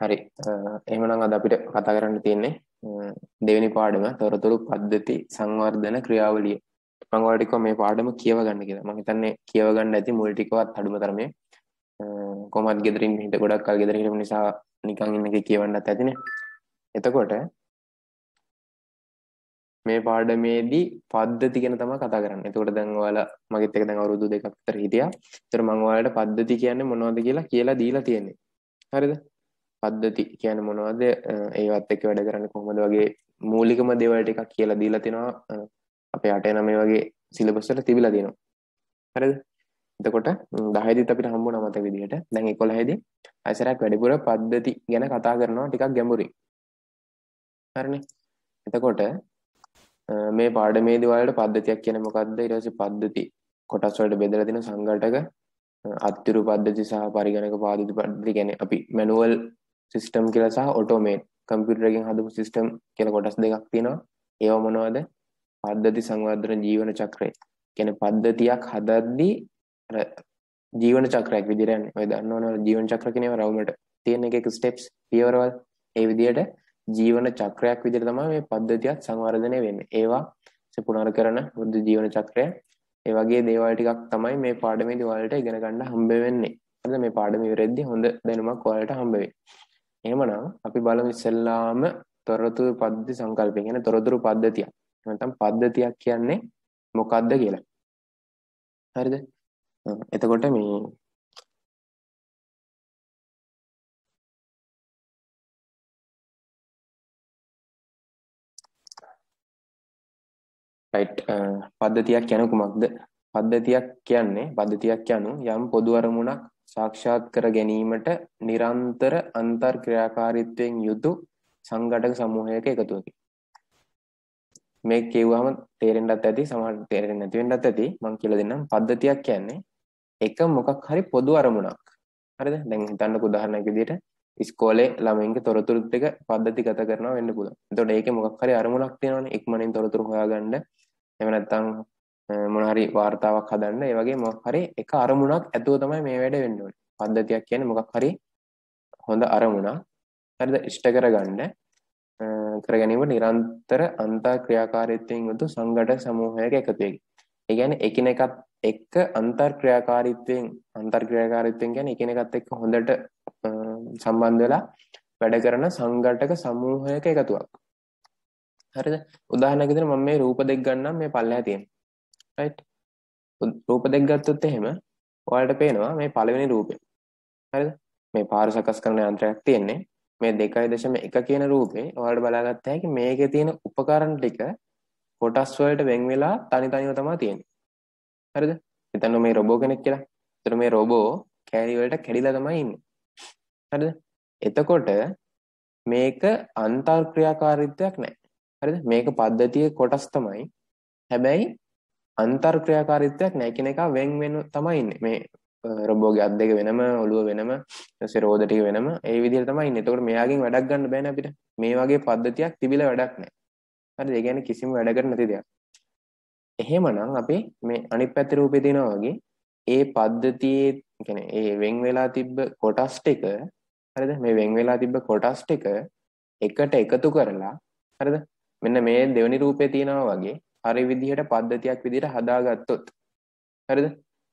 හරි. එහෙමනම් අද අපිට කතා කරන්න තියෙන්නේ දෙවෙනි පාඩම තොරතුරු පද්ධති සංවර්ධන ක්‍රියාවලිය. මම ඔයාලට කිව්වා මේ පාඩම කියව ගන්න කියලා. මම හිතන්නේ කියව ගන්න ඇති මුල් ටිකවත් අඩුම තරමේ. කොහොමද ගෙදරින් හිට ගොඩක් කල් ගෙදර හිටපු නිසා නිකන් ඉන්න එකේ කියවන්නත් ඇතිනේ. එතකොට මේ පාඩමේදී පද්ධති ගැන තමයි කතා කරන්නේ. එතකොට දැන් ඔයාලා මගෙත් එක දැන් අවුරුදු දෙකක් විතර හිටියා. ඒතර මම ඔයාලට පද්ධති කියන්නේ මොනවද කියලා දීලා තියෙන්නේ. හරිද? පද්ධති කියන්නේ මොනවද? ඒවත් එක්ක වැඩ කරන්නේ කොහොමද වගේ මූලිකම දේවල් ටිකක් කියලා දීලා තිනවා. අපේ 8 9 වගේ සිලබස් වල තිබිලා තියෙනවා. හරිද? එතකොට 10 දිත් අපිට හම්බුණා මතක විදිහට. දැන් 11 දී අයිසරයක් වැඩිපුර පද්ධති ගැන කතා කරනවා ටිකක් ගැඹුරින්. හරිනේ. එතකොට මේ පාඩමේදී ඔයාලට පද්ධතියක් කියන්නේ මොකක්ද? ඊට පස්සේ පද්ධති කොටස් වලට බෙදලා තියෙන සංඝටක අත්තිරු පද්ධති සහ පරිගණක පද්ධති කියන්නේ අපි මැනුවල් සිස්ටම් කියලා සහ ඔටෝමේට් කම්පියුටර් එකෙන් හදපු සිස්ටම් කියලා කොටස් දෙකක් තියෙනවා. ඒවා මොනවද? පද්ධති සංවර්ධන ජීවන චක්‍රය. කියන්නේ පද්ධතියක් හදද්දී අර ජීවන චක්‍රයක් විදිහට යන්නේ. ඔය දන්නවනේ ජීවන චක්‍ර කියනේවා රවුමට තියෙන එක ස්ටෙප්ස් පියවරවල්. ඒ විදිහට ජීවන චක්‍රයක් විදිහට තමයි මේ පද්ධතියක් සංවර්ධනය වෙන්නේ. ඒවා පුනර්කරන බුද්ධ ජීවන චක්‍රය. ඒ වගේ දේවල් ටිකක් තමයි මේ පාඩමේදී ඔයාලට ඉගෙන ගන්න හම්බ වෙන්නේ. හරිද? මේ පාඩම ඉවරෙද්දී හොඳ දැනුමක් ඔයාලට හම්බ වෙයි. එහෙමනම් අපි බලමු ඉස්සෙල්ලාම තොරතුරු පද්ධති සංකල්පය. කියන්නේ තොරතුරු පද්ධතියක්. නැත්නම් පද්ධතියක් කියන්නේ මොකක්ද කියලා. හරිද? එතකොට මේ රයිට් පද්ධතියක් කියන්නේ කුමක්ද? පද්ධතියක් යනු යම් පොදු අරමුණක් සාක්ෂාත් කර ගැනීමට නිරන්තර අන්තර් ක්‍රියාකාරීත්වයෙන් යුතු සංඝටක සමූහයක එකතුවකි. මේ කියුවම තේරෙන්නත් ඇති සමහරට තේරෙන්නේ නැති වෙන්නත් ඇති. මම කියලා දෙන්නම්. පද්ධතියක් කියන්නේ එක මොකක් හරි පොදු අරමුණක්. හරිද? දැන් හිතන්නකෝ උදාහරණයක් විදිහට ඉස්කෝලේ ළමයින්ගේ තොරතුරු ටික පද්ධතිගත කරනවා වෙන්න පුළුවන්. එතකොට ඒකේ මොකක් හරි අරමුණක් තියෙනවනේ. ඉක්මනින් තොරතුරු හොයාගන්න. එහෙම නැත්නම් මොන හරි වාර්තාවක් හදන්න. ඒ වගේ මොකක් හරි එක අරමුණක් ඇතුව තමයි මේ වැඩ වෙන්න ඕනේ. පද්ධතියක් කියන්නේ මොකක් හරි හොඳ අරමුණක්. හරිද? ඉෂ්ට කරගන්න කර ගැනීම නිරන්තර අන්තර් ක්‍රියාකාරීත්වයෙන් යුතු සංඝටක සමූහයක එකතුවකි. ඒ කියන්නේ එකිනෙකත් එක්ක අන්තර් ක්‍රියාකාරීත්වයෙන් කියන්නේ එකිනෙකත් එක්ක හොඳට සම්බන්ධ වෙලා වැඩ කරන සංඝටක සමූහයක එකතුවක්. හරිද? උදාහරණයක් විදිහට මම මේ රූප දෙක ගන්නම් මේ පල්ලෙහා තියෙන. රයිට්? රූප දෙක ගත්තොත් එහෙම ඔයාලට පේනවා මේ පළවෙනි රූපේ. හරිද? මේ පාර සකස් කරන යන්ත්‍රයක් තියෙන්නේ. මේ 2.1 කියන රූපේ ඔයාලට බලාගත්ත හැකි මේකේ තියෙන උපකරණ ටික කොටස් වලට වෙන් වෙලා තනිව තමයි තියෙන්නේ. හරිද? හිතන්න මේ රොබෝ කෙනෙක් කියලා. ඒතර මේ රොබෝ කෑලි වලට කැඩිලා තමයි ඉන්නේ. හරිද? එතකොට මේක අන්තර් ක්‍රියාකාරීත්වයක් නැහැ. හරිද? මේක පද්ධතියේ කොටස් තමයි. හැබැයි අන්තර් ක්‍රියාකාරීත්වයක් නැහැ. එකිනෙකා වෙන් වෙන තමයි ඉන්නේ. මේ රොබෝගේ අත් දෙක වෙනම, ඔළුව වෙනම, ඊටසේ රෝද ටික වෙනම, ඒ විදිහට තමයි ඉන්නේ. එතකොට මෙයාගෙන් වැඩක් ගන්න බෑනේ අපිට. මේ වගේ පද්ධතියක් තිබිලා වැඩක් නැහැ. හරිද? ඒ කියන්නේ කිසිම වැඩකට නැති දෙයක්. එහෙමනම් අපි මේ අනිත් පැත්තේ රූපේ තියෙනවා වගේ ඒ පද්ධතියේ කියන්නේ ඒ වෙන් වෙලා තිබ්බ කොටස් ටික හරිද? මේ වෙන් වෙලා තිබ්බ කොටස් ටික එකට එකතු කරලා හරිද? මෙන්න මේ දෙවෙනි රූපේ තියෙනවා වගේ හරි විදිහට පද්ධතියක් විදිහට හදාගත්තොත් හරිද?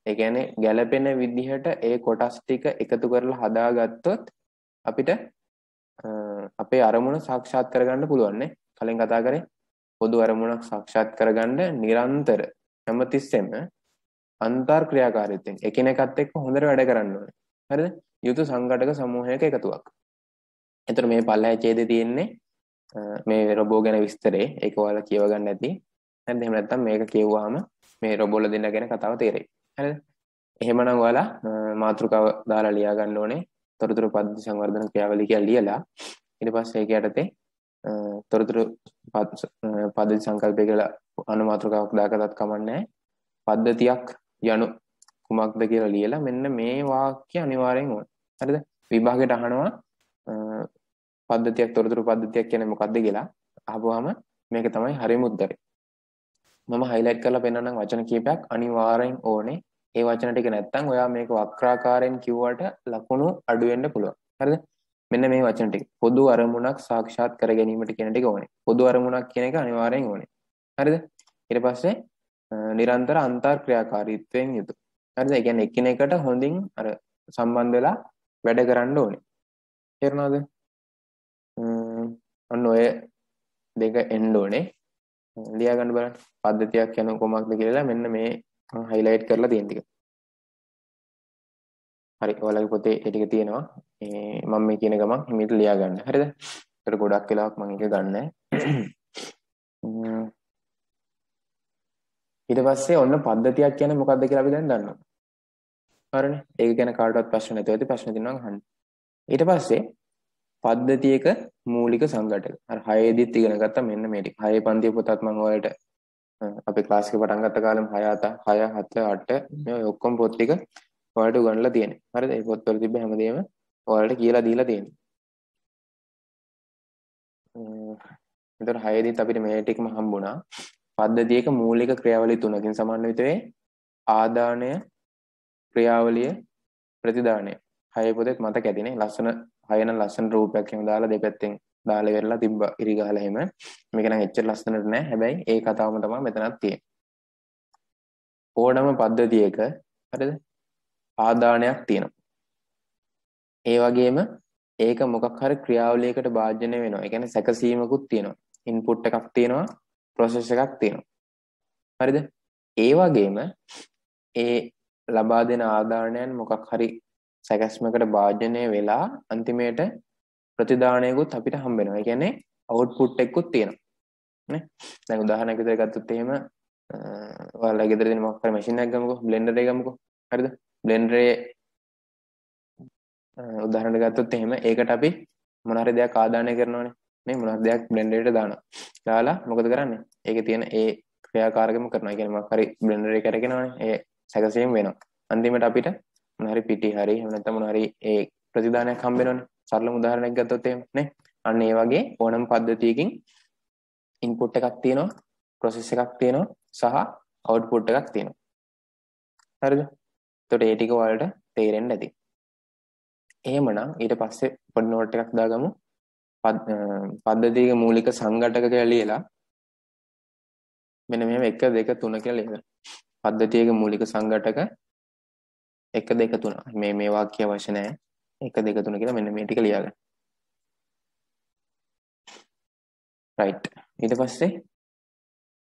ඒ කියන්නේ ගැළපෙන විදිහට ඒ කොටස් ටික එකතු කරලා හදාගත්තොත් අපිට අපේ අරමුණ සාක්ෂාත් කරගන්න පුළුවන් නේ. කලින් කතා කරේ පොදු අරමුණක් සාක්ෂාත් කරගන්න නිරන්තර හැමතිස්සෙම අන්තර් ක්‍රියාකාරීත්වයෙන් එකිනෙකත් එක්ක හොඳට වැඩ කරන්න ඕනේ. හරිද? යුතු සංඝටක සමූහයක එකතුවක්. එතකොට මේ පල්ලෙහා ඡේදයේ තියෙන්නේ මේ රොබෝ ගැන විස්තරේ. ඒක ඔයාලා කියව ගන්න ඇති. හරිද? එහෙම නැත්නම් මේක කියවුවාම මේ රොබෝල දෙන්න ගැන කතාව තේරෙයි. හරිද? එහෙමනම් ඔයාලා මාතෘකාව දාලා ලියා ගන්න ඕනේ. තොරතුරු පද්ධති සංවර්ධන ක්‍රියාවලිය කියලා ලියලා ඊට පස්සේ ඒක යටතේ තොරතුරු පද්ධති සංකල්පය කියලා අනුමාතෘකාවක් දාගත්තත් කමන්නේ. පද්ධතියක් යනු කුමක්ද කියලා ලියලා මෙන්න මේ වාක්‍ය අනිවාර්යෙන් ඕන. හරිද? විභාගයට අහනවා පද්ධතියක් තොරතුරු පද්ධතියක් කියන්නේ මොකක්ද කියලා. අහපුවාම මේක තමයි හරියම උත්තරේ. මම highlight කරලා පෙන්නන්නම් වචන කීපයක් අනිවාර්යෙන් ඕනේ. ඒ වචන ටික නැත්තම් ඔයා මේක වක්‍රාකාරයෙන් කිව්වට ලකුණු අඩු වෙන්න පුළුවන්. හරිද? මෙන්න මේ වචන ටික. පොදු අරමුණක් සාක්ෂාත් කර ගැනීමට කියන ටික ඕනේ. පොදු අරමුණක් කියන එක අනිවාර්යෙන් ඕනේ. හරිද? ඊට පස්සේ නිරන්තර අන්තර් ක්‍රියාකාරීත්වයෙන් යුතු. හරිද? ඒ කියන්නේ එකිනෙකට හොඳින් අර සම්බන්ධ වෙලා වැඩ කරන්න ඕනේ. තේරුණාද? ඔන්න ඔය දෙක එන්න ඕනේ. ලියා ගන්න බලන්න. පද්ධතියක් යන කොමක්ද කියලා මෙන්න මේ හයිලයිට් කරලා තියෙන ටික. හරි. ඔයාලගේ පොතේ ඒ ටික තියෙනවා. මම මේ කියන ගමන් හිමීට ලියා ගන්න. හරිද? ඒකට ගොඩක් වෙලාවක් මම ඒක ගන්නෑ. ඊට පස්සේ ඔන්න පද්ධතියක් කියන්නේ මොකක්ද කියලා අපි දැන් දන්නවා. හරිනේ. ඒක ගැන කාටවත් ප්‍රශ්න නැතුව ඇති. ප්‍රශ්න තියෙනවා නම් අහන්න. ඊට පස්සේ පද්ධතියක මූලික සංඝටක. අර 6 දිත් ඉගෙන ගත්තා මෙන්න මේ ටික. 6 පන්තියේ පොතත් මම ඔයාලට අපේ ක්ලාස් එක පටන් ගත්ත කාලෙම 6 7 8 මේ ඔක්කොම පොත් ටික ඔයාලට උගන්වලා තියෙනවා. හරිද? මේ පොත්වල තිබ්බ හැමදේම ඔයාලට කියලා දීලා තියෙනවා. ඒතර 6 දිත් අපිට මේ ටිකම හම්බුණා. පද්ධතියක මූලික ක්‍රියාවලිය තුනකින් සමන්විත වේ. ආදානය, ක්‍රියාවලිය, ප්‍රතිදානය. 6 පොතේත් මතක ඇතිනේ. ලස්සන 6 නම් ලස්සන රූපයක් එහෙම දාලා දෙපැත්තෙන් දාලා ඉවරලා තිබ්බා ඉරි ගහලා එහෙම. මේක නම් එච්චර ලස්සනට නෑ. හැබැයි ඒ කතාවම තමයි මෙතනත් තියෙන්නේ. ඕනම පද්ධතියක හරිද? ආදානයක් තියෙනවා. ඒ වගේම ඒක මොකක් හරි ක්‍රියාවලියකට භාජනය වෙනවා. ඒ කියන්නේ සැකසීමකුත් තියෙනවා. ඉන්පුට් එකක් තියෙනවා, ප්‍රොසෙස් එකක් තියෙනවා. හරිද? ඒ වගේම ඒ ලබා දෙන ආදානයන් මොකක් හරි සැකස්මකට භාජනය වෙලා අන්තිමේට ප්‍රතිදානයකුත් අපිට හම්බ වෙනවා. ඒ කියන්නේ අවුට්පුට් එකකුත් තියෙනවා. නේ? දැන් උදාහරණයක් විදිහට ගත්තොත් එහෙම ඔයාලා ගෙදර දෙන මොකක් හරි මැෂින් එකක් ගමුකෝ, බ්ලෙන්ඩර් එක ගමුකෝ. හරිද? බ්ලෙන්ඩර් උදාහරණයක් ගත්තොත් එහෙම ඒකට අපි මොන හරි දෙයක් ආදානය කරනවානේ. නේ මොන හරි දෙයක් බ්ලෙන්ඩර් එකට දානවා. දාලා මොකද කරන්නේ? ඒකේ තියෙන ඒ ක්‍රියාකාරකම කරනවා. ඒ කියන්නේ මොකක් හරි බ්ලෙන්ඩර් එක කරගෙනවනේ. ඒ සැකසීම වෙනවා. අන්තිමට අපිට මොන හරි පිටි හරි එහෙම නැත්නම් මොන හරි ඒ ප්‍රතිදානයක් හම්බ වෙනවනේ. සරලම උදාහරණයක් ගත්තොත් එහෙම නේ. අන්න ඒ වගේ ඕනම පද්ධතියකින් ඉන්පුට් එකක් තියෙනවා, ප්‍රොසෙස් එකක් තියෙනවා සහ අවුට්පුට් එකක් තියෙනවා. හරිද? එතකොට ඒ ටික ඔයාලට තේරෙන්න ඇති. එහෙමනම් ඊට පස්සේ පොඩි නෝට් එකක් දාගමු. පද්ධතියක මූලික සංඝටක කියලා ලියලා මෙන්න මෙහෙම 1 2 3 කියලා ලියලා. පද්ධතියක මූලික සංඝටක 1 2 3. මේ වාක්‍ය අවශ්‍ය නැහැ. 1 2 3 කියලා මෙන්න මේ ටික ලියාගන්න. right. ඊට පස්සේ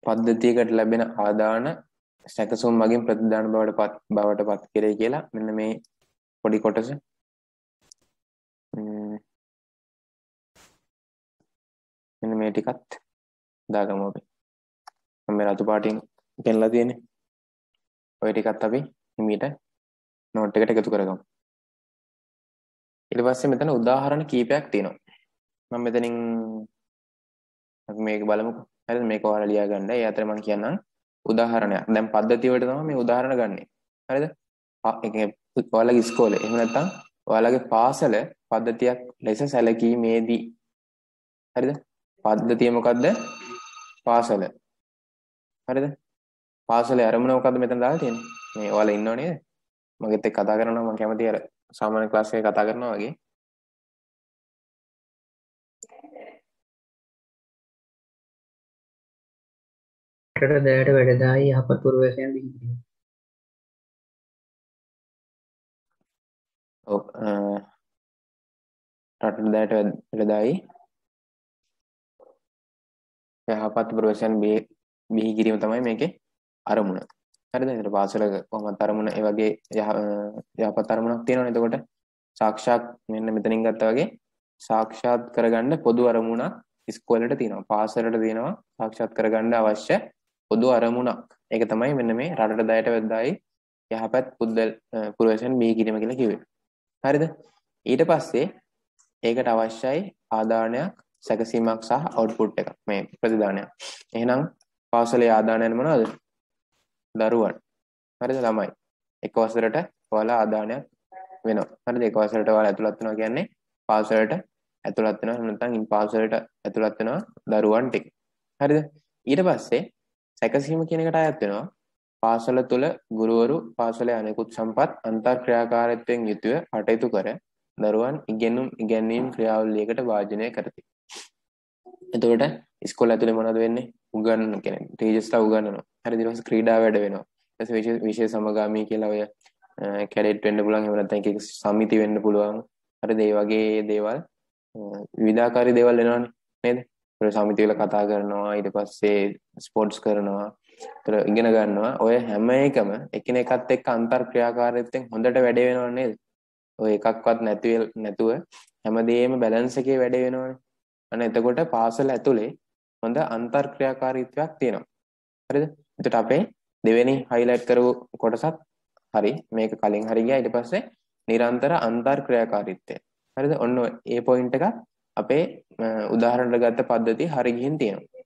පද්ධතියකට ලැබෙන ආදාන සැකසුම් මගින් ප්‍රතිදාන බවට පත් කෙරේ කියලා මෙන්න මේ පොඩි කොටස මෙන්න මේ ටිකත් දාගමු අපි. මම රතු පාටින් පෙන්ලා තියෙන්නේ. ඔය ටිකත් අපි හිමීට නෝට් එකට එකතු කරගමු. ඊට පස්සේ මෙතන උදාහරණ කීපයක් තියෙනවා. මම මෙතනින් අපි මේක බලමුකෝ. හරිද? මේක ඔයාලා ලියා ගන්න. ඒ අතර මම කියන්නම් උදාහරණයක්. දැන් පද්ධතිය වලට තමයි මේ උදාහරණ ගන්නෙ. හරිද? ඒ කියන්නේ ඔයාලගේ ඉස්කෝලේ එහෙම නැත්නම් ඔයාලගේ පාසල පද්ධතියක් ලෙස සැලකීමේදී හරිද? පද්ධතිය මොකද්ද? පාසල. හරිද? පාසලේ අරමුණ මොකද්ද මෙතන දාලා තියෙන්නේ? මේ ඔයාලා ඉන්නව නේද? මගෙත් එක්ක කතා කරනවා මම කැමති අර සාමාන්‍ය ක්ලාස් එකේ කතා කරනවා වගේ. රටට දැයට වැඩදායි යහපත් පුරවැසියන් බිහි කිරීම. ඔව් රටට දැයට වැඩදායි යහපත් පුරවැසියන් බිහි කිරීම තමයි මේකේ අරමුණ. හරිද? ඒතර පාසලක කොහොමද අරමුණ ඒ වගේ යහපත් අරමුණක් තියෙනවනේ. එතකොට සාක්ෂාත් මෙන්න මෙතනින් ගත්තා වගේ සාක්ෂාත් කරගන්න පොදු අරමුණක් ඉස්කෝලේට තියෙනවා. පාසලට තියෙනවා සාක්ෂාත් කරගන්න අවශ්‍ය පොදු අරමුණක්. ඒක තමයි මෙන්න මේ රටට දැයට වැද්දායි යහපත් පුරවැසියන් බිහි කිරීම කියලා කිව්වේ. හරිද? ඊට පස්සේ ඒකට අවශ්‍යයි ආදානයක්, සැකසීමක් සහ අවුට්පුට් එකක්. මේ ප්‍රතිදානයක්. එහෙනම් පාසලේ ආදානයන් මොනවද? දරුවන්. හරිද? ළමයි. එක වසරට ඔයාලා ආදානයක් වෙනවා. හරිද? එක වසරට ඔයාලා ඇතුළත් වෙනවා කියන්නේ පාසලට ඇතුළත් වෙනවා. නැත්නම් ඉන් පාසලට ඇතුළත් වෙනවා දරුවන් ටික. හරිද? ඊට පස්සේ සැකසීම කියන එකට අයත් වෙනවා. පාසල තුල ගුරුවරු පාසලේ අනෙකුත් සම්පත් අන්තර් ක්‍රියාකාරීත්වයෙන් යුතුව කටයුතු කර දරුවන් ඉගැන්වීම් ක්‍රියාවලියකට වාජනය කරති. එතකොට ඉස්කෝලේ ඇතුලේ මොනවද වෙන්නේ? උගන්වන කෙනෙක් ටීචර්ස්ලා උගන්වනවා. හරිද? ඊට පස්සේ ක්‍රීඩා වැඩ වෙනවා. ඊට පස්සේ විශේෂ සමගාමී කියලා ඔය කැඩට් වෙන්න පුළුවන්. එහෙම නැත්නම් එක එක සමිති වෙන්න පුළුවන්. හරිද? ඒ වගේ දේවල් විවිධාකාරී දේවල් වෙනවනේ නේද? ඒ සමිති වල කතා කරනවා. ඊට පස්සේ ස්පෝර්ට්ස් කරනවා. ඒතර ඉගෙන ගන්නවා. ඔය හැම එකම එකිනෙකත් එක්ක අන්තර් ක්‍රියාකාරීත්වයෙන් හොඳට වැඩ වෙනව නේද? ඔය එකක්වත් නැතුව හැමදේම බැලන්ස් එකේ වැඩ වෙනවනේ. අන්න එතකොට පාසල ඇතුලේ හොඳ අන්තර් ක්‍රියාකාරීත්වයක් තියෙනවා. හරිද? එතකොට අපේ දෙවෙනි හයිලයිට් කරපු කොටසත් හරි. මේක කලින් හරි ගියා. ඊට පස්සේ නිරන්තර අන්තර් ක්‍රියාකාරීත්වය. හරිද? ඔන්න ඒ පොයින්ට් එක අපේ උදාහරණයක් ගත්ත පද්ධතිය හරි ගිහින් තියෙනවා.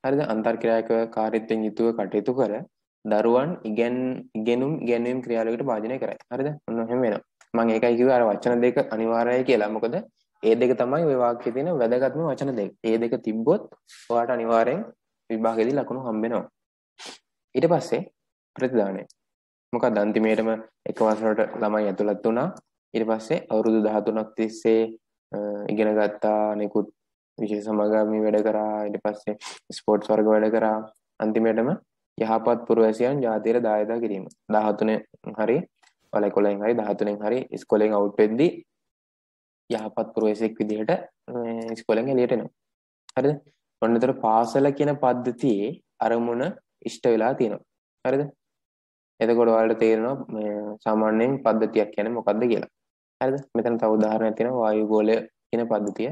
හරිද? අන්තර් ක්‍රියාකාරීත්වයෙන් යුතුව කටයුතු කර දරුවන් ඉගෙනුම් ක්‍රියාවලියකට භාජනය කරයි. හරිද? ඔන්න එහෙම වෙනවා. මම ඒකයි කිව්වේ අර වචන දෙක අනිවාර්යයි කියලා. මොකද ඒ දෙක තමයි ওই වාක්‍යයේ තියෙන වැදගත්ම වචන දෙක. ඒ දෙක තිබ්බොත් ඔයාලට අනිවාර්යෙන් විභාගයේදී ලකුණු හම්බ වෙනවා. ඊට පස්සේ ප්‍රතිදානය. මොකක්ද අන්තිමේටම එක වසරට ළමයි ඇතුළත් වුණා. ඊට පස්සේ අවුරුදු 13ක් තිස්සේ ඉගෙන ගත්තා. නිකුත් විශේෂ සමගාමී වැඩ කරා. ඊට පස්සේ ස්පෝර්ට්ස් වර්ග වැඩ කරා. අන්තිමේටම යහපත් පුරවැසියන් ජාතියට දායදා කිරීම. 13 හරි වල 11න් හරි 13න් හරි ඉස්කෝලෙන් අවුට් වෙද්දී යහපත් පුරවැසියෙක් විදිහට ඉස්කෝලෙන් එළියට එනවා. හරිද? ඔන්නතර පාසල කියන පද්ධතියේ අරමුණ ඉෂ්ට වෙලා තියෙනවා. හරිද? එතකොට ඔයාලට තේරෙනවා මේ සාමාන්‍යයෙන් පද්ධතියක් කියන්නේ මොකක්ද කියලා. හරිද? මෙතන තව උදාහරණයක් තියෙනවා වායුගෝලය කියන පද්ධතිය.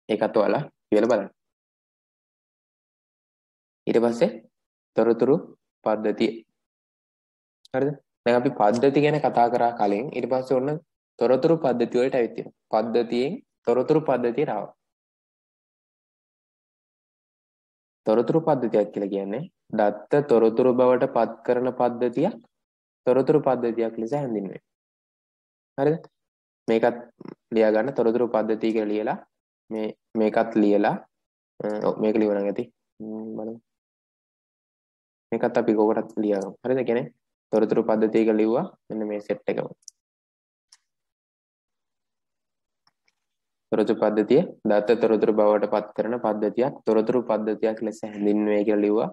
ඒකත් ඔයාලා කියලා බලන්න. ඊට පස්සේ තොරතුරු පද්ධතිය. හරිද? දැන් අපි පද්ධති ගැන කතා කරා කලින්. ඊට පස්සේ ඔන්න තොරතුරු පද්ධතිය වලට ඇවිත් තියෙනවා. පද්ධතියෙන් තොරතුරු පද්ධතියට ආවා. තොරතුරු පද්ධතියක් කියලා කියන්නේ දත්ත තොරතුරු බවට පත් කරන පද්ධතියක් තොරතුරු පද්ධතියක් ලෙස හැඳින්වෙනවා. හරිද? මේකත් ලියා ගන්න තොරතුරු පද්ධතිය කියලා ලියලා මේකත් ලියලා මේක ලියවනම් ඇති. බලමු. මේකත් අපි කොකටත් ලියගමු. හරිද? කියන්නේ තොරතුරු පද්ධතිය කියලා ලිව්වා. මෙන්න මේ සෙට් එකම. තොරතුරු පද්ධතිය දත්ත තොරතුරු බවට පත් කරන පද්ධතියක් තොරතුරු පද්ධතියක් ලෙස හැඳින්වේ කියලා ලිව්වා.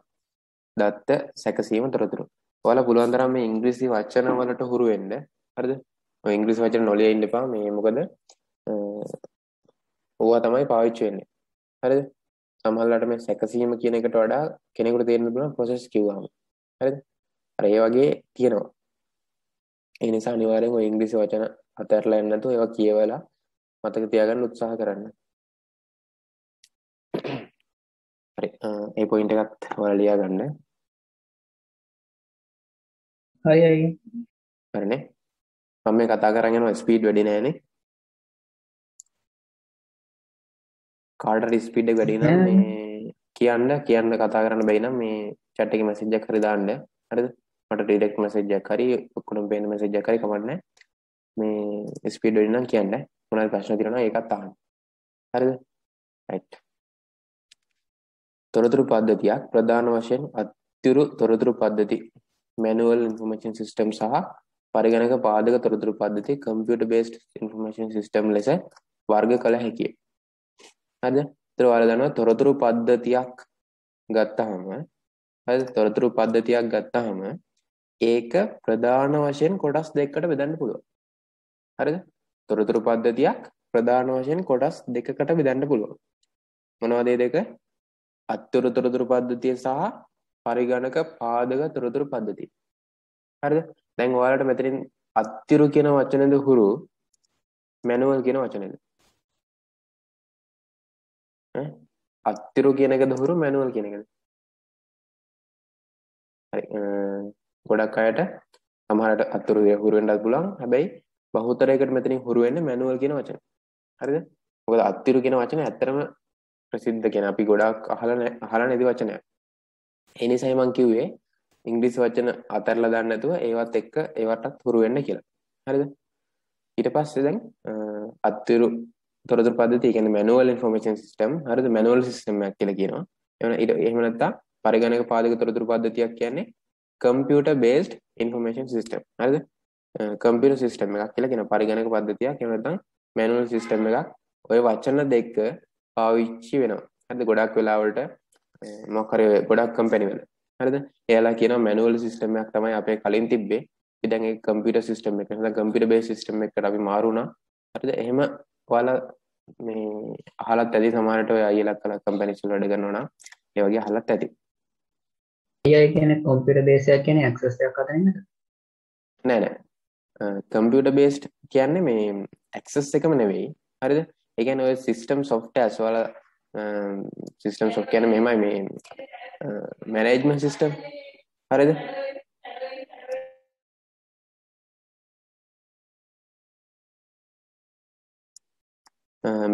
දත්ත සැකසීම තොරතුරු. ඔයාලා පුළුවන් තරම් මේ ඉංග්‍රීසි වචන වලට හුරු වෙන්න. හරිද? ඔය ඉංග්‍රීසි වචන නොලිය ඉන්න එපා. මේ මොකද ඕවා තමයි පාවිච්චි වෙන්නේ. හරිද? සමහරවිට මේ සැකසීම කියන එකට වඩා කෙනෙකුට තේරෙන්න පුළුවන් process කිව්වම. හරිද? අර ඒ වගේ තියෙනවා. ඒ නිසා අනිවාර්යෙන් ඔය ඉංග්‍රීසි වචන අතහැරලා යන්න නැතුව ඒවා කියවලා මතක තියාගන්න උත්සාහ කරන්න. හරි. ඒ පොයින්ට් එකත් ඔයාලා ලියා ගන්න. හරියි. හරිනේ. මම මේ කතා කරන් යනවා ස්පීඩ් වැඩි නෑනේ. කාටරි ස්පීඩ් එක වැඩි නම් මේ කියන්න කතා කරන්න බැයි නම් මේ chat එකේ මැසේජ් එකක් හරි දාන්න. හරිද? මට ඩිරෙක්ට් මැසේජ් එකක් හරි ඔක්කොම පේන මැසේජ් එකක් හරි කමක් නැහැ. මේ ස්පීඩ් වැඩි නම් කියන්න. මොනවාරි ප්‍රශ්න තියෙනවා ඒකත් අහන්න. හරිද? right. තොරතුරු පද්ධතියක් ප්‍රධාන වශයෙන් අත්තිරු තොරතුරු පද්ධති manual information system සහ පරිගණක පාදක තොරතුරු පද්ධති computer based information system ලෙස වර්ග කළ හැකිය. හරිද? ඒතර ඔයාලා දන්නවා තොරතුරු පද්ධතියක් ගත්තාම හරිද? තොරතුරු පද්ධතියක් ගත්තාම ඒක ප්‍රධාන වශයෙන් කොටස් දෙකකට බෙදන්න පුළුවන්. හරිද? තොරතුරු පද්ධතියක් ප්‍රධාන වශයෙන් කොටස් දෙකකට බෙදන්න පුළුවන්. මොනවද මේ දෙක? අත්තිරු තොරතුරු පද්ධතිය සහ පරිගණක පාදක තොරතුරු පද්ධතිය. හරිද? දැන් ඔයාලට මෙතනින් අත්තිරු කියන වචනේද හුරු මැනුවල් කියන වචනේද? අත්තිරු කියන එකද හුරු මැනුවල් කියන එකද? හරි. ගොඩක් අයට සමහරට අත්තිරු හුරු වෙන්නත් පුළුවන්. හැබැයි බහුතරයකට මෙතනින් හුරු වෙන්නේ මැනුවල් කියන වචනේ. හරිද? මොකද අත්තිරු කියන වචනේ ඇත්තටම ප්‍රසිද්ධ කියන අපි ගොඩාක් අහලා නැති වචනයක්. ඒ නිසායි මම කිව්වේ ඉංග්‍රීසි වචන අතහැරලා දාන්න නැතුව ඒවත් එක්ක ඒවටත් හුරු වෙන්න කියලා. හරිද? ඊට පස්සේ දැන් අත්තිරු තොරතුරු පද්ධතිය කියන්නේ manual information system. හරිද? manual system එකක් කියලා කියනවා. එහෙම නැත්නම් පරිගණක පාදක තොරතුරු පද්ධතියක් කියන්නේ computer based information system. හරිද? computer system එකක් කියලා කියන පරිගණක පද්ධතියක් එහෙම නැත්නම් manual system එකක්. ඔය වචන දෙක පාවිච්චි වෙනවා. හරිද? ගොඩක් වෙලාවලට මොකක් හරි ගොඩක් කම්පැනි වල. හරිද? එයාලා කියනවා manual system එකක් තමයි අපේ කලින් තිබ්බේ. අපි දැන් ඒක computer system එක නැත්නම් computer based system එකකට අපි මාරු වුණා. හරිද? එහෙම ඔයාලා මේ අහලත් ඇති සමහරට ඔය අයියලා කල කම්පැනිස් වල වැඩ කරනවා නම් ඒ වගේ අහලත් ඇති. AI කියන්නේ කම්පියුටර් බේස් එකක් කියන්නේ ඇක්සස් එකක් හදන එකද? නෑ නෑ. කම්පියුටර් බේස්ඩ් කියන්නේ මේ ඇක්සස් එකම නෙවෙයි. හරිද? ඒ කියන්නේ ඔය සිස්ටම් සොෆ්ට්වෙයාර්ස් වල සිස්ටම් සොෆ්ට් කියන්නේ මෙහෙමයි මේ මැනේජ්මන්ට් සිස්ටම්. හරිද?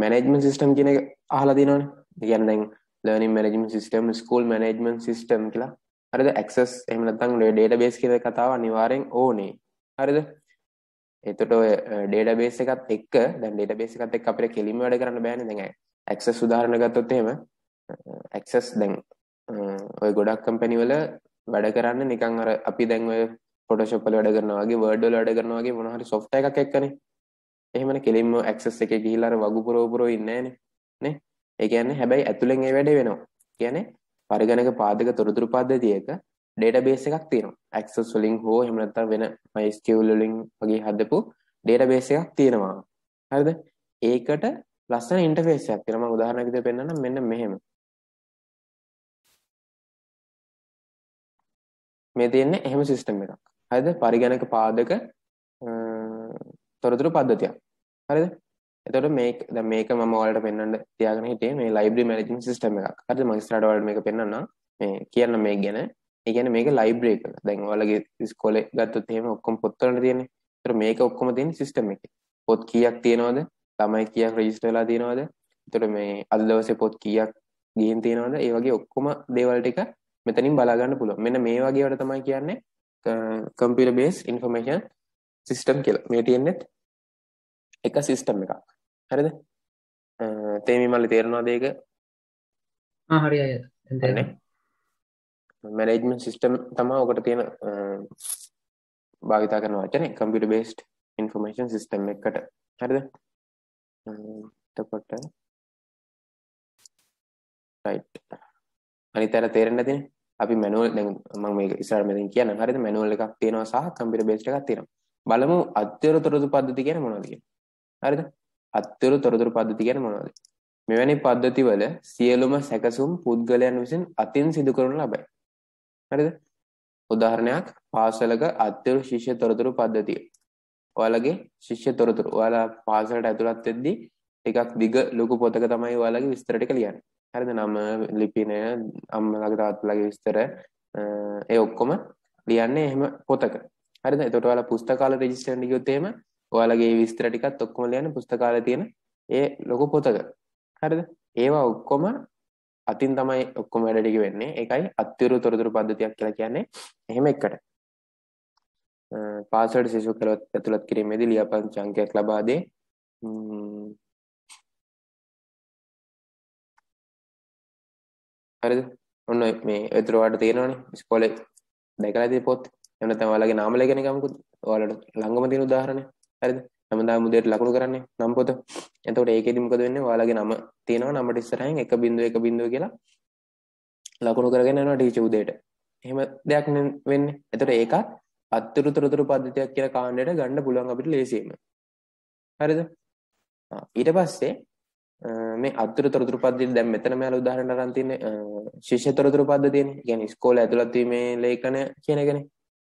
මැනේජ්මන්ට් සිස්ටම් කියන එක අහලා තියෙනවනේ. ඒ කියන්නේ දැන් learning management system, school management system කියලා. හරිද? ඇක්සස් එහෙම නැත්නම් ඩේටාබේස් කියන කතාව අනිවාර්යෙන් ඕනේ. හරිද? එතකොට ඔය ඩේටාබේස් එකත් එක්ක දැන් ඩේටාබේස් එකත් එක්ක අපිට කෙලින්ම වැඩ කරන්න බෑනේ. දැන් ඇක්සස් උදාහරණ ගත්තොත් එහෙම ඇක්සස් දැන් ඔය ගොඩක් කම්පැනි වල වැඩ කරන්නේ නිකන් අර අපි දැන් ඔය ෆොටෝෂොප් වල වැඩ කරනවා වගේ, වර්ඩ් වල වැඩ කරනවා වගේ මොනවා හරි සොෆ්ට්වෙයාර් එකක් එක්කනේ. එහෙමනේ කෙලින්ම ඇක්සස් එකේ ගිහිල්ලා අර වගු පුරව ඉන්නේ නැහනේ නේ. ඒ කියන්නේ හැබැයි ඇතුලෙන් ඒ වැඩේ වෙනවා. කියන්නේ පරිගණක පාදක තොරතුරු පද්ධතියක ඩේටාබේස් එකක් තියෙනවා. ඇක්සස් වලින් හෝ එහෙම නැත්නම් වෙන MySQL වලින් වගේ හදපු ඩේටාබේස් එකක් තියෙනවා. හරිද? ඒකට ලස්සන ඉන්ටර්ෆේස් එකක් තියෙනවා. මම උදාහරණයක් විදිහට පෙන්නන්නම් මෙන්න මෙහෙම. මේ තියෙන්නේ එහෙම සිස්ටම් එකක්. හරිද? පරිගණක පාදක තොරතුරු පද්ධතියක්. හරිද? එතකොට මේක මම ඔයාලට පෙන්වන්න තියාගෙන හිටියේ මේ ලයිබ්‍රරි මැනේජ්මන්ට් සිස්ටම් එකක්. හරිද? මම ඉස්සරහට ඔයාලට මේක පෙන්වන්නම්. මේ කියන්න මේක ගැන. ඒ කියන්නේ මේක ලයිබ්‍රරි එක. දැන් ඔයාලගේ ඉස්කෝලේ ගත්තොත් එහෙම ඔක්කොම පොත්වල තියෙන්නේ. ඒතර මේක ඔක්කොම තියෙන සිස්ටම් එකේ. පොත් කීයක් තියෙනවද? ළමයි කීයක් රෙජිස්ටර් වෙලා තියෙනවද? ඒතර මේ අද දවසේ පොත් කීයක් ගිහින් තියෙනවද? ඒ වගේ ඔක්කොම දේවල් ටික මෙතනින් බලා ගන්න පුළුවන්. මෙන්න මේ වගේ වල තමයි කියන්නේ computer based information system කියලා. මේ තියෙන්නේ එක සිස්ටම් එකක්. හරිද? තේමි මල්ලි තේරෙනවද ඒක? හරි අය. දැන් තේරෙනවා. මැනේජ්මන්ට් සිස්ටම් තමයි ඔකට තියෙන භාවිතා කරන වචනේ computer based information system එකකට. හරිද? එතකොට right. අනිතර තේරෙන්නේ නැතිනේ. අපි මැනුවල් දැන් මම මේක ඉස්සරහ මෙතන කියන්නම්. හරිද? මැනුවල් එකක් තියෙනවා සහ computer based එකක් තියෙනවා. බලමු අත්‍යවශ්‍ය තොරතුරු පද්ධති කියන්නේ මොනවද කියලා. හරිද? අත්‍යවශ්‍ය තොරතුරු පද්ධති කියන්නේ මොනවද? මෙවැනි පද්ධතිවල සියලුම සැකසුම් පුද්ගලයන් විසින් අතින් සිදු කරනු ලබයි. හරිද? උදාහරණයක් පාසලක අත්‍යවශ්‍ය ශිෂ්‍ය තොරතුරු පද්ධතිය. ඔයාලගේ ශිෂ්‍ය තොරතුරු ඔයාලා පාසලට ඇතුළත් වෙද්දී ටිකක් දිග ලොකු පොතක තමයි ඔයාලගේ විස්තර ටික ලියන්නේ. හරිද? නම, ලිපිනය, අම්මලාගේ තාත්තලාගේ විස්තර ඒ ඔක්කොම ලියන්නේ එහෙම පොතක. හරිද? එතකොට ඔයාලා පුස්තකාලේ රෙජිස්ටර් වෙන්න ගියොත් එහෙම ඔයාලගේ විස්තර ටිකත් ඔක්කොම ලියන්නේ පුස්තකාලේ තියෙන ඒ ලොකු පොතක. හරිද? ඒවා ඔක්කොම අතින් තමයි ඔක්කොම වැඩ ටික වෙන්නේ. ඒකයි අත්‍යවශ්‍ය තොරතුරු පද්ධතියක් කියලා කියන්නේ. එහෙම එකට. පාසලට සිසු කළොත් ඇතුළත් කිරීමේදී ලියාපදිංචි අංකයක් ලබා දේ. හරිද? ඔන්න මේ ඒතර ඔයාලට තේරෙනවනේ ඉස්කෝලේ දැකලා තියෙන පොත්. එහෙම නැත්නම් ඔයාලගේ නාම ලේඛන ගමුකෝ. ඔයාලට ළඟම තියෙන උදාහරණය. හරිද? හැමදාම උදේට ලකුණු කරන්නේ නම් පොත. එතකොට ඒකෙදි මොකද වෙන්නේ? ඔයාලගේ නම තියෙනවා. නමට ඉස්සරහින් 1.1 කියලා ලකුණු කරගෙන යනවා ටීචර් උදේට. එහෙම දෙයක් වෙන්නේ. එතකොට ඒකත් අත්‍යවශ්‍ය තොරතුරු පද්ධතියක් කියලා කාණ්ඩයට ගන්න පුළුවන් අපිට ලේසියෙන්ම. හරිද? ඊට පස්සේ මේ අත්‍යවශ්‍ය තොරතුරු පද්ධතිය දැන් මෙතන මෙයාලා උදාහරණ අරන් තින්නේ ශිෂ්‍ය තොරතුරු පද්ධතියනේ. කියන්නේ ඉස්කෝලේ ඇතුළත් වීමේ ලේඛන කියන එකනේ.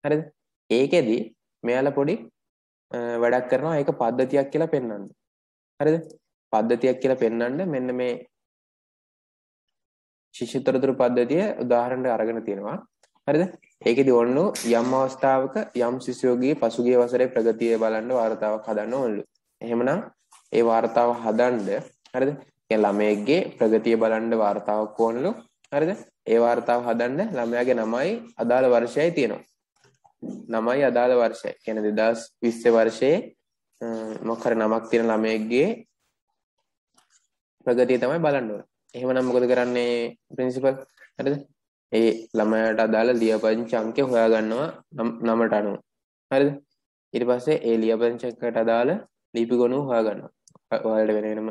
හරිද? ඒකෙදි මෙයාලා පොඩි වැඩක් කරනවා. ඒක පද්ධතියක් කියලා පෙන්වන්න. හරිද? පද්ධතියක් කියලා පෙන්වන්න මෙන්න මේ ශිෂ්‍ය තොරතුරු පද්ධතිය උදාහරණයක් අරගෙන තියෙනවා. හරිද? ඒකෙදි ඕනලු යම් අවස්ථාවක යම් ශිෂ්‍යයෙකුගේ පසුගිය වසරේ ප්‍රගතිය බලන්න වාර්තාවක් හදන්න ඕනලු. එහෙමනම් ඒ වාර්තාව හදන්න හරිද? ඒ ළමයෙක්ගේ ප්‍රගතිය බලන්න වාර්තාවක් ඕනලු. හරිද? ඒ වාර්තාව හදන්න ළමයාගේ නමයි අදාළ වර්ෂයයි තියෙනවා. නමයි අදාළ වර්ෂය. කියන්නේ 2020 වර්ෂයේ මොකක් හරි නමක් තියෙන ළමයෙක්ගේ ප්‍රගතිය තමයි බලන්න ඕනේ. එහෙමනම් මොකද කරන්නේ ප්‍රින්සිපල්? හරිද? ඒ ළමයාට අදාළ ලියාපදිංචි අංකය හොයාගන්නවා නමට අනුව. හරිද? ඊට පස්සේ ඒ ලියාපදිංචි අංකයට අදාළ ලිපි ගොනුව හොයාගන්නවා. ඔයාලට වෙන වෙනම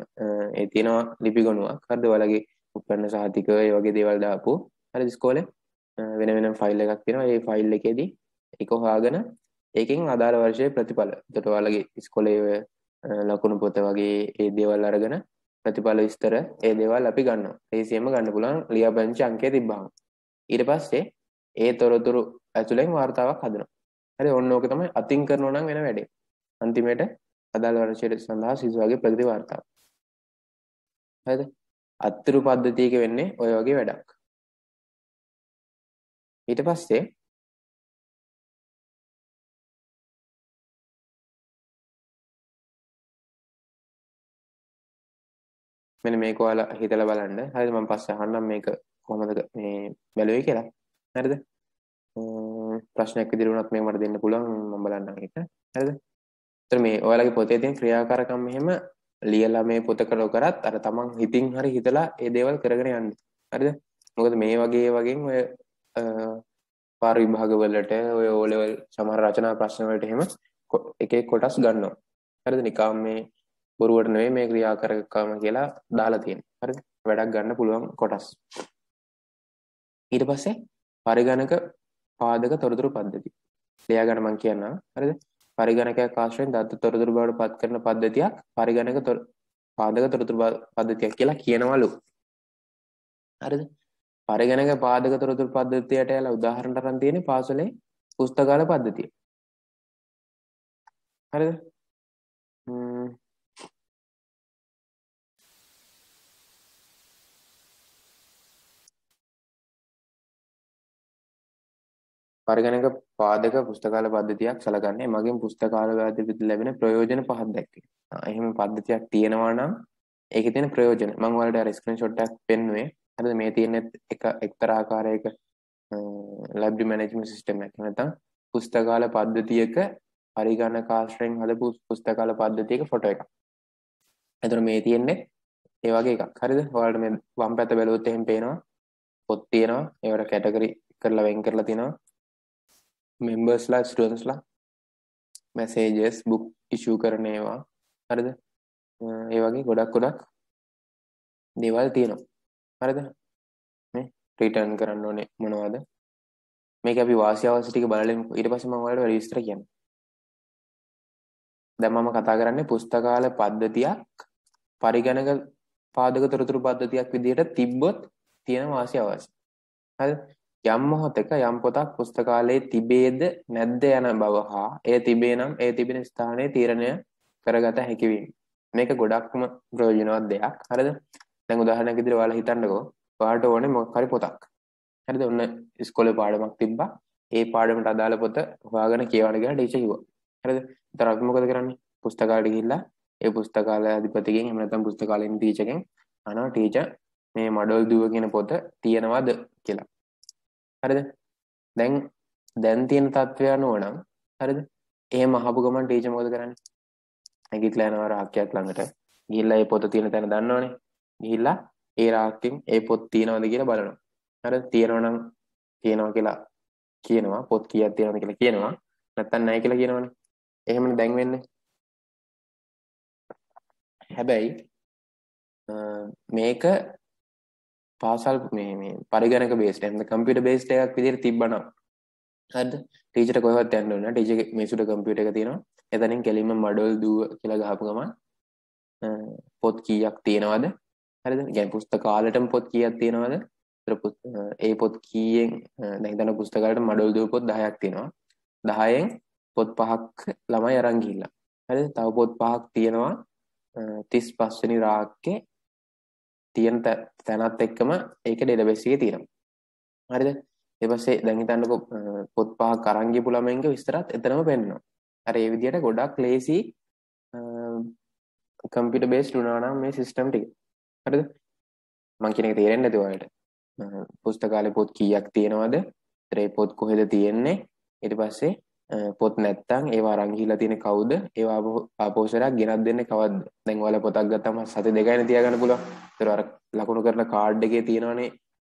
ඒ තියෙනවා ලිපි ගොනුවක්. හරිද? ඔයාලගේ උපකරණ සහතික ඒ වගේ දේවල් දාපු. හරිද? ඉස්කෝලේ වෙන වෙනම ෆයිල් එකක් තියෙනවා. ඒ ෆයිල් එකේදී ඒක හොයාගෙන ඒකෙන් අදාළ වර්ෂයේ ප්‍රතිඵල. එතකොට ඔයාලගේ ඉස්කෝලේ ඔය ලකුණු පොත වගේ ඒ දේවල් අරගෙන ප්‍රතිඵල විස්තර ඒ දේවල් අපි ගන්නවා. ඒසියෙම ගන්න පුළුවන් ලියාපදිංචි අංකය තිබ්බහම. ඊට පස්සේ ඒ තොරතුරු ඇතුළෙන් වාර්තාවක් හදනවා. හරි ඔන්න ඕක තමයි අතින් කරනවා නම් වෙන වැඩේ. අන්තිමේට අදාළ වර්ෂයට සඳහා සිසුවගේ ප්‍රගති වාර්තාව. හරිද? අත්තිරු පද්ධතියක වෙන්නේ ඔය වගේ වැඩක්. ඊට පස්සේ මෙන්න මේක ඔයාලා හිතලා බලන්න. හරිද? මම පස්සේ අහන්නම් මේක කොහොමද මේ බැලුවේ කියලා. හරිද? ප්‍රශ්නයක් විදිහට වුණත් මේක මට දෙන්න පුළුවන් මම බලන්නම් ඒක. හරිද? ඒතර මේ ඔයාලගේ පොතේ තියෙන ක්‍රියාකාරකම් මෙහෙම ලියලා මේ පොත කරත් අර තමන් හිතින් හරි හිතලා ඒ දේවල් කරගෙන යන්න. හරිද? මොකද මේ වගේ ඔය පාර විභාග වලට ඔය O level සමහර රචනා ප්‍රශ්න වලට එහෙම එක එක කොටස් ගන්නවා. හරිද? නිකම් මේ බොරුවට නෙවෙයි මේ ක්‍රියාකාරකම් කියලා දාලා තියෙන්නේ. හරිද? වැඩක් ගන්න පුළුවන් කොටස්. ඊට පස්සේ පරිගණක පාදක තොරතුරු පද්ධතිය. ලියා ගන්න මම කියන්නම්. හරිද? පරිගණකයක් ආශ්‍රයෙන් දත්ත තොරතුරු බවට පත් කරන පද්ධතියක් පරිගණක පාදක තොරතුරු පද්ධතියක් කියලා කියනවලු. හරිද? පරිගණක පාදක තොරතුරු පද්ධතියට යලා උදාහරණ අරන් තියෙන්නේ පාසලේ පුස්තකාල පද්ධතිය. හරිද? පරිගණක පාදක පුස්තකාල පද්ධතියක් සලකන්නේ මගින් පුස්තකාල වලදී ලැබෙන ප්‍රයෝජන පහක් දැක්කේ. එහෙම පද්ධතියක් තියෙනවා නම් ඒකේ තියෙන ප්‍රයෝජන මම ඔයාලට අර ස්ක්‍රීන්ෂොට් එකක් පෙන්නුවේ. හරිද? මේ තියෙන එක්තරා ආකාරයක ලයිබ්‍රරි මැනේජ්මන්ට් සිස්ටම් එකක්. නැත්නම් පුස්තකාල පද්ධතියක පරිගණක ආශ්‍රයෙන් හදපු පුස්තකාල පද්ධතියක ෆොටෝ එකක්. එතකොට මේ තියෙන්නේ ඒ වගේ එකක්. හරිද? ඔයාලට මේ වම් පැත්ත බැලුවොත් එහෙම පේනවා. පොත් තියෙනවා. ඒවට කැටගරි කරලා වෙන් කරලා තියෙනවා. members students messages book issue කරන ඒවා. හරිද? ඒ වගේ ගොඩක් දේවල් තියෙනවා. හරිද? මේ රිටර්න් කරන්න ඕනේ මොනවද? මේක අපි වාසිය අවශ්‍ය ටික බලලෙමු. ඊට පස්සේ මම ඔයාලට වැඩි විස්තර කියන්නම්. දැන් මම කතා කරන්නේ පුස්තකාල පද්ධතියක් පරිගණක පාදක තොරතුරු පද්ධතියක් විදිහට තිබ්බොත් තියෙන වාසිය අවශ්‍ය. හරිද? යම් මොහොතක යම් පොතක් පුස්තකාලයේ තිබේද නැද්ද යන බව හා එය තිබේ නම් ඒ තිබෙන ස්ථානයේ තීරණය කරගත හැකි වීම. මේක ගොඩක්ම ප්‍රයෝජනවත් දෙයක්. හරිද? දැන් උදාහරණයක් විදිහට ඔයාලා හිතන්නකෝ. ඔයාලට ඕනේ මොකක් හරි පොතක්. හරිද? ඔන්න ඉස්කෝලේ පාඩමක් තිබ්බා. ඒ පාඩමට අදාළ පොත හොයාගෙන කියවන්න කියලා ටීචර් කිව්වා. හරිද? ඒතර අපි මොකද කරන්නේ? පුස්තකාලයට ගිහිල්ලා ඒ පුස්තකාලය අධිපතිගෙන් එහෙම නැත්නම් පුස්තකාලයෙන් ටීචර්ගෙන් අහනවා ටීචර් මේ මඩොල් දුව කියන පොත තියෙනවද කියලා. හරිද? දැන් තියෙන තත්ත්වය අනුව නම් හරිද? එහෙම අහපු ගමන් ටීචර් මොකද කරන්නේ? නැගිටලා යනවා රාක්කයක් ළඟට. ගිහිල්ලා ඒ පොත තියෙන තැන දන්නවනේ. ගිහිල්ලා ඒ රාක්කෙන් ඒ පොත් තියෙනවද කියලා බලනවා. හරිද? තියෙනවා නම් තියෙනවා කියලා කියනවා. පොත් කීයක් තියෙනවද කියලා කියනවා. නැත්තම් නැහැ කියලා කියනවනේ. එහෙමනේ දැන් වෙන්නේ. හැබැයි මේක පාසල් මේ පරිගණක බේස්ඩ් එහෙනම් කම්පියුටර් බේස්ඩ් එකක් විදිහට තිබ්බනම් හරිද? ටීචර්ට කොහෙවත් යන්න ඕනේ නැහැ. ටීචර්ගේ මේසුඩ කම්පියුටර් එක තියෙනවා. එතනින් කෙලින්ම මඩොල් දුව කියලා ගහපු ගමන් පොත් කීයක් තියෙනවද? හරිද? يعني පුස්තකාලෙටම පොත් කීයක් තියෙනවද? ඒ පොත් කීයෙන් දැන් හිතන්න පුස්තකාලෙට මඩොල් දුව පොත් 10ක් තියෙනවා. 10න් පොත් 5ක් ළමයි අරන් ගිහිල්ලා. හරිද? තව පොත් 5ක් තියෙනවා 35 වෙනි රාක්කේ තියෙන තැනත් එක්කම ඒක ඩේටාබේස් එකේ තියෙනවා. හරිද? ඊට පස්සේ දැන් හිතන්නකෝ පොත් 5ක් අරන් ගිහපු ළමයින්ගේ විස්තරات එතනම පෙන්නනවා. අර ඒ විදිහට ගොඩක් ලේසි කම්පියුටර් බේස්ඩ් වුණා නම් මේ සිස්ටම් ටික. හරිද? මම කියන එක තේරෙන්නේ නැති ඔයාලට. පුස්තකාලේ පොත් කීයක් තියෙනවද? ඒ පොත් කොහෙද තියෙන්නේ? ඊට පස්සේ පොත් නැත්තම් ඒවා අරන් ගිහිල්ලා තියෙන්නේ කවුද? ඒවා ආපෝසරයක් ගෙනත් දෙන්නේ කවද්ද? දැන් ඔයාලා පොතක් ගත්තම සති දෙකයිනේ තියාගන්න පුළුවන්. ඒතර අර ලකුණු කරන කාඩ් එකේ තියෙනවනේ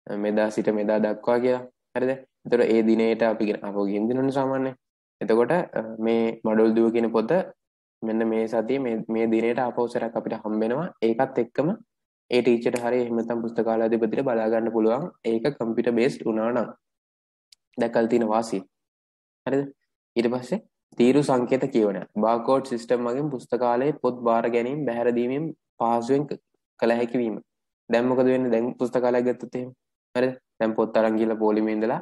මෙදා සිට මෙදා දක්වා කියලා. හරිද? එතකොට ඒ දිනේට අපි අපෝ ගෙන් දිනන සාමාන්‍යයෙන්. එතකොට මේ මඩොල් දුව කියන පොත මෙන්න මේ සතියේ මේ දිනේට ආපහු සැරයක් අපිට හම්බ වෙනවා. ඒකත් එක්කම ඒ ටීචර්ට හරිය එහෙම නැත්නම් පුස්තකාලයාධිපතිට බලා ගන්න පුළුවන්. ඒක කම්පියුටර් බේස්ඩ් වුණා නම්. දැකලා තියෙන වාසිය. හරිද? ඊට පස්සේ තීරු සංකේත කියවන බාකෝඩ් සිස්ටම් මගින් පුස්තකාලයේ පොත් බාර ගැනීම බැහැර දීමෙන් පහසුවෙන් කළ හැකි වීම. දැන් මොකද වෙන්නේ? දැන් පුස්තකාලයක් ගත්තොත් එහෙම. හරිද? දැන් පොත් අරන් ගිහලා පොලිමේ ඉඳලා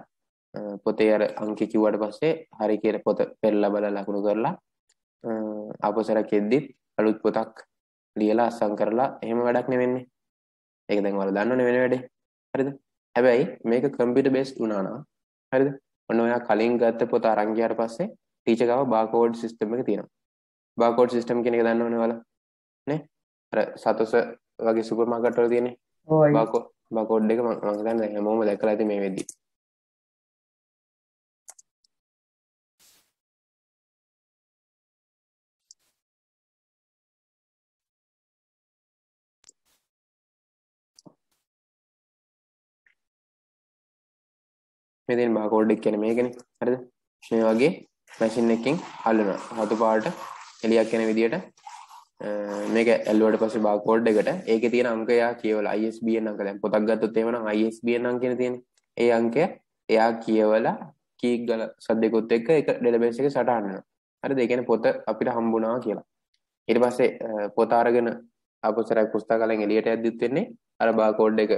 පොතේ අර අංකේ කිව්වට පස්සේ හරි කියලා පොත පෙරලා බලලා ලකුණු කරලා ආපසරක් එද්දිත් අලුත් පොතක් ලියලා අස්සම් කරලා එහෙම වැඩක් නෙවෙන්නේ. ඒක දැන් ඔයාලා දන්නවනේ වෙන වැඩේ. හරිද? හැබැයි මේක කම්පියුටර් බේස්ඩ් වුණා නම් හරිද? ඔන්න ඔයා කලින් ගත්ත පොත අරන් ගියාට පස්සේ ටීචර් ගාව බාකෝඩ් සිස්ටම් එක තියෙනවා. බාකෝඩ් සිස්ටම් කියන එක දන්නවනේ ඔයාලා. නේ? අර සතොස වගේ සුපර් මාකට් වල තියෙන්නේ. ඔය බාකෝඩ් එක මම හිතන්නේ දැන් හැමෝම දැකලා ඇති මේ වෙද්දි. මේ තියෙන බාකෝඩ් එක කියන්නේ මේකනේ. හරිද? මේ වගේ මැෂින් එකකින් අල්ලනවා. හතු පාට එලියක් යන විදියට මේක ඇල්ලුවට පස්සේ බාකෝඩ් එකට ඒකේ තියෙන අංකය කියවලා ISBN අංක දැන් පොතක් ගත්තොත් එහෙම නම් ISBN අංකයනේ තියෙන්නේ. ඒ අංකය එයා කියවලා කීක් ගල සද්දෙකුත් එක්ක ඒක ඩේටාබේස් එකේ සටහන් වෙනවා. හරිද? ඒ කියන්නේ පොත අපිට හම්බුණා කියලා. ඊට පස්සේ පොත අරගෙන ආපස්සට පුස්තකාලයෙන් එළියට යද්දිත් වෙන්නේ අර බාකෝඩ් එක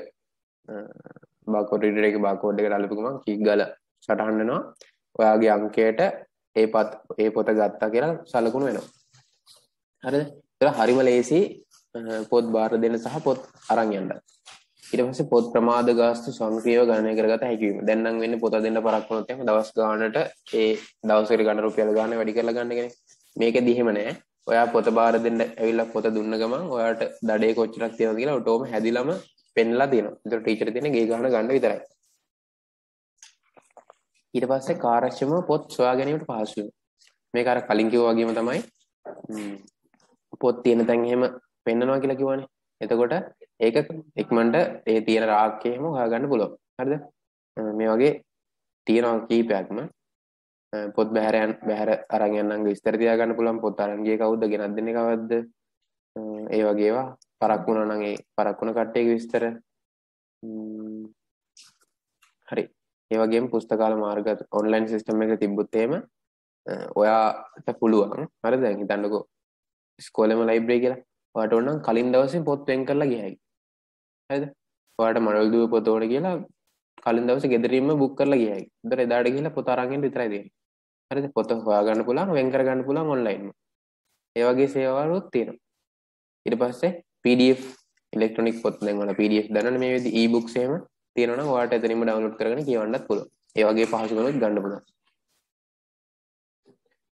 බාකෝඩ් රීඩර් එකේ බාකෝඩ් එකට අල්ලපු ගමන් කීක් ගල සටහන් වෙනවා. ඔයාගේ අංකයට ඒ පොත ගත්තා කියලා සලකුණු වෙනවා. හරිද? ඒක හරිම ලේසි පොත් බාර දෙන්න සහ පොත් අරන් යන්න. ඊට පස්සේ පොත් ප්‍රමාද ගාස්තු සංක්‍රියව ගණනය කරගත හැකි වීම. දැන් නම් වෙන්නේ පොත දෙන්න පරක් වුණොත් එහෙම දවස් ගානට ඒ දවසකට ගන්න රුපියල් ගාන වැඩි කරලා ගන්න කෙනෙක්. මේකෙදි එහෙම නෑ. ඔයා පොත බාර දෙන්න ඇවිල්ලා පොත දුන්න ගමන් ඔයාට දඩේ කොච්චරක් තියෙනවද කියලා ඔටෝම හැදිලම පෙන්ලා තියෙනවා. ඒතර ටීචර් තියෙන ගේ ගහන ගන්න විතරයි. ඊට පස්සේ කාර්යක්ෂමව පොත් සොයා ගැනීමට පහසු වෙනවා. මේක අර කලින් කිව්වා වගේම තමයි පොත් තියෙන තැන් එහෙම පෙන්නනවා කියලා කිව්වනේ. එතකොට ඒක ඉක්මනට ඒ තියෙන රාක්කේ එහෙම හොයාගන්න පුළුවන්. හරිද? මේ වගේ තියෙනවා කීපයක්ම පොත් බැහැර අරන් යන්නන් විස්තර තියාගන්න පුළුවන්. පොත් අරන් ගියේ කවුද? ගෙනත් දෙන්නේ කවද්ද? ඒ වගේ ඒවා පරක් වුණා නම් ඒ පරක් වුණ කට්ටියගේ විස්තර හරි. ඒ වගේම පුස්තකාල මාර්ග ඔන්ලයින් සිස්ටම් එක තිබ්බොත් එහෙම ඔයාට පුළුවන්. හරිද? දැන් හිතන්නකෝ ඉස්කෝලේම ලයිබ්‍රරි කියලා. ඔයාට ඕන නම් කලින් දවසේ පොත් වෙන් කරලා ගියයි. හරිද? ඔයාට මඩොල් දුව පොත ඕන කියලා කලින් දවසේ ගෙදරින්ම බුක් කරලා ගියයි. උදේ එදාට ගිහලා පොත අරන් එන්න විතරයි දෙන්නේ. හරිද? පොත හොයාගන්න පුළුවන්, වෙන් කරගන්න පුළුවන් ඔන්ලයින්ම. ඒ වගේ සේවාවලුත් තියෙනවා. ඊට පස්සේ PDF ඉලෙක්ට්‍රොනික පොත් දැන් වල PDF දන්නවනේ මේ විදිහේ e-books එහෙම තියෙනවා නම් ඔයාට එතනින්ම ඩවුන්ලෝඩ් කරගෙන කියවන්නත් පුළුවන්. ඒ වගේ පහසුකමක් ගන්න පුළුවන්.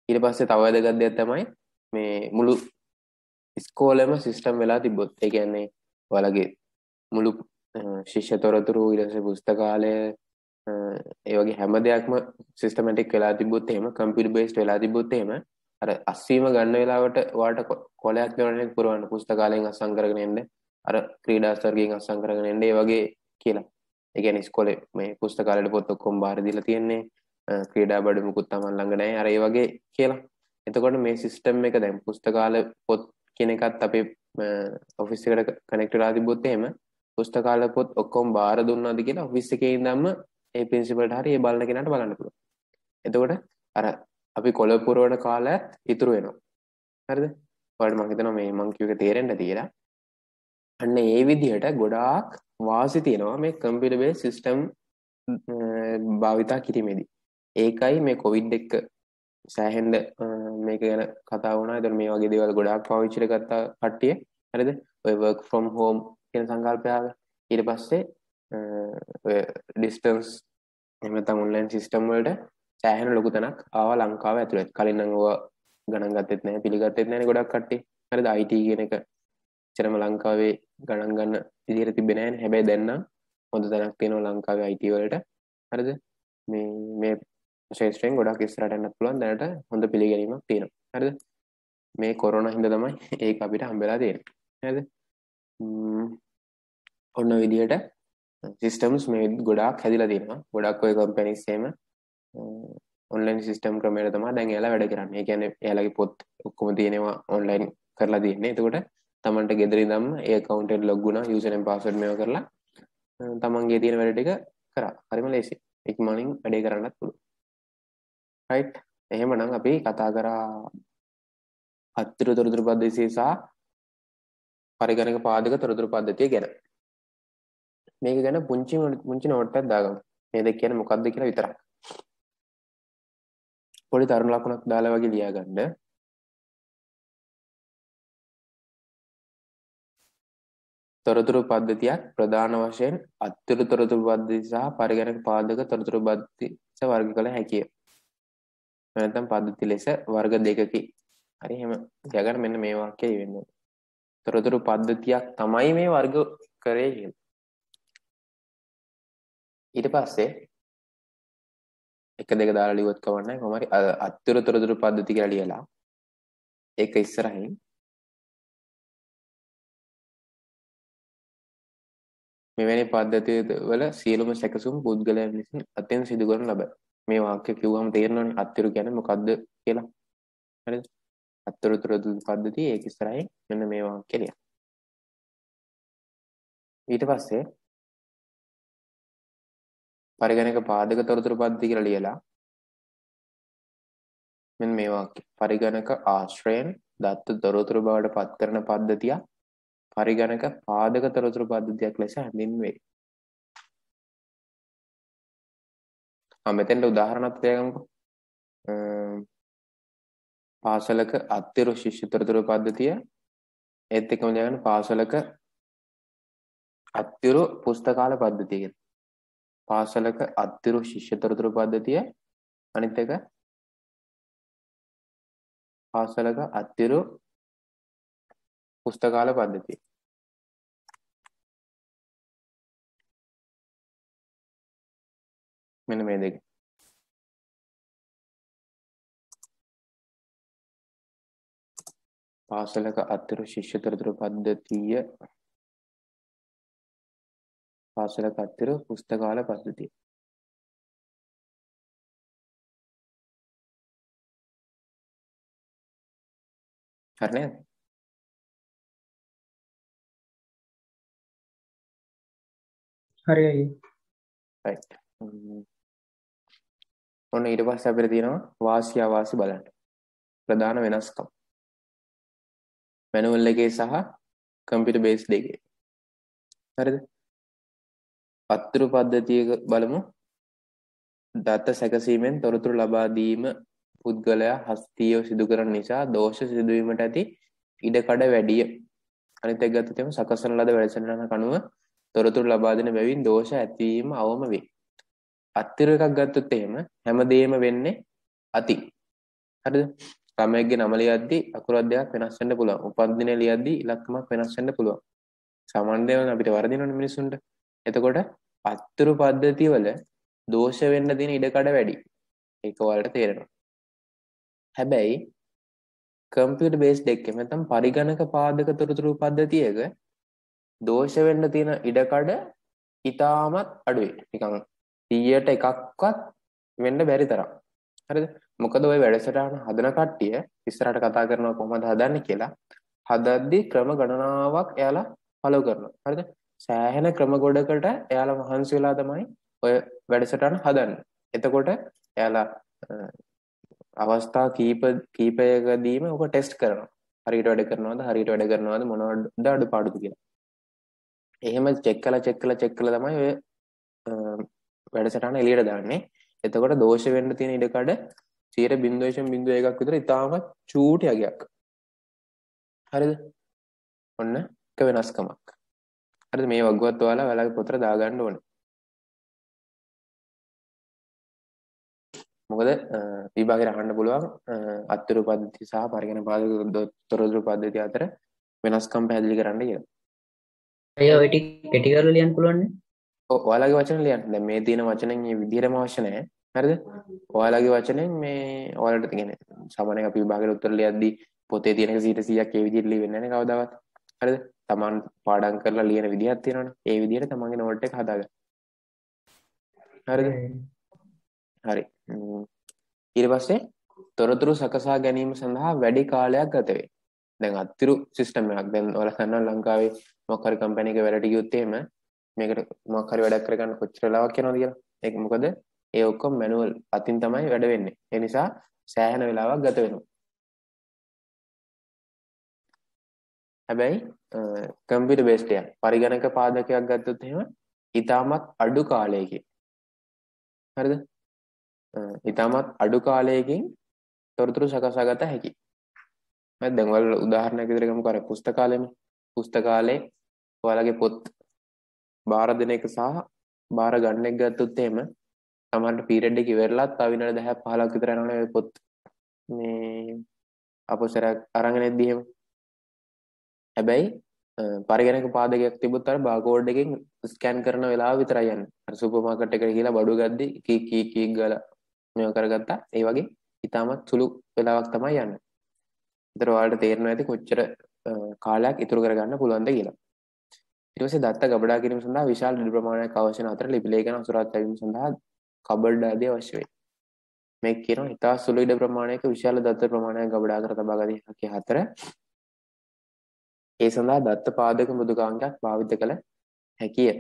ඊට පස්සේ තව වැදගත් දෙයක් තමයි මේ මුළු ඉස්කෝලේම සිස්ටම් වෙලා තිබ්බොත් ඒ කියන්නේ ඔයාලගේ මුළු ශිෂ්‍ය තොරතුරු ඊට පස්සේ පුස්තකාලය ඒ වගේ හැම දෙයක්ම සිස්ටමැටික් වෙලා තිබ්බොත් එහෙම කම්පියුටර් බේස්ඩ් වෙලා තිබ්බොත් එහෙම අර අස්වීම ගන්න වෙලාවට ඔයාලට කොලයක් දෙවන්නේ පුරවන්න පුස්තකාලයෙන් අස්සම් කරගෙන එන්න අර ක්‍රීඩා ස්තර්ගයෙන් අස්සම් කරගෙන එන්න ඒ වගේ කියලා. ඒ කියන්නේ ඉස්කෝලේ මේ පුස්තකාලේට පොත් ඔක්කොම බාර දීලා තියෙන්නේ ක්‍රීඩා බඩු මුකුත් Taman ළඟ නැහැ අර ඒ වගේ කියලා. එතකොට මේ සිස්ටම් එක දැන් පුස්තකාල පොත් කියන එකත් අපේ ඔෆිස් එකට කනෙක්ට් වෙලා තිබ්බොත් එහෙම පුස්තකාල පොත් ඔක්කොම බාර දුන්නාද කියලා ඔෆිස් එකේ ඉඳන්ම ඒ ප්‍රින්සිපල්ට හරි ඒ බලන කෙනාට බලන්න පුළුවන්. එතකොට අර අපි කොළ පුරවන කාලයත් ඉතුරු වෙනවා. හරිද? ඔයාලට මම හිතනවා මේ මං කියුවේ තේරෙන්න කියලා. අන්න ඒ විදිහට ගොඩාක් වාසි තියෙනවා මේ කම්පියුටර් බේස් සිස්ටම් භාවිතා කිරීමේදී. ඒකයි මේ කොවිඩ් එක සෑහෙන්න මේක ගැන කතා වුණා. ඒතර මේ වගේ දේවල් ගොඩාක් පාවිච්චි කරගත්ත කට්ටිය. හරිද? ඔය work from home කියන සංකල්පය ආවා. ඊට පස්සේ ඔය distance එහෙම නැත්නම් online system වලට සෑහෙන ලොකු තැනක් ආවා ලංකාව ඇතුළේ. කලින් නම් ඕවා ගණන් ගත්තෙත් නැහැ, පිළිගත්තෙත් නැහැ ගොඩක් කට්ටිය. හරිද? IT කියන එක එච්චරම ලංකාවේ ගණන් ගන්න විදිහට තිබෙන්නේ නැහැ. හැබැයි දැන් නම් හොඳ තැනක් තියෙනවා ලංකාවේ IT වලට. හරිද? මේ ශේෂ්ත්‍රයෙන් ගොඩක් ඉස්සරහට යන්නත් පුළුවන්. දැනට හොඳ පිළිගැනීමක් තියෙනවා. හරිද? මේ කොරෝනා හින්දා තමයි ඒක අපිට හම්බෙලා තියෙන්නේ. හරිද? ඔන්න විදිහට සිස්ටම්ස් මේ ගොඩාක් හැදිලා තියෙනවා. ගොඩක් ඔය කම්පැනිස් එහෙම ඔන්ලයින් සිස්ටම් ක්‍රමයට තමයි දැන් එයාලා වැඩ කරන්නේ. ඒ කියන්නේ එයාලගේ පොත් ඔක්කොම තියෙනවා ඔන්ලයින් කරලා තියෙන්නේ. එතකොට තමන්ට ගෙදර ඉඳන්ම ඒ account එකට log වුණා, user name password මේවා කරලා තමන්ගේ තියෙන වැඩ ටික කරා. හරිම ලේසියි. ඉක්මනින් වැඩේ කරන්නත් පුළුවන්. right? එහෙමනම් අපි කතා කරා අත්තිරු තොරතුරු පද්ධතිය සහ පරිගණක පාදක තොරතුරු පද්ධතිය ගැන. මේක ගැන පුංචි නෝට් එකක් දාගමු. මේ දෙක කියන්නේ මොකක්ද කියලා විතරක්. පොඩි තරුණ ලකුණක් දාලා වගේ ලියා ගන්න. තොරතුරු පද්ධතියක් ප්‍රධාන වශයෙන් අත්තිරු තොරතුරු පද්ධතිය සහ පරිගණක පාදක තොරතුරු පද්ධතිය වර්ග කළ හැකිය. නැත්නම් පද්ධති ලෙස වර්ග දෙකකි. හරි එහෙම ලියාගන්න. මෙන්න මේ වාක්‍යය වෙන්නේ. තොරතුරු පද්ධතියක් තමයි මේ වර්ග කරේ කියලා. ඊට පස්සේ එක දෙක දාලා ලියුවත් කවන්නේ කොහොම හරි අත්තිරු තොරතුරු පද්ධතිය කියලා ලියලා ඒක ඉස්සරහින් මෙවැනි පද්ධති වල සියලුම සැකසුම් පුද්ගලයන් විසින් අතෙන් සිදු කරන ලබයි. මේ වාක්‍ය කිව්වම තේරෙනවනේ අත්තිරු කියන්නේ මොකද්ද කියලා. හරිද? අත්තිරු තොරතුරු පද්ධතිය ඒක ඉස්සරහින් මෙන්න මේ වාක්‍ය ලියන්න. ඊට පස්සේ පරිගණක පාදක තොරතුරු පද්ධතිය කියලා ලියලා මෙන්න මේ වාක්‍ය පරිගණක ආශ්‍රයෙන් දත්ත තොරතුරු බවට පත් කරන පද්ධතිය පරිගණක පාදක තොරතුරු පද්ධතියක් ලෙස හැඳින්වේ. මෙතෙන්ට උදාහරණයක් තියාගමුකෝ. පාසලක අත්තිරු ශිෂ්‍ය තොරතුරු පද්ධතිය ඒත් එක්කම ලියගන්න පාසලක අත්තිරු පුස්තකාල පද්ධතිය කියලා. පාසලක අත්තිරු ශිෂ්‍ය තොරතුරු පද්ධතිය අනිත් එක පාසලක අත්තිරු පුස්තකාල පද්ධතිය. මෙන්න මේ දෙක. පාසලක අත්තිරු ශිෂ්‍ය තොරතුරු පද්ධතිය පාසලක අත්තිරු පුස්තකාල පද්ධතිය. හරි නේද? හරි අයියේ. right. ඔන්න ඊට පස්සේ අපිට තියෙනවා වාසි අවාසි බලන්න. ප්‍රධාන වෙනස්කම්. මැනුවල් එකේ සහ කම්පියුටර් බේස්ඩ් එකේ. හරිද? අත්තිරු පද්ධතියක බලමු. දත්ත සැකසීමෙන් තොරතුරු ලබා දීම පුද්ගලයා හස්තියව සිදු කරන නිසා දෝෂ සිදුවීමට ඇති ඉඩකඩ වැඩිය. අනිත් එක ගත්තොත් එimhe සකසන ලද වැඩසටහනක අනුව තොරතුරු ලබා දෙන බැවින් දෝෂ ඇතිවීම අවම වේ. අත්තිරු එකක් ගත්තොත් එහෙම හැමදේම වෙන්නේ අති. හරිද? ළමයෙක්ගේ නම ලියද්දී අකුරක් දෙකක් වෙනස් වෙන්න පුළුවන්. උපන්දිනය ලියද්දී ඉලක්කමක් වෙනස් වෙන්න පුළුවන්. සාමාන්‍ය දේවල් අපිට වරදිනවනේ මිනිසුන්ට. එතකොට අත්තිරු පද්ධතිය වල දෝෂ වෙන්න තියෙන ඉඩකඩ වැඩි. ඒක ඔයාලට තේරෙනවා. හැබැයි කම්පියුටර් බේස්ඩ් එකේ නැත්නම් පරිගණක පාදක තොරතුරු පද්ධතියක දෝෂ වෙන්න තියෙන ඉඩකඩ ඉතාමත් අඩුයි. නිකන් 100ට එකක්වත් වෙන්න බැරි තරම්. හරිද? මොකද ওই වැඩසටහන හදන කට්ටිය ඉස්සරහට කතා කරනවා කොහොමද හදන්නේ කියලා. හදද්දී ක්‍රම ගණනාවක් එයාලා ෆලෝ කරනවා. හරිද? සෑහෙන ක්‍රම ගොඩකට එයාලා මහන්සි වෙලා තමයි ඔය වැඩසටහන හදන්නේ. එතකොට එයාලා අවස්ථා කීපයකදීම ඔක ටෙස්ට් කරනවා. හරියට වැඩ කරනවද මොනවද අඩුපාඩුද කියලා. එහෙම චෙක් කළා තමයි ඔය වැඩසටහන එළියට දාන්නේ. එතකොට දෝෂ වෙන්න තියෙන ඉඩකඩ 0.01ක් විතර ඉතාමත් චූටි අගයක්. හරිද? ඔන්න එක වෙනස්කමක්. හරිද? මේ වගුවත් ඔයාලගේ පොතට දාගන්න ඕනේ. මොකද විභාගයට අහන්න පුළුවන් අත්තිරු පද්ධතිය සහ පරිගණක පාදක තොරතුරු පද්ධතිය අතර වෙනස්කම් පැහැදිලි කරන්න කියලා. අයියා ඔය ටික කෙටි කරලා ලියන්න පුළුවන්නේ? ඔව් ඔයාලගේ වචන ලියන්න. දැන් මේ තියෙන වචනෙන් මේ විදිහටම අවශ්‍ය නැහැ. හරිද? ඔයාලගේ වචනෙන් මේ ඔයාලට කියන්නේ සාමාන්‍යයෙන් අපි විභාගයට උත්තර ලියද්දී පොතේ තියෙන 100%ක් ඒ විදිහට ලියවෙන්නේ නැහැ නේ කවදාවත්. හරිද? තමන් පාඩම් කරලා ලියන විදිහක් තියෙනවනේ. ඒ විදිහට තමන්ගේ නෝට් එක හදාගන්න. හරිද? හරි. ඊට පස්සේ තොරතුරු සකසා ගැනීම සඳහා වැඩි කාලයක් ගත වේ. දැන් අත්තිරු සිස්ටම් එකක්. දැන් ඔයාලා දන්නවා ලංකාවේ මොකක් හරි කම්පැනි එකක වැඩට ගියොත් එහෙම මේකට මොකක් හරි වැඩක් කරගන්න කොච්චර වෙලාවක් යනවද කියලා. ඒක මොකද ඒ ඔක්කොම මැනුවල් අතින් තමයි වැඩ වෙන්නේ. ඒ නිසා සෑහෙන වෙලාවක් ගත වෙනවා. හැබැයි කම්පියුටර් බේස්ඩ් එකක් පරිගණක පාදකයක් ගත්තොත් එහෙම ඉතාමත් අඩු කාලයකින් හරිද? ඉතාමත් අඩු කාලයකින් තොරතුරු සකසා ගත හැකියි. හරි දැන් ඔයාලා උදාහරණයක් විදිහට ගමුකෝ අර පුස්තකාලෙනේ. පුස්තකාලේ ඔයාලගේ පොත් බාර දෙන එක සහ බාර ගන්න එක ගත්තොත් එහෙම සමහරට පීරියඩ් එක ඉවරලා තව විනාඩි 10ක් 15ක් විතර යනවනේ ඔය පොත් මේ අපොසරයක් අරගෙන එද්දි එහෙම. හැබැයි පරිගණක පාදකයක් තිබුත් අර බාකෝඩ් එකෙන් ස්කෑන් කරන වෙලාව විතරයි යන්නේ. අර සුපර් මාකට් එකට ගිහලා බඩු ගද්දි කීක් ගාලා මේව කරගත්තා. ඒ වගේ ඉතාමත් සුළු වෙලාවක් තමයි යන්නේ. ඒතර ඔයාලට තේරෙනවා ඇති කොච්චර කාලයක් ඉතුරු කරගන්න පුළුවන්ද කියලා. ඊට පස්සේ දත්ත ගබඩා කිරීම සඳහා විශාල දිලි ප්‍රමාණයක් අවශ්‍ය වන අතර ලිපි ලේඛන අසුරත් ලැබීම සඳහා කබඩ් ආදී අවශ්‍ය වේ. මේ කියනවා ඉතා සුළු ඉඩ ප්‍රමාණයක විශාල දත්ත ප්‍රමාණයක් ගබඩා කර තබා ගත හැකි අතර ඒ සඳහා දත්ත පාදක මෘදුකාංගයක් භාවිත කළ හැකිය.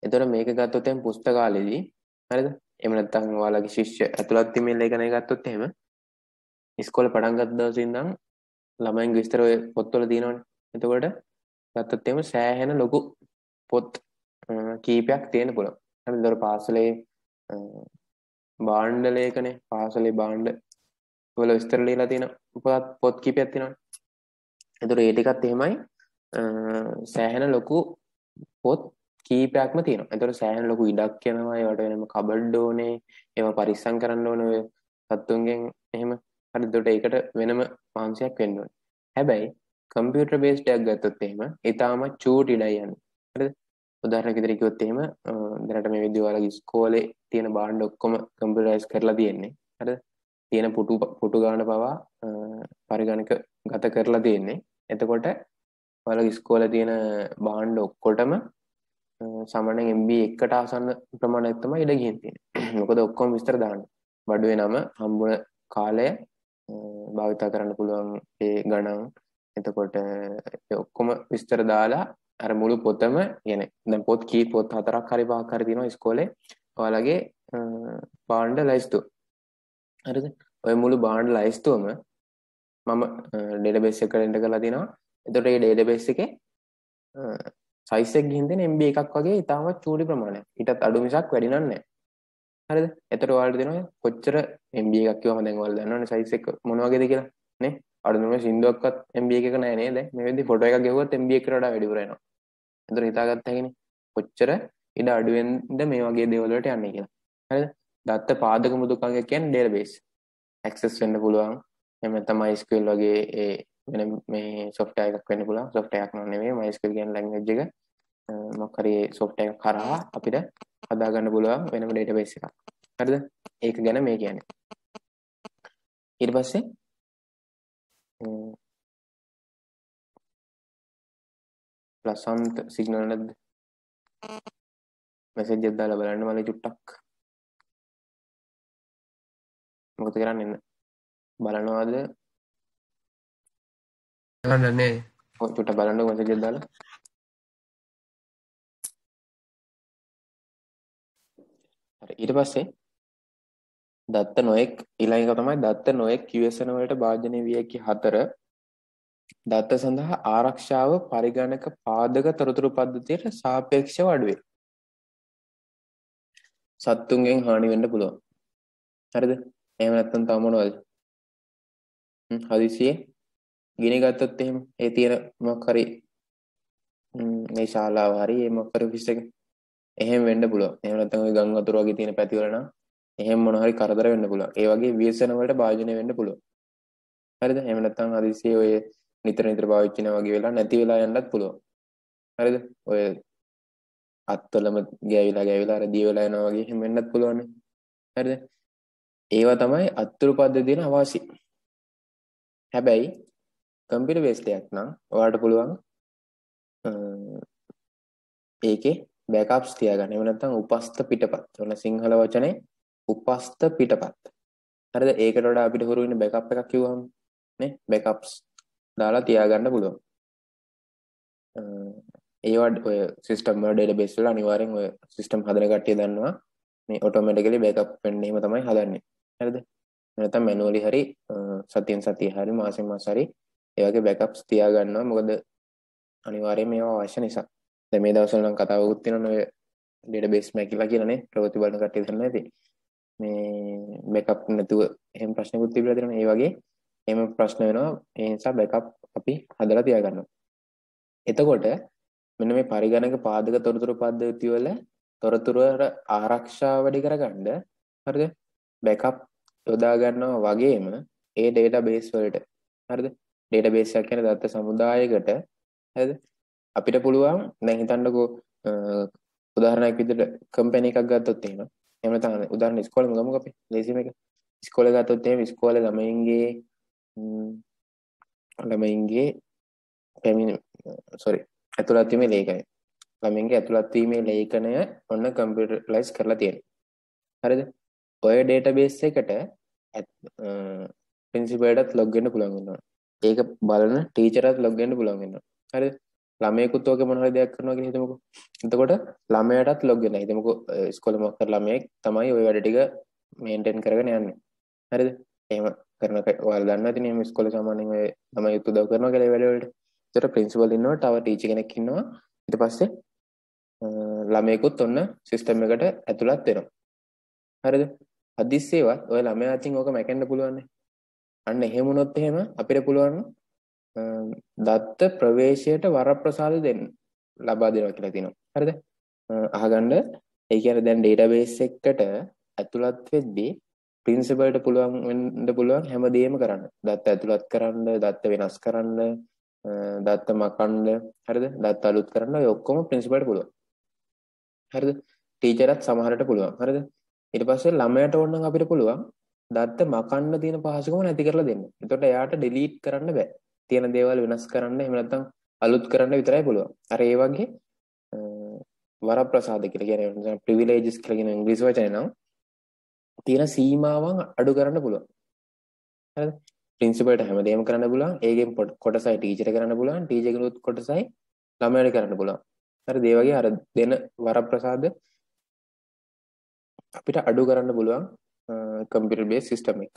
එතකොට මේක ගත්තොත් එහෙනම් පුස්තකාලේදී හරිද? එහෙම නැත්නම් ඔයාලගේ ශිෂ්‍ය ඇතුළත් ඉමේල් ලේඛනය ගත්තොත් එහෙම ඉස්කෝලේ පටන් ගත්ත දවසේ ඉඳන් ළමයින්ගේ විස්තර ඔය පොත්වල තියෙනවනේ. එතකොට ගත්තොත් එහෙම සෑහෙන ලොකු පොත් කීපයක් තියෙන්න පුළුවන්. හරිද? ඒතකොට පාසලේ භාණ්ඩ ලේඛනේ පාසලේ භාණ්ඩ වල විස්තර ලියලා තියෙන පොත් කීපයක් තියෙනවනේ. ඒතකොට ඒ ටිකත් එහෙමයි සෑහෙන ලොකු පොත් කීපයක්ම තියෙනවා. ඒතකොට සෑහෙන ලොකු ඉඩක් යනවා. ඒවට වෙනම කබඩ් ඕනේ. ඒවා පරිස්සම් කරන්න ඕනේ ඔය සත්තුන්ගෙන් එහෙම. හරි එතකොට ඒකට වෙනම මහන්සියක් වෙන්න ඕනේ. හැබැයි කම්පියුටර් බේස්ඩ් එකක් ගත්තොත් එහෙම ඊටාම චූටි ඉඩයි යන්නේ. හරිද? උදාහරණයක් විදිහට කිව්වොත් එහෙම දැනට මේ විදිහ ඔයාලගේ ඉස්කෝලේ තියෙන භාණ්ඩ ඔක්කොම කම්පියුටරයිස් කරලා තියෙන්නේ. හරිද? තියෙන පුටු ගාන පවා පරිගණක ගත කරලා තියෙන්නේ. එතකොට ඔයාලගේ ඉස්කෝලේ තියෙන භාණ්ඩ ඔක්කොටම සාමාන්‍යයෙන් MB 1කට ආසන්න ප්‍රමාණයක් තමයි ඉඩ ගිහින් තියෙන්නේ. මොකද ඔක්කොම විස්තර දාන්න. බඩුවේ නම හම්බුන කාලය භාවිත කරන්න පුළුවන් ඒ ගණන්. එතකොට ඒ ඔක්කොම විස්තර දාලා අර මුළු පොතම يعني දැන් පොත් කී පොත් 4ක් හරි 5ක් හරි තියෙනවා ඉස්කෝලේ. ඔයාලගේ භාණ්ඩ ලයිස්තුව. හරිද? ඔය මුළු භාණ්ඩ ලයිස්තුවම මම ඩේටාබේස් එකකට එන්ටර් කරලා තිනවා. එතකොට මේ ඩේටාබේස් එකේ සයිස් එක ගිහින් දෙන MB එකක් වගේ ඉතාමත් චූටි ප්‍රමාණයක්. ඊටත් අඩු මිසක් වැඩි නෑ. හරිද? එතකොට ඔයාලට දෙනවා කොච්චර MB එකක් කිව්වම දැන් ඔයාලා දන්නවනේ සයිස් එක මොන වගේද කියලා නේ? අඩු නෙමෙයි සින්දුවක්වත් MB එකක නෑ නේද? මේ වෙද්දි ෆොටෝ එකක් ගෙවුවත් MB එකට වඩා වැඩිපුර එනවා. එතකොට හිතාගත්ත හැකිනේ කොච්චර ඉඩ අඩුවෙන්ද මේ වගේ දේවල් වලට යන්නේ කියලා. හරිද? දත්ත පාදක මෘදුකාංග කියන්නේ ඩේටාබේස්. ඇක්සස් වෙන්න පුළුවන්. එහෙම නැත්නම් MySQL වගේ ඒ වෙන මේ software එකක් වෙන්න පුළුවන්. software එකක් නෙමෙයි MySQL කියන language එක. මොකක් හරි software එකක් කරා අපිට හදා ගන්න පුළුවන් වෙනම database එකක්. හරිද? ඒක ගැන මේ කියන්නේ. ඊට පස්සේ ලසන්ත සිග්නල් නැද්ද? මෙසේජ් එකක් දාලා බලන්න මම චුට්ටක්. මොකද කරන්නේ? බලනවාද? බලන්නේ. ඔය චුට්ටක් බලන්නකො මෙසේජ් එකක් දාලා. හරි ඊට පස්සේ දත්ත නොඑක් ඊළඟ එක තමයි දත්ත නොඑක් QSN වලට භාජනය විය හැකි හතර දත්ත සඳහා ආරක්ෂාව පරිගණක පාදක තොරතුරු පද්ධතියට සාපේක්ෂව අඩු වේ. සත්තුන්ගෙන් හානි වෙන්න පුළුවන්. හරිද? එහෙම නැත්නම් තව මොනවද? හදිසියේ ගිනි ගත්තොත් එහෙම ඒ තියෙන මොකක් හරි මේ ශාලාව හරි ඒ මොකක් හරි ඔෆිස් එක එහෙම වෙන්න පුළුවන්. එහෙම නැත්නම් ওই ගම් වතුර වගේ තියෙන පැති වල නම් එහෙම මොන හරි කරදර වෙන්න පුළුවන්. ඒ වගේ ව්‍යසන වලට භාජනය වෙන්න පුළුවන්. හරිද? එහෙම නැත්නම් හදිසියේ ඔය නිතර නිතර පාවිච්චි කරන වගේ වෙලා නැති වෙලා යන්නත් පුළුවන්. හරිද? ඔය අත්වලම ගෑවිලා අර දිය වෙලා යනවා වගේ එහෙම වෙන්නත් පුළුවන්. හරිද? ඒවා තමයි අත්තුරු පද්ධතියේ අවාසි. හැබැයි කම්පියුටර් බේස්ඩ් එකක් නම් ඔයාලට පුළුවන් ඒකේ බෑකප්ස් තියාගන්න. එහෙම නැත්නම් උපස්ථ පිටපත්. ඔන්න සිංහල වචනේ උපස්ථ පිටපත්. හරිද? ඒකට වඩා අපිට හුරු වෙන බෑකප් එකක් කිව්වම නේ බෑකප්ස් දාලා තියාගන්න පුළුවන්. ඒවට ඔය සිස්ටම් වල ඩේටාබේස් වල අනිවාර්යෙන් ඔය සිස්ටම් හදන කට්ටිය දන්නවා මේ ඔටෝමැටිකලි බෑකප් වෙන්න එහෙම තමයි හදන්නේ. හරිද? නැත්නම් මැනුවලි හරි සතියෙන් සතිය හරි මාසෙන් මාස හරි ඒ වගේ බෑකප්ස් තියාගන්නවා. මොකද අනිවාර්යයෙන් මේවා අවශ්‍ය නිසා. දැන් මේ දවස්වල නම් කතාවකුත් තියෙනවනේ ඔය ඩේටාබේස් මැකිලා කියලානේ ප්‍රවෘත්ති බලන කට්ටිය දන්නවා නැති. මේ බෑකප් නැතුව එහෙම ප්‍රශ්නකුත් තිබිලා තියෙනවා. ඒ වගේ එහෙම ප්‍රශ්න වෙනවා. ඒ නිසා බෑකප් අපි හදලා තියාගන්නවා. එතකොට මෙන්න මේ පරිගණක පාදක තොරතුරු පද්ධතිය වල තොරතුරු ආරක්ෂාව වැඩි කරගන්න හරිද බෑකප් යොදා ගන්නවා වගේම ඒ ඩේටාබේස් වලට හරිද ඩේටාබේස් එකක් කියන්නේ දත්ත සමුදායයකට හරිද අපිට පුළුවන් දැන් හිතන්නකෝ උදාහරණයක් විදිහට කම්පැනි එකක් ගත්තොත් එහෙම නැත්නම් උදාහරණ ඉස්කෝලේම ගමුකෝ අපි ලේසිම එක ඉස්කෝලේ ගත්තොත් එහෙම ඉස්කෝලේ ළමයින්ගේ පැමිණ ඇතුළත් වීමේ ලේඛනය. ළමයින්ගේ ඇතුළත් වීමේ ලේඛනය ඔන්න කම්පියුටරයිස් කරලා තියෙනවා. හරිද? ඔය ඩේටාබේස් එකට ප්‍රින්සිපල්ටත් ලොග් වෙන්න පුළුවන් වෙනවා. ඒක බලන ටීචර්ටත් ලොග් වෙන්න පුළුවන් වෙනවා. හරිද? ළමයෙකුත් ඔගේ මොන හරි දෙයක් කරනවා කියලා හිතමුකෝ. එතකොට ළමයාටත් ලොග් වෙනවා. හිතමුකෝ ඉස්කෝලේ මොකක් කර ළමයෙක් තමයි ওই වැඩ ටික මේන්ටේන් කරගෙන යන්නේ. හරිද? එහෙම කරන ඔයාලා දන්නවා ඉතින් එහෙම ඉස්කෝලේ සාමාන්‍යයෙන් ඔය ළමයි උදව් කරනවා කියලා ඒ වැඩ වලට. ඒතර ප්‍රින්සිපල් ඉන්නවා තව ටීචර් කෙනෙක් ඉන්නවා ඊට පස්සේ ළමයෙකුත් ඔන්න සිස්ටම් එකට ඇතුළත් වෙනවා හරිද හදිස්සියවත් ඔය ළමයා අතින් ඕක මැකෙන්න පුළුවන් නේ අන්න එහෙම වුණොත් එහෙම අපිට පුළුවන් දත්ත ප්‍රවේශයට වරප්‍රසාද දෙන්න ලබා දෙනවා කියලා තියෙනවා හරිද අහගන්න ඒ කියන්නේ දැන් ඩේටාබේස් එකකට ඇතුළත් වෙද්දී ප්‍රින්සිපල්ට පුළුවන් වෙන්න පුළුවන් හැමදේම කරන්න දත්ත ඇතුළත් කරන්න දත්ත වෙනස් කරන්න දත්ත මකන්න හරිද දත්ත අලුත් කරන්න ඔය ඔක්කොම ප්‍රින්සිපල්ට පුළුවන් හරිද ටීචර්ටත් සමහරට පුළුවන් හරිද ඊට පස්සේ ළමයාට ඕන නම් අපිට පුළුවන් දත්ත මකන්න තියෙන පහසුකම නැති කරලා දෙන්න. එතකොට එයාට ඩිලීට් කරන්න බෑ. තියෙන දේවල් වෙනස් කරන්න එහෙම නැත්නම් අලුත් කරන්න විතරයි පුළුවන්. අර ඒ වගේ වරප්‍රසාද කියලා කියන්නේ ප්‍රිවිලේජස් කියලා කියන ඉංග්‍රීසි වචනේ නම් තියෙන සීමාවන් අඩු කරන්න පුළුවන්. හරිද? ප්‍රින්සිපල්ට හැමදේම කරන්න පුළුවන්. ඒකෙන් කොටසයි ටීචර් කරන්න පුළුවන්. ටීචර් කෙනෙකුත් කොටසයි ළමයාට කරන්න පුළුවන්. හරිද? ඒ වගේ අර දෙන වරප්‍රසාද අපිට අඩු කරන්න පුළුවන් කම්පියුටර් බේස් සිස්ටම් එක.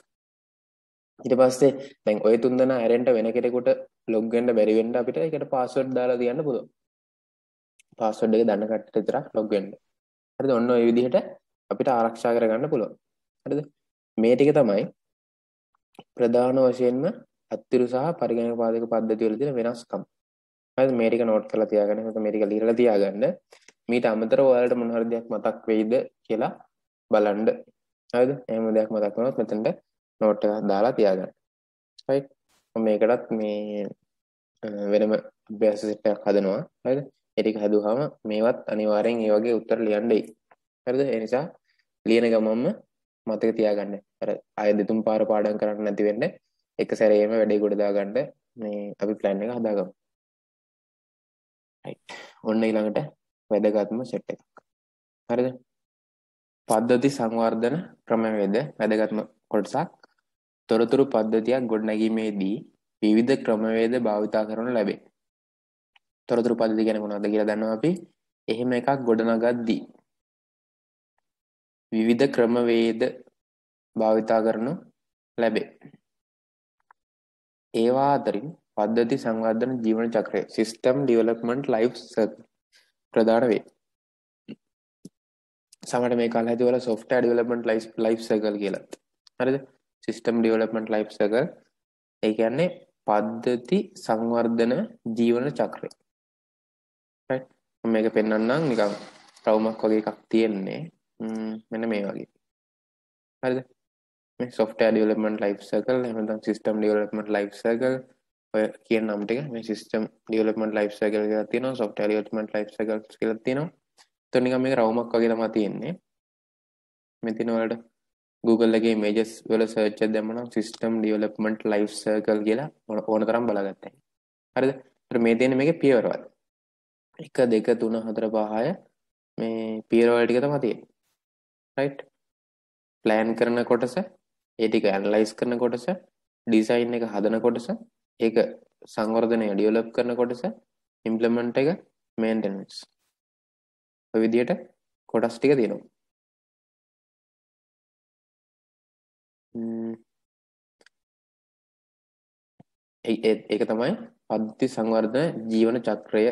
ඊට පස්සේ දැන් ඔය තුන් දෙනා ඇරෙන්න වෙන කෙනෙකුට ලොග් වෙන්න බැරි වෙන්න අපිට ඒකට පාස්වර්ඩ් දාලා තියන්න පුළුවන්. පාස්වර්ඩ් එක දන්න කට්ටියට විතරක් ලොග් වෙන්න. හරිද? ඔන්න ඔය විදිහට අපිට ආරක්ෂා කරගන්න පුළුවන්. හරිද? මේ ටික තමයි ප්‍රධාන වශයෙන්ම අත්තිරු සහ පරිගණක පාදක පද්ධති වල තියෙන වෙනස්කම්. හරිද? මේ ටික නෝට් කරලා තියාගන්න. නැත්නම් මේ ටික ලියලා තියාගන්න. මීට අමතරව ඔයාලට මොන හරි දෙයක් මතක් වෙයිද කියලා බලන්න. හරිද? එහෙම දෙයක් මතක් වුණොත් මෙතනට නෝට් එකක් දාලා තියාගන්න. right? මම මේකටත් මේ වෙනම අභ්‍යාස සෙට් එකක් හදනවා. හරිද? ඒ ටික හදුවාම මේවත් අනිවාර්යෙන් ඒ වගේ උත්තර ලියන්න එයි. හරිද? ඒ නිසා ලියන ගමන්ම මතක තියාගන්න. අර ආයෙ දෙතුන් පාර පාඩම් කරන්න නැති වෙන්න එක සැරේම වැඩේ ගොඩ දාගන්න මේ අපි plan එක හදාගමු. right. ඔන්න ඊළඟට වැදගත්ම සෙට් එකක්. හරිද? පද්ධති සංවර්ධන ක්‍රමවේද වැදගත්ම කොටසක්. තොරතුරු පද්ධතියක් ගොඩනැගීමේදී විවිධ ක්‍රමවේද භාවිතා කරනු ලැබේ. තොරතුරු පද්ධතිය කියන්නේ මොනවද කියලා දන්නවා අපි. එහෙම එකක් ගොඩනගද්දී විවිධ ක්‍රමවේද භාවිතා කරනු ලැබේ. ඒවා අතරින් පද්ධති සංවර්ධන ජීවන චක්‍රය system development life cycle ප්‍රධාන වේ. සමහර මේ කාලේ හදුවලා software development life cycle කියලා. හරිද? system development life cycle ඒ කියන්නේ පද්ධති සංවර්ධන ජීවන චක්‍රය. right? මම මේක පෙන්නන්නම් නිකන් රවුමක් වගේ එකක් තියෙන්නේ. මෙන්න මේ වගේ. හරිද? මේ software development life cycle එහෙම නැත්නම් system development life cycle ඔය කියන නම් ටික මේ system development life cycle කියලා තියෙනවා software development life cycle කියලා තියෙනවා. එතකොට නිකන් මේක රවුමක් වගේ තමයි තියෙන්නේ. මෙතන වලට Google එකේ images වල search එකක් දැම්මම system development life cycle කියලා ඕන තරම් බලාගත්තා. හරිද? ඒතර මේ තියෙන්නේ මේකේ පියවර වල. 1 2 3 4 5 6 මේ පියවර වල ටික තමයි තියෙන්නේ. right? plan කරන කොටස, ඒ ටික analyze කරන කොටස, design එක හදන කොටස, ඒක සංවර්ධනය develop කරන කොටස, implement එක, maintenance. ඔය විදිහට කොටස් ටික තියෙනවා. ඒක තමයි පද්ධති සංවර්ධන ජීවන චක්‍රය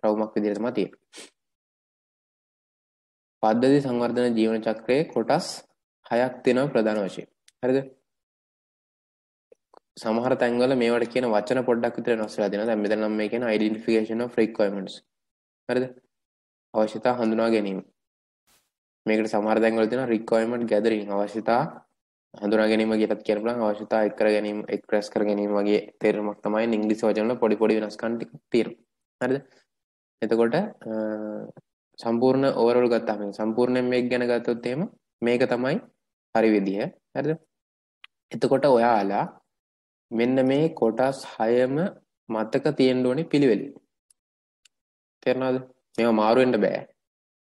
රවුමක් විදිහට තමයි තියෙන්නේ. පද්ධති සංවර්ධන ජීවන චක්‍රයේ කොටස් 6ක් තියෙනවා ප්‍රධාන වශයෙන්. හරිද? සමහර තැන්වල මේවට කියන වචන පොඩ්ඩක් විතර වෙනස් වෙලා තියෙනවා. දැන් මෙතන නම් මේ කියන identification of requirements. හරිද? අවශ්‍යතා හඳුනා ගැනීම. මේකට සමහර තැන්වල තියෙනවා requirement gathering අවශ්‍යතා හඳුනා ගැනීම කියලාත් කියන්න පුළුවන්. අවශ්‍යතා එක් කර ගැනීම, එක්ස්ප්‍රෙස් කර ගැනීම වගේ තේරුමක් තමයි ඉංග්‍රීසි වචන වල පොඩි වෙනස්කම් ටික තියෙනවා. හරිද? එතකොට සම්පූර්ණ ඕවරෝල් ගත්තාම සම්පූර්ණයෙන් මේක ගැන ගත්තොත් එහෙම මේක තමයි හරි විදිය. හරිද? එතකොට ඔයාලා මෙන්න මේ කොටස් 6ම මතක තියෙන්න ඕනේ පිළිවෙලින්. තේරෙනවද? මේවා මාරු වෙන්න බෑ.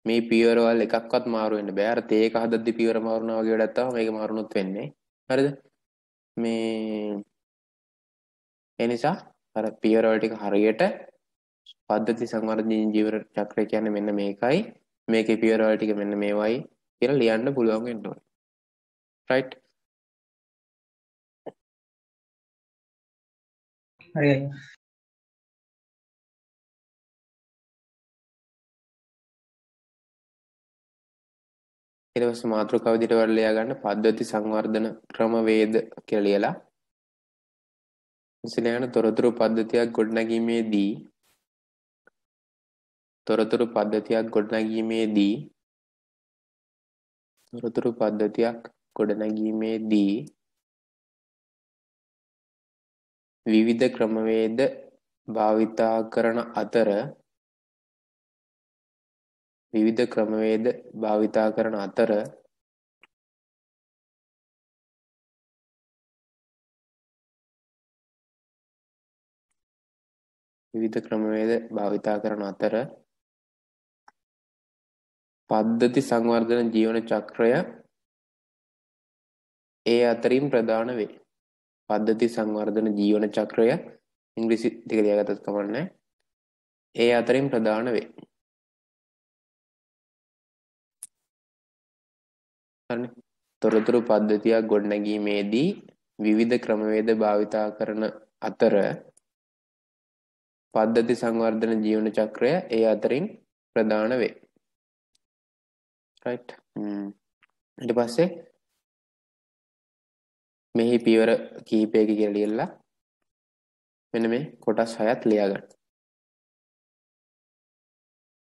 මේ පියවර වල එකක්වත් මාරු වෙන්න බෑ. අර තේක හදද්දි පියවර මාරුනා වගේ වැඩක් තමයි මේක මාරුනොත් වෙන්නේ. හරිද? මේ ඒ නිසා අර පියවර වල ටික හරියට පද්ධති සංවර්ධන ජීවන චක්‍රය කියන්නේ මෙන්න මේකයි. මේකේ පියවර වල ටික මෙන්න මේවයි කියලා ලියන්න පුළුවන් වෙන්න ඕනේ. right? හරි. ඊට පස්සේ මාතෘකාව විදිහට වල ලියා ගන්න පද්ධති සංවර්ධන ක්‍රමවේද කියලා ලියලා ඉස්සෙල්ලා තොරතුරු පද්ධතියක් ගොඩනැගීමේදී තොරතුරු පද්ධතියක් ගොඩනැගීමේදී විවිධ ක්‍රමවේද භාවිතා කරන අතර පද්ධති සංවර්ධන ජීවන චක්‍රය ඒ අතරින් ප්‍රධාන වේ. පද්ධති සංවර්ධන ජීවන චක්‍රය ඉංග්‍රීසි ටික ලියාගත්තත් කමක් නැහැ. ඒ අතරින් ප්‍රධාන වේ. හරිනේ. තොරතුරු පද්ධතියක් ගොඩනැගීමේදී විවිධ ක්‍රමවේද භාවිතා කරන අතර පද්ධති සංවර්ධන ජීවන චක්‍රය ඒ අතරින් ප්‍රධාන වේ. right? ඊට පස්සේ මෙහි පියවර කිහිපයක කියලා ලියලා මෙන්න මේ කොටස් 6ක් ලියා ගන්න.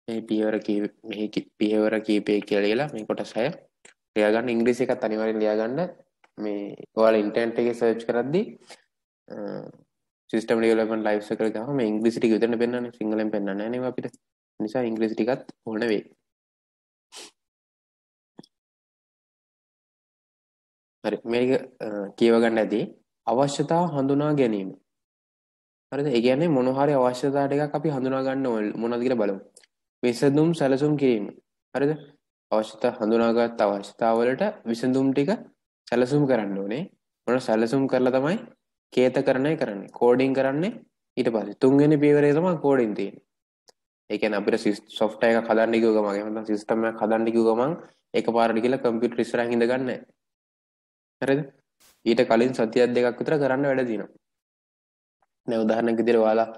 මේ පියවර කිහිපයක කියලා ලියලා මේ කොටස් 6 ලියා ගන්න. ඉංග්‍රීසි එකත් අනිවාර්යෙන් ලියා ගන්න. මේ ඔයාලා ඉන්ටර්නෙට් එකේ සර්ච් කරද්දී සිස්ටම් ඩෙවලොප්මන්ට් ලයිෆ් සයිකල් ගාම මේ ඉංග්‍රීසි ටික විතරනේ පෙන්නන්නේ. සිංහලෙන් පෙන්නන්නේ නැහැ නේ අපිට. නිසා ඉංග්‍රීසි ටිකත් ඕන වෙයි. හරි මේක කියව ගන්න ඇති අවශ්‍යතා හඳුනා ගැනීම. හරිද? ඒ කියන්නේ මොන හරි අවශ්‍යතා ටිකක් අපි හඳුනා ගන්න ඕනේ. මොනවද කියලා බලමු. විසඳුම් සැලසුම් කිරීම. හරිද? අවශ්‍යතා හඳුනාගත් අවශ්‍යතාවලට විසඳුම් ටික සැලසුම් කරන්න ඕනේ. මොන සැලසුම් කරලා තමයි කේතකරණය කරන්නේ. කෝඩින් කරන්නේ ඊට පස්සේ තුන්වෙනි පියවරේ තමයි කෝඩින් තියෙන්නේ. ඒ කියන්නේ අපිට software එකක් හදන්න කිව්ව ගමන් එහෙම නැත්නම් system එකක් හදන්න කිව්ව ගමන් එකපාරට ගිහලා කම්පියුටර් ඉස්සරහින් ඉඳ ගන්න නැහැ. හරිද? ඊට කලින් සතියක් දෙකක් විතර කරන්න වැඩ තියෙනවා. දැන් උදාහරණයක් විදිහට ඔයාලා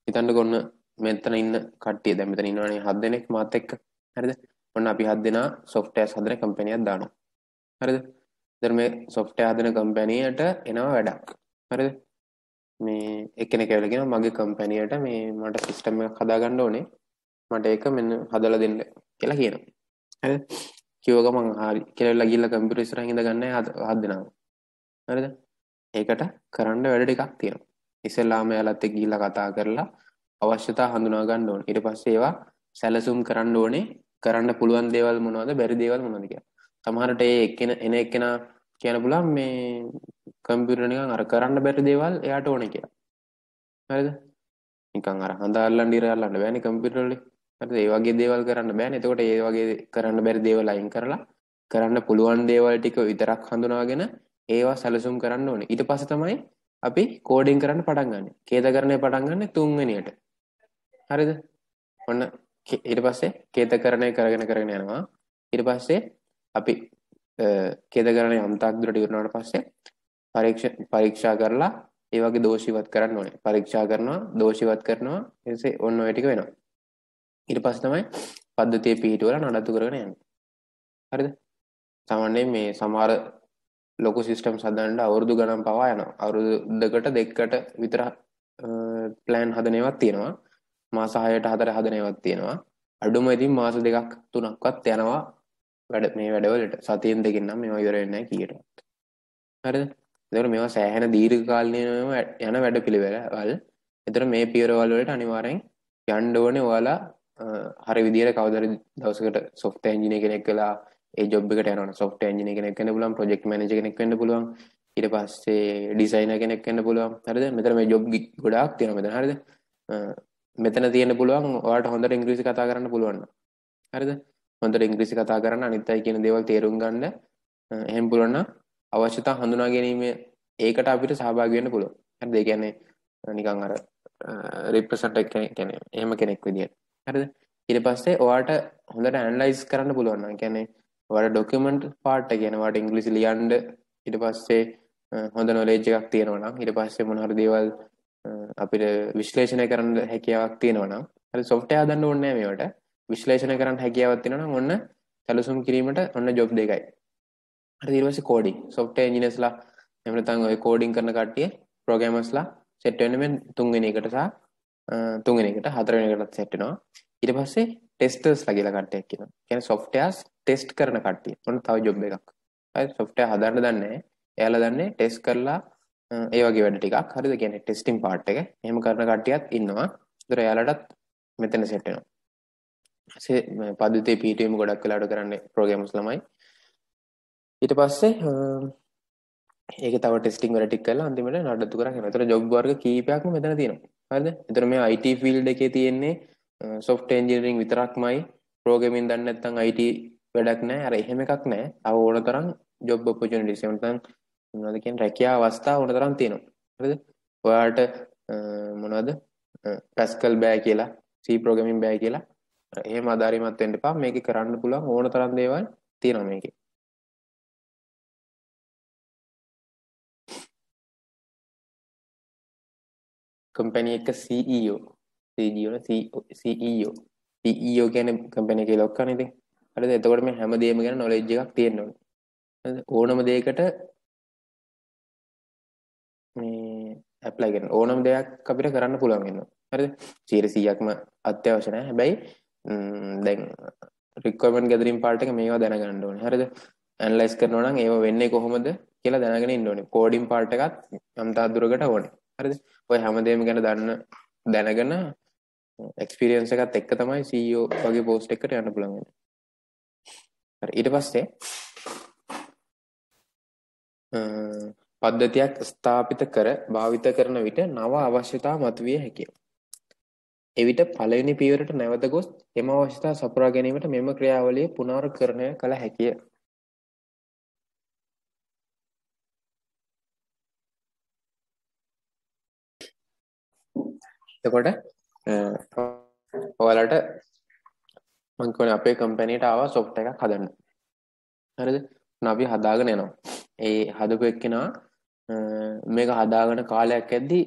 හිතන්නකො ඔන්න මෙතන ඉන්න කට්ටිය දැන් මෙතන ඉන්නවනේ 7 දෙනෙක් මාත් එක්ක. හරිද? ඔන්න අපි 7 දෙනා softwares හදන කම්පැනියක් දානවා. හරිද? දැන් මේ software හදන කම්පැනියට එනවා වැඩක්. හරිද? මේ එක්කෙනෙක් ඇවිල්ලා කියනවා මගේ කම්පැනියට මේ මට සිස්ටම් එකක් හදාගන්න ඕනේ. මට ඒක මෙන්න හදලා දෙන්න කියලා කියනවා. හරිද? කිව්ව ගමන් හරි කියලා ගිහලා කම්පියුටර් ඉස්සරහින් ඉඳ ගන්න හදනවා. හරිද? ඒකට කරන්න වැඩ ටිකක් තියෙනවා. ඉස්සෙල්ලාම යාලත් එක්ක ගිහලා කතා කරලා අවශ්‍යතා හඳුනා ගන්න ඕනේ. ඊට පස්සේ ඒවා සැලසුම් කරන්න ඕනේ. කරන්න පුළුවන් දේවල් මොනවද බැරි දේවල් මොනවද කියලා. සමහරට ඒ එන එක්කෙනා කියන්න පුළුවන් මේ කම්පියුටර් නිකන් අර කරන්න බැරි දේවල් එයාට ඕනේ කියලා. හරිද? නිකන් අර හඳ අල්ලන්න ඉර අල්ලන්න බෑනේ කම්පියුටර් වලින්. හරිද? ඒ වගේ දේවල් කරන්න බෑනේ. එතකොට ඒ වගේ කරන්න බැරි දේවල් අයින් කරලා කරන්න පුළුවන් දේවල් ටික විතරක් හඳුනාගෙන ඒවා සැලසුම් කරන්න ඕනේ. ඊට පස්සේ තමයි අපි කෝඩින් කරන්න පටන් ගන්න. ඛේදකරණය පටන් ගන්න තුන්වෙනියට. හරිද? ඔන්න ඊට පස්සේ ඛේදකරණය කරගෙන යනවා. ඊට පස්සේ අපි ඛේදකරණය අන්තක් දුරට ඉවරනාට පස්සේ පරීක්ෂා කරලා ඒ වගේ දෝෂ ඉවත් කරන්න ඕනේ. පරීක්ෂා කරනවා, දෝෂ ඉවත් කරනවා. ඊටසේ ඔන්න ඔය ටික වෙනවා. ඊට පස්සේ තමයි පද්ධතිය පිළිහිටවල නඩත්තු කරගෙන යන්නේ. හරිද? සාමාන්‍යයෙන් මේ සමහර ලොකු සිස්ටම්ස් හදන්න අවුරුදු ගණන් පවා යනවා. අවුරුදු දෙකට දෙකකට විතර ප්ලෑන් හදන ඒවාත් තියෙනවා. මාස 6ට 4 හදන ඒවාත් තියෙනවා. අඩුම ඉතින් මාස 2ක් 3ක්වත් යනවා මේ වැඩවලට. සතියෙන් දෙකකින් නම් මේවා ඉවර වෙන්නේ නැහැ කීයටවත්. හරිද? එතකොට මේවා සෑහෙන දීර්ඝ කාලීනව යන වැඩපිළිවෙළවල්. එතකොට මේ පියවරවල වලට අනිවාර්යෙන් යන්න ඕනේ ඔයාලා හරි විදියට කවදාද දවසකට software engineer කෙනෙක් වෙලා ඒ ජොබ් එකට යනවනේ software engineer කෙනෙක් වෙන්න පුළුවන් project manager කෙනෙක් වෙන්න පුළුවන් ඊට පස්සේ designer කෙනෙක් වෙන්න පුළුවන් හරිද මෙතන මේ ජොබ් ගොඩාක් තියෙනවා මෙතන හරිද මෙතන තියෙන්න පුළුවන් ඔයාලට හොඳට ඉංග්‍රීසි කතා කරන්න පුළුවන් හරිද හොඳට ඉංග්‍රීසි කතා කරන්න අනිත් අය කියන දේවල් තේරුම් ගන්න එහෙම පුළුවන් නම් අවශ්‍යතා හඳුනා ගැනීම ඒකට අපිට සහභාගී වෙන්න පුළුවන් හරිද ඒ කියන්නේ නිකන් අර රිප්‍රසන්ට් කෙනෙක් කියන්නේ එහෙම කෙනෙක් විදියට හරිද ඊට පස්සේ ඔයාලට හොඳට ඇනලයිස් කරන්න පුළුවන් නම් කියන්නේ ඔයාලට ඩොකියුමන්ට් පාර්ට් එක කියන්නේ ඔයාලට ඉංග්‍රීසි ලියන්න ඊට පස්සේ හොඳ නොලෙජ් එකක් තියෙනවා නම් ඊට පස්සේ මොන හරි දේවල් අපිට විශ්ලේෂණය කරන්න හැකියාවක් තියෙනවා නම් හරි software හදන්න ඕනේ නැහැ මේවට විශ්ලේෂණය කරන්න හැකියාවක් තියෙනවා නම් ඔන්න සැලසුම් කිරීමට ඔන්න ජොබ් දෙකයි හරි ඊට පස්සේ කෝඩින් software engineersලා එහෙම නැත්නම් ඔය කෝඩින් කරන කට්ටිය programmersලා සෙට් වෙන්නේ මේ තුන්වෙනි එකට සහ තුන්වෙනි එකට හතරවෙනි එකටත් සෙට් වෙනවා ඊට පස්සේ ටෙස්ටර්ස්ලා කියලා කට්ටියක් කියනවා කියන්නේ softwares ටෙස්ට් කරන කට්ටිය ඔන්න තව ජොබ් එකක් හරි software හදන්න දන්නේ නැහැ එයාලා දන්නේ ටෙස්ට් කරලා ඒ වගේ වැඩ ටිකක් හරිද කියන්නේ ටෙස්ටිං පාර්ට් එක එහෙම කරන කට්ටියත් ඉන්නවා ඒතර එයාලටත් මෙතන සෙට් වෙනවා ඊසේ පද්ධතිය PTM ගොඩක් වෙලාවට කරන්නේ ප්‍රෝග්‍රෑමර්ස් ළමයි ඊට පස්සේ ඒක තව ටෙස්ටිං වැඩ ටික කරලා අන්තිමට නඩත්තු කරගෙන යනවා. ඒතර ජොබ් වර්ග කීපයක්ම මෙතන තියෙනවා. හරිද? ඒතර මේ IT ෆීල්ඩ් එකේ තියෙන්නේ software engineering විතරක්මයි programming දන්නේ නැත්නම් IT වැඩක් නැහැ. අර එහෙම එකක් නැහැ. අව ඕන තරම් job opportunities එහෙම නැත්නම් මොනවද කියන්නේ රැකියාව අවස්ථා ඕන තරම් තියෙනවා. හරිද? ඔයාලට මොනවද Pascal බෑ කියලා C programming බෑ කියලා එහෙම අදාරිමත් වෙන්න එපා. මේකේ කරන්න පුළුවන් ඕන තරම් දේවල් තියෙනවා මේකේ. කම්පැනි එක CEO CEO කියන්නේ කම්පැනි එකේ ලොක්කනේ ඉතින් හරිද එතකොට මේ හැමදේම ගැන නොලෙජ් එකක් තියෙන්න ඕනේ හරිද ඕනම දෙයකට මේ ඇප්ලයි කරන ඕනම දෙයක් අපිට කරන්න පුළුවන් වෙනවා හරිද 100%ක්ම අත්‍යවශ්‍ය නැහැ හැබැයි දැන් රික්වයර්මන්ට් ගැදරින් පාර්ට් එක මේවා දැනගන්න ඕනේ හරිද ඇනලයිස් කරනවා නම් ඒව වෙන්නේ කොහොමද කියලා දැනගෙන ඉන්න ඕනේ කෝඩින් පාර්ට් එකත් යම් තාක් දුරකට ඕනේ හරිද ඔය හැමදේම ගැන දැනගෙන එක්ස්පීරියන්ස් එකත් එක්ක තමයි CEO වගේ පෝස්ට් එකකට යන්න පුළුවන් වෙන්නේ. හරි ඊට පස්සේ පද්ධතියක් ස්ථාපිත කර භාවිත කරන විට නව අවශ්‍යතා මතුවිය හැකිය. එවිට පළවෙනි පියවරට නැවත ගොස් එම අවශ්‍යතා සපුරා ගැනීමට මෙම ක්‍රියාවලිය පුනරුත්කරණය කළ හැකිය. එතකොට ඔයාලට මම කියන්නේ අපේ කම්පැනිට ආවා software එකක් හදන්න. හරිද? අපි හදාගෙන යනවා. ඒ හදපු එක්කෙනා මේක හදාගෙන කාලයක් ඇද්දි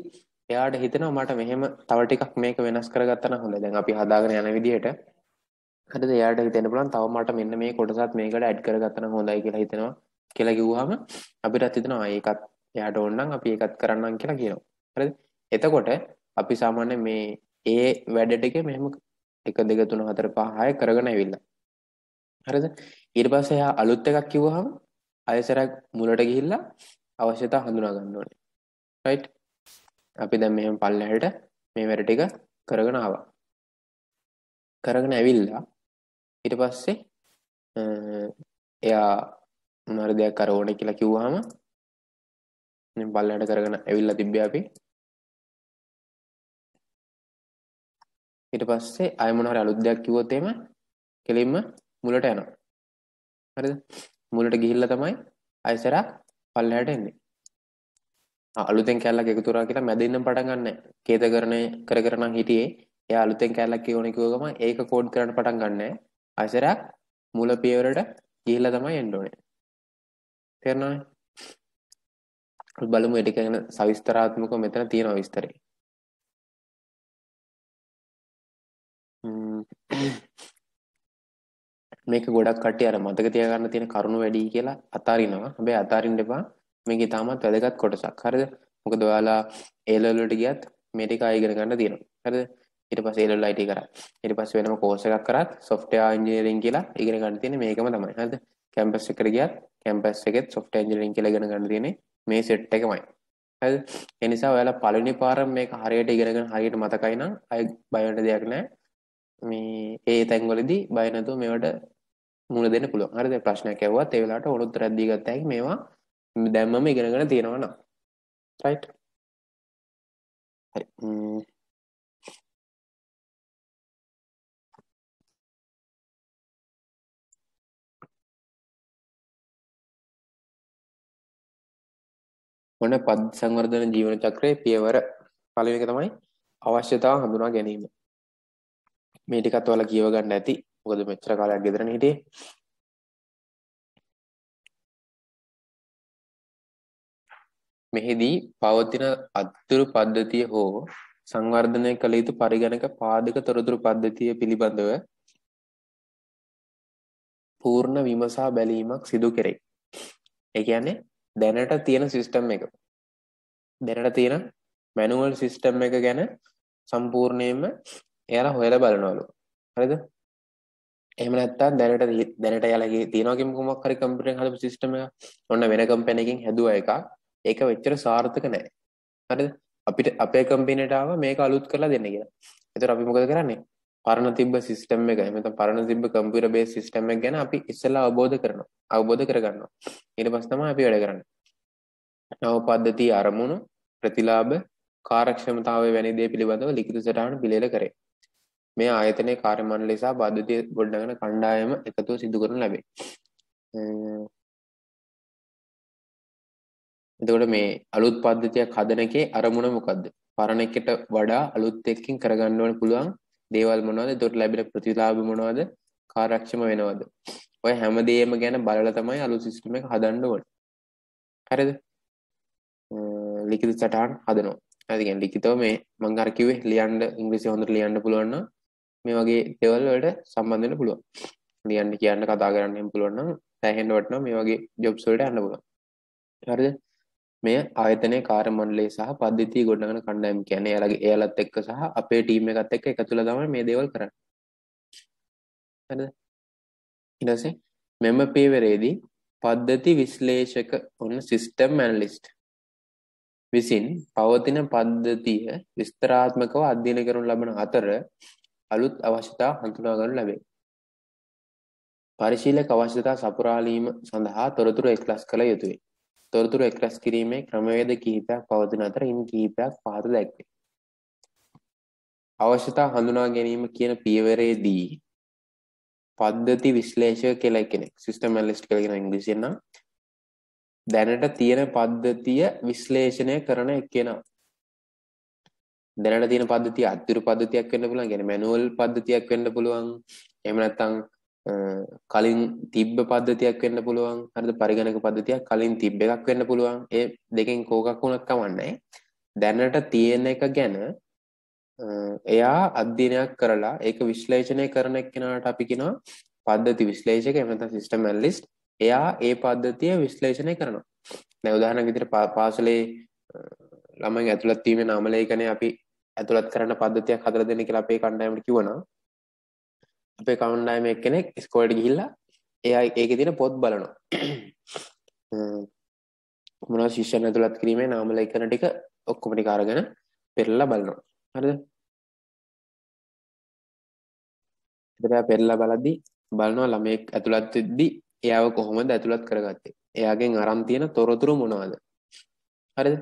එයාට හිතෙනවා මට මෙහෙම තව ටිකක් මේක වෙනස් කරගත්තා නම් හොඳයි. දැන් අපි හදාගෙන යන විදිහට හරිද? එයාට හිතෙන්න පුළුවන් තව මට මෙන්න මේ කොටසත් මේකට ඇඩ් කරගත්තා නම් හොඳයි කියලා හිතෙනවා. කියලා කිව්වහම අපිටත් හිතෙනවා ඒකත් එයාට ඕන නම් අපි ඒකත් කරන්නම් කියලා කියනවා. හරිද? එතකොට අපි සාමාන්‍යයෙන් මේ ඒ වැඩ ටික මෙහෙම 1 2 3 4 5 6 කරගෙන ඇවිල්ලා. හරිද? ඊට පස්සේ එයා අලුත් එකක් කිව්වහම ආයෙසරක් මුලට ගිහිල්ලා අවශ්‍යතා හඳුනා ගන්න ඕනේ. රයිට්? අපි දැන් මෙහෙම පල්ලෙහාට මේ වැඩ ටික කරගෙන ආවා. කරගෙන ඇවිල්ලා ඊට පස්සේ එයා මොනවාරි දෙයක් අර ඕනේ කියලා කිව්වහම මේ පල්ලෙහාට කරගෙන ඇවිල්ලා තිබ්බේ අපි. ඊට පස්සේ ආය මොනවාරි අලුත් දෙයක් කිව්වොත් එහෙම කෙලින්ම මුලට යනවා. හරිද? මුලට ගිහිල්ලා තමයි ආයසරක් පල්ලෙහාට එන්නේ. අලුතෙන් කැලලක් එකතු කරා කියලා මැද ඉන්න පටන් ගන්න නැහැ. කේතකරණය කර කර නම් හිටියේ. එයා අලුතෙන් කැලලක් කියවන කිව්ව ගමන් ඒක කෝඩ් කරන්න පටන් ගන්න නැහැ. ආයසරක් මුල පියවරට ගිහිල්ලා තමයි එන්න ඕනේ. තේරෙනවද? බලමු ඒක ගැන සවිස්තරාත්මකව මෙතන තියෙනවා විස්තරේ. මේක ගොඩක් කට්ටිය අර මතක තියාගන්න තියෙන කරුණු වැඩි කියලා අතාරිනවා. හැබැයි අතාරින්න එපා. මේක ඊටමත් වැදගත් කොටසක්. හරිද? මොකද ඔයාලා A level වලට ගියත් මේ ටික ආයෙ ඉගෙන ගන්න තියෙනවා. හරිද? ඊට පස්සේ A level IT කරා. ඊට පස්සේ වෙනම කෝස් එකක් කරාත් software engineering කියලා ඉගෙන ගන්න තියෙන්නේ මේකම තමයි. හරිද? කැම්පස් එකට ගියත් කැම්පස් එකෙත් software engineering කියලා ඉගෙන ගන්න තියෙන්නේ මේ සෙට් එකමයි. හරිද? ඒ නිසා ඔයාලා පළවෙනි පාරම මේක හරියට ඉගෙනගෙන හරියට මතකයි නම් අය බය වෙන්න දෙයක් නැහැ. මේ ඒ තැන්වලදී බය නැතුව මේවට මුණ දෙන්න පුළුවන්. හරිද? ප්‍රශ්නයක් ඇහුවත් ඒ වෙලාවට ඕන උත්තරයක් දී ගත්ත හැකි මේවා දැම්මම ඉගෙනගෙන තියෙනවා නම්. රයිට්? හරි. මොන පද සංවර්ධන ජීවන චක්‍රයේ පියවර පළවෙනි එක තමයි අවශ්‍යතාව හඳුනා ගැනීම. මේ ටිකත් ඔයාලා කියව ගන්න ඇති. මොකද මෙච්චර කාලයක් ගෙදරනේ හිටියේ. මෙහිදී පවතින අතුරු පද්ධතිය හෝ සංවර්ධනය කළ යුතු පරිගණක පාදක තොරතුරු පද්ධතිය පිළිබඳව පූර්ණ විමසා බැලීමක් සිදු කෙරේ. ඒ කියන්නේ දැනට තියෙන සිස්ටම් එක. දැනට තියෙන මැනුවල් සිස්ටම් එක ගැන සම්පූර්ණයෙන්ම එයාලා හොයලා බලනවලු. හරිද? එහෙම නැත්නම් දැනට එයාලගේ තියෙනවා මොකක් හරි කම්පියුටර් හදපු සිස්ටම් එක. ඔන්න වෙන කම්පැනි එකකින් හැදුවා එකක්. ඒක වෙච්චර සාර්ථක නැහැ. හරිද? අපිට අපේ කම්පැනිට ආව මේක අලුත් කරලා දෙන්න කියලා. ඒතර අපි මොකද කරන්නේ? පරණ තිබ්බ සිස්ටම් එක එහෙම නැත්නම් පරණ තිබ්බ කම්පියුටර් බේස් සිස්ටම් එක ගැන අපි ඉස්සෙල්ලා අවබෝධ කරගන්නවා. ඊට පස්සේ තමයි අපි වැඩ කරන්නේ. නව පද්ධතිය අරමුණු ප්‍රතිලාභ කාර්යක්ෂමතාවය වැනි දේ පිළිබඳව ලිඛිත සටහන පිළියෙල කරේ. මේ ආයතනයේ කාර්ය මණ්ඩලය සහ පද්ධතිය ගොඩනගන කණ්ඩායම එකතුව සිදු කරනු ලැබේ. එතකොට මේ අලුත් පද්ධතියක් හදන එකේ අරමුණ මොකද්ද? පරණ එකට වඩා අලුත් එකකින් කරගන්න ඕන පුළුවන් දේවල් මොනවද? එතකොට ලැබෙන ප්‍රතිලාභ මොනවද? කාර්යක්ෂම වෙනවද? ඔය හැමදේම ගැන බලලා තමයි අලුත් සිස්ටම් එක හදන්න ඕනේ. හරිද? ලිඛිත සටහන් හදනවා. හරි කියන්නේ ලිඛිතව මේ මම අර කිව්වේ ලියන්න ඉංග්‍රීසි හොඳට ලියන්න පුළුවන් නම් මේ වගේ දේවල් වලට සම්බන්ධ වෙන්න පුළුවන්. ලියන්න කියන්න කතා කරන්න එහෙම පුළුවන් නම් සෑහෙන්න වටනවා මේ වගේ ජොබ්ස් වලට යන්න පුළුවන්. හරිද? මේ ආයතනයේ කාර්ය මණ්ඩලය සහ පද්ධතිය ගොඩනගන කණ්ඩායම කියන්නේ එයාලත් එක්ක සහ අපේ ටීම් එකත් එක්ක එකතුලා තමයි මේ දේවල් කරන්නේ. හරිද? ඊට පස්සේ මෙම පියවරේදී පද්ධති විශ්ලේෂක ඔන්න සිස්ටම් ඇනලිස්ට් විසින් පවතින පද්ධතිය විස්තරාත්මකව අධ්‍යයනය කරනු ලබන අතර අලුත් අවශ්‍යතා හඳුනා ගන්නු ලැබේ. පරිශීලක අවශ්‍යතා සපුරාලීම සඳහා තොරතුරු එක්රැස් කළ යුතුය. තොරතුරු එක්රැස් කිරීමේ ක්‍රමවේද කිහිපයක් පවතින අතර ඉන් කිහිපයක් පහත දැක්වේ. අවශ්‍යතා හඳුනා ගැනීම කියන පියවරේදී පද්ධති විශ්ලේෂක කියලා කෙනෙක් සිස්ටම් ඇනලිස්ට් කියලා කියන ඉංග්‍රීසියෙන් නම් දැනට තියෙන පද්ධතිය විශ්ලේෂණය කරන එක්කෙනා. දැනට තියෙන පද්ධතිය අතුරු පද්ධතියක් වෙන්න පුළුවන්. කියන්නේ මැනුවල් පද්ධතියක් වෙන්න පුළුවන්. එහෙම නැත්නම් කලින් තිබ්බ පද්ධතියක් වෙන්න පුළුවන්. හරිද? පරිගණක පද්ධතියක් කලින් තිබ්බ එකක් වෙන්න පුළුවන්. ඒ දෙකෙන් කෝකක් වුණත් කමන්නේ. දැනට තියෙන එක ගැන එයා අධ්‍යයනයක් කරලා ඒක විශ්ලේෂණය කරන එක්කෙනාට අපි කියනවා පද්ධති විශ්ලේෂක එහෙම නැත්නම් සිස්ටම් ඇනලිස්ට්. එයා ඒ පද්ධතිය විශ්ලේෂණය කරනවා. දැන් උදාහරණයක් විදිහට පාසලේ ළමයි ඇතුළත් වීමේ නාම ලේඛනය අපි ඇතුළත් කරන පද්ධතියක් හදලා දෙන්න කියලා අපේ කණ්ඩායමට කිව්වනම් අපේ කණ්ඩායමේ එක්කෙනෙක් ඉස්කෝලේට ගිහිල්ලා එයා ඒකේ තියෙන පොත් බලනවා. මොනවා ශිෂ්‍යයන් ඇතුළත් කිරීමේ නාම ලේඛන ටික ඔක්කොම ටික අරගෙන පෙරලා බලනවා. හරිද? ඊට පෙරලා බලද්දි බලනවා ළමයෙක් ඇතුළත් වෙද්දි එයාව කොහොමද ඇතුළත් කරගත්තේ? එයාගෙන් අරන් තියෙන තොරතුරු මොනවද? හරිද?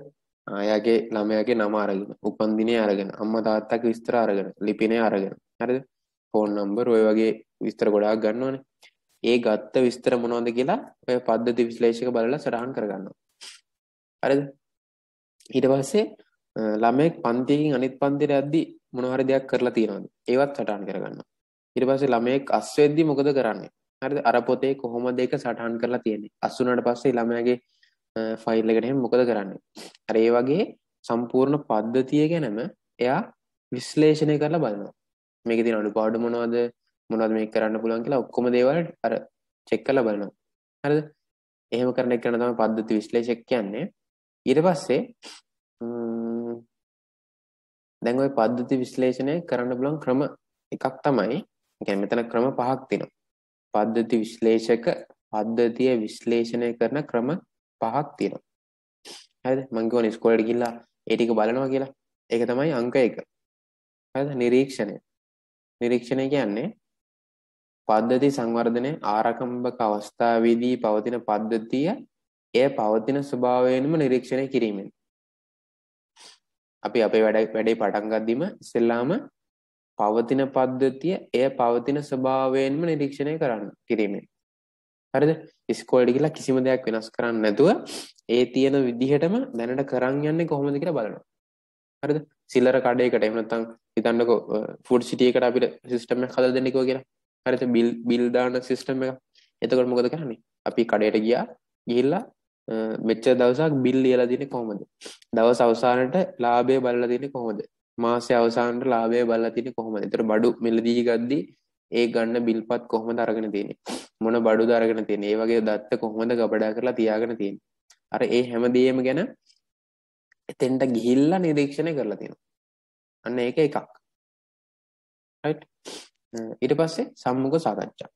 එයාගේ ළමයාගේ නම අරගෙන, උපන්දිනය අරගෙන, අම්මා තාත්තාගේ විස්තර අරගෙන, ලිපිනය අරගෙන, හරිද? ෆෝන් නම්බර් ඔය වගේ විස්තර ගොඩාක් ගන්නවනේ. ඒ ගත්ත විස්තර මොනවද කියලා ඔය පද්ධති විශ්ලේෂක බලලා සටහන් කරගන්නවා. හරිද? ඊට පස්සේ ළමයෙක් පන්තියකින් අනිත් පන්තියට යද්දි මොන හරි දෙයක් කරලා තියෙනවද? ඒවත් සටහන් කරගන්නවා. ඊට පස්සේ ළමයෙක් අස් වෙද්දි මොකද කරන්නේ? හරිද? අර පොතේ කොහොමද ඒක සටහන් කරලා තියෙන්නේ? අස් වුණාට පස්සේ ළමයාගේ ෆයිල් එකට එහෙම මොකද කරන්නේ? අර ඒ වගේ සම්පූර්ණ පද්ධතිය ගැනම එයා විශ්ලේෂණය කරලා බලනවා. මේකේ තියෙන අඩුපාඩු මොනවද? මොනවද මේක කරන්න පුළුවන් කියලා ඔක්කොම දේවල් අර චෙක් කරලා බලනවා. හරිද? එහෙම කරන එක තමයි පද්ධති විශ්ලේෂක කියන්නේ. ඊට පස්සේ දැන් ওই පද්ධති විශ්ලේෂණය කරන්න පුළුවන් ක්‍රම එකක් තමයි. කියන්නේ මෙතන ක්‍රම පහක් තියෙනවා. පද්ධති විශ්ලේෂක පද්ධතිය විශ්ලේෂණය කරන ක්‍රම පහක් තියෙනවා. හරිද? මම කියවනේ ඉස්කෝලේට ගිහිල්ලා ඒ ටික බලනවා කියලා. ඒක තමයි අංක 1. හරිද? නිරීක්ෂණය. නිරීක්ෂණය කියන්නේ පද්ධති සංවර්ධනයේ ආරම්භක අවස්ථාවේදී පවතින පද්ධතිය එය පවතින ස්වභාවයෙන්ම නිරීක්ෂණය කිරීමෙන්. අපි අපේ වැඩේ පටන් ගද්දිම ඉස්සෙල්ලාම පවතින පද්ධතිය එය පවතින ස්වභාවයෙන්ම නිරීක්ෂණය කිරීමෙන්. හරිද? ඉස්කෝලේට ගිහලා කිසිම දෙයක් වෙනස් කරන්නේ නැතුව ඒ තියෙන විදිහටම දැනට කරන් යන්නේ කොහොමද කියලා බලනවා. හරිද? සිල්ලර කඩේකට එහෙම නැත්නම් හිතන්නකෝ ෆුඩ් සිටි එකට අපිට සිස්ටම් එකක් හදලා දෙන්නකෝ කියලා. හරිද? බිල් දාන සිස්ටම් එක. එතකොට මොකද කරන්නේ? අපි කඩේට ගිහිල්ලා මෙච්චර දවසක් බිල් ලියලා තියෙන්නේ කොහොමද? දවස් අවසානට ලාභය බලලා තියෙන්නේ කොහොමද? මාසයේ අවසානට ලාභය බලලා තියෙන්නේ කොහොමද? ඒතර බඩු මිලදී ගද්දි ඒ ගන්න බිල්පත් කොහොමද අරගෙන තියෙන්නේ? මොන බඩුද අරගෙන තියෙන්නේ? ඒ වගේ දත්ත කොහොමද ගබඩා කරලා තියාගෙන තියෙන්නේ? අර ඒ හැමදේම ගැන එතෙන්ට ගිහිල්ලා නිරීක්ෂණය කරලා තියෙනවා. අන්න ඒක එකක්. රයිට්? ඊට පස්සේ සම්මුඛ සාකච්ඡා.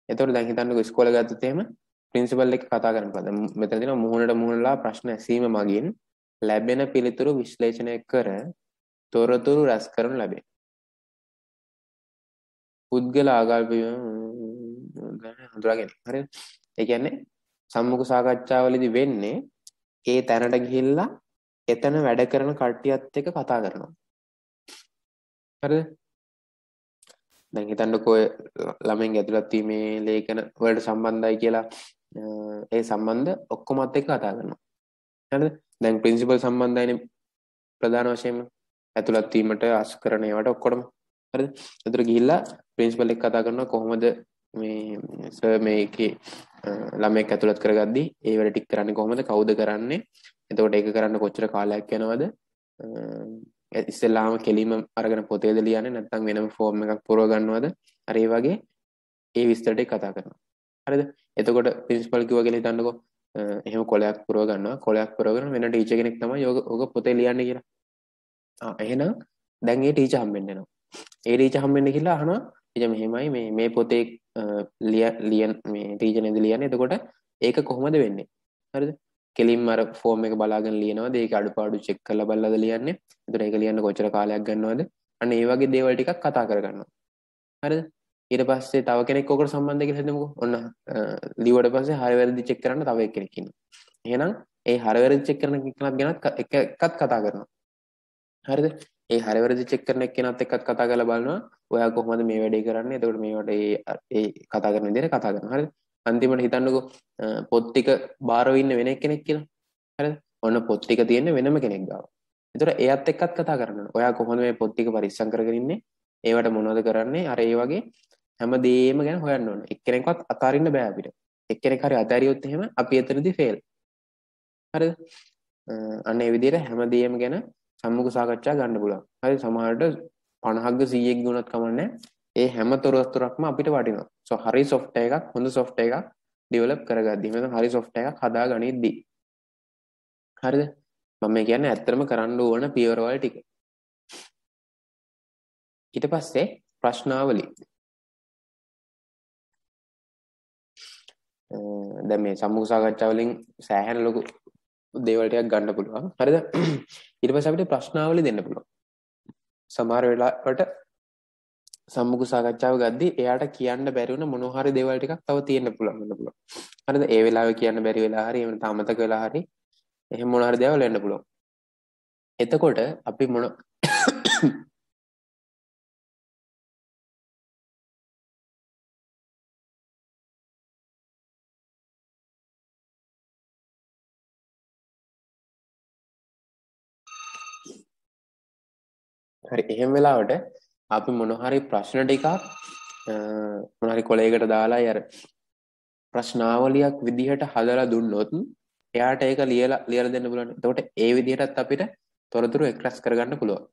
එතකොට දැන් හිතන්නකෝ ඉස්කෝලේ ගත්තොත් එහෙම ප්‍රින්සිපල් එක්ක කතා කරනකොට දැන් මෙතන තියෙනවා මුහුණට මුහුණලා ප්‍රශ්න ඇසීම මගින් ලැබෙන පිළිතුරු විශ්ලේෂණය කර තොරතුරු රැස් කරනු ලැබේ. පුද්ගල ආකල්ප හඳුනාගෙන හරිද? ඒ කියන්නේ සම්මුඛ සාකච්ඡාවලදී වෙන්නේ ඒ තැනට ගිහිල්ලා එතන වැඩ කරන කට්ටියත් එක්ක කතා කරනවා. හරිද? දැන් හිතන්නකෝ ළමෙන් ඇතුළත් වීමේ ලේඛන වලට සම්බන්ධයි කියලා ඒ සම්බන්ධ ඔක්කොමත් එක්ක කතා කරනවා. හරිද? දැන් ප්‍රින්සිපල් සම්බන්ධයිනේ ප්‍රධාන වශයෙන්ම ඇතුළත් වීමට අස් කරන ඒවාට ඔක්කොම. හරිද? ඒතර ගිහිල්ලා ප්‍රින්සිපල් එක්ක කතා කරනවා කොහොමද මේ සර් මේකේ ළමෙක් ඇතුළත් කරගද්දී ඒ වැඩ ටික කරන්නේ කොහොමද? කවුද කරන්නේ? එතකොට ඒක කරන්න කොච්චර කාලයක් යනවද? ඉස්සෙල්ලාම කෙලිම අරගෙන පොතේද ලියන්නේ නැත්නම් වෙනම ෆෝම් එකක් පුරව ගන්නවද? අර ඒ වගේ ඒ විස්තර ටික කතා කරනවා. හරිද? එතකොට ප්‍රින්සිපල් කිව්වා කියලා හිතන්නකෝ එහෙම කොලයක් පුරව ගන්නවා. කොලයක් පුරවගෙන වෙන ටීචර් කෙනෙක් තමයි ඔක පොතේ ලියන්නේ කියලා. එහෙනම් දැන් ඒ ටීචර් හම්බෙන්න එනවා. ඒ ටීචර් හම්බෙන්න කියලා අහනවා ටීචර් මෙහෙමයි මේ පොතේ ලියන මේ ටීචර් නේද ලියන්නේ. එතකොට ඒක කොහොමද වෙන්නේ? හරිද? කෙලින්ම අර ෆෝම් එක බලාගෙන ලියනවාද? ඒක අඩුපාඩු චෙක් කරලා බලලාද ලියන්නේ? එතකොට ඒක ලියන්න කොච්චර කාලයක් ගන්නවද? අන්න ඒ වගේ දේවල් ටිකක් කතා කරගන්නවා. හරිද? ඊට පස්සේ තව කෙනෙක් ඔකට සම්බන්ධ කියලා හිතමුකෝ. ඔන්න ලියුවට පස්සේ හරි වැරදි චෙක් කරන්න තව එක්කෙනෙක් ඉන්නවා. එහෙනම් ඒ හරි වැරදි චෙක් කරන කෙනාත් ගැනත් එකත් කතා කරනවා. හරිද? ඒ හරි වැරදි චෙක් කරන එක්කෙනාත් එක්කත් කතා කරලා බලනවා. ඔයා කොහොමද මේ වැඩේ කරන්නේ? එතකොට මේවට ඒ කතා කරන විදිහට කතා කරනවා. හරිද? අන්තිමට හිතන්නකෝ පොත් ටික බාරව ඉන්න වෙන කෙනෙක් කියලා. හරිද? ඔන්න පොත් ටික තියෙන්නේ වෙනම කෙනෙක් ගාව. එතකොට එයාත් එක්කත් කතා කරනවා. ඔයා කොහොමද මේ පොත් ටික පරිස්සම් කරගෙන ඉන්නේ? ඒවට මොනවද කරන්නේ? අර ඒ වගේ හැමදේම ගැන හොයන්න ඕනේ. එක්කෙනෙක්වත් අතාරින්න බෑ අපිට. එක්කෙනෙක් හරි අතාරියොත් එහෙම අපි එතනදී ෆේල්. හරිද? අන්න ඒ විදිහට හැමදේම ගැන සම්මුඛ සාකච්ඡා ගන්න පුළුවන්. හරි සමහරට 50ක 100ක ගුණත් කමන්නේ. ඒ හැම තොරතුරක්ම අපිට වටිනවා. හරි software එකක් හොඳ software එකක් develop කරගද්දී එහෙනම් හරි software එකක් හදාගනිද්දී. හරිද? මම කියන්නේ ඇත්තටම කරන්න ඕන පියවරවල ටික. ඊට පස්සේ ප්‍රශ්නාවලි. දැන් මේ සම්මුඛ සාකච්ඡා වලින් සෑහෙන ලොකු දේවල් ටිකක් ගන්න පුළුවන්. හරිද? ඊට පස්සේ අපිට ප්‍රශ්නාවලි දෙන්න පුළුවන්. සමහර වෙලාවට සම්මුඛ සාකච්ඡාව ගද්දී එයාට කියන්න බැරි වුණ මොනවා හරි දේවල් ටිකක් තව තියෙන්න පුළුවන් වෙන්න පුළුවන්. හරිද? ඒ වෙලාවේ කියන්න බැරි වෙලා හරි එහෙම නැත්නම් අමතක වෙලා හරි එහෙම මොනවා හරි දේවල් වෙන්න පුළුවන්. එතකොට අපි මොන හරි එහෙම වෙලාවට අපි මොනවා හරි ප්‍රශ්න ටිකක් මොනවා හරි කොලයකට දාලා අර ප්‍රශ්නාවලියක් විදිහට හදලා දුන්නොත් එයාට ඒක ලියලා දෙන්න පුළුවන්. එතකොට ඒ විදිහටත් අපිට තොරතුරු එක්ස්ප්‍රෙස් කරගන්න පුළුවන්.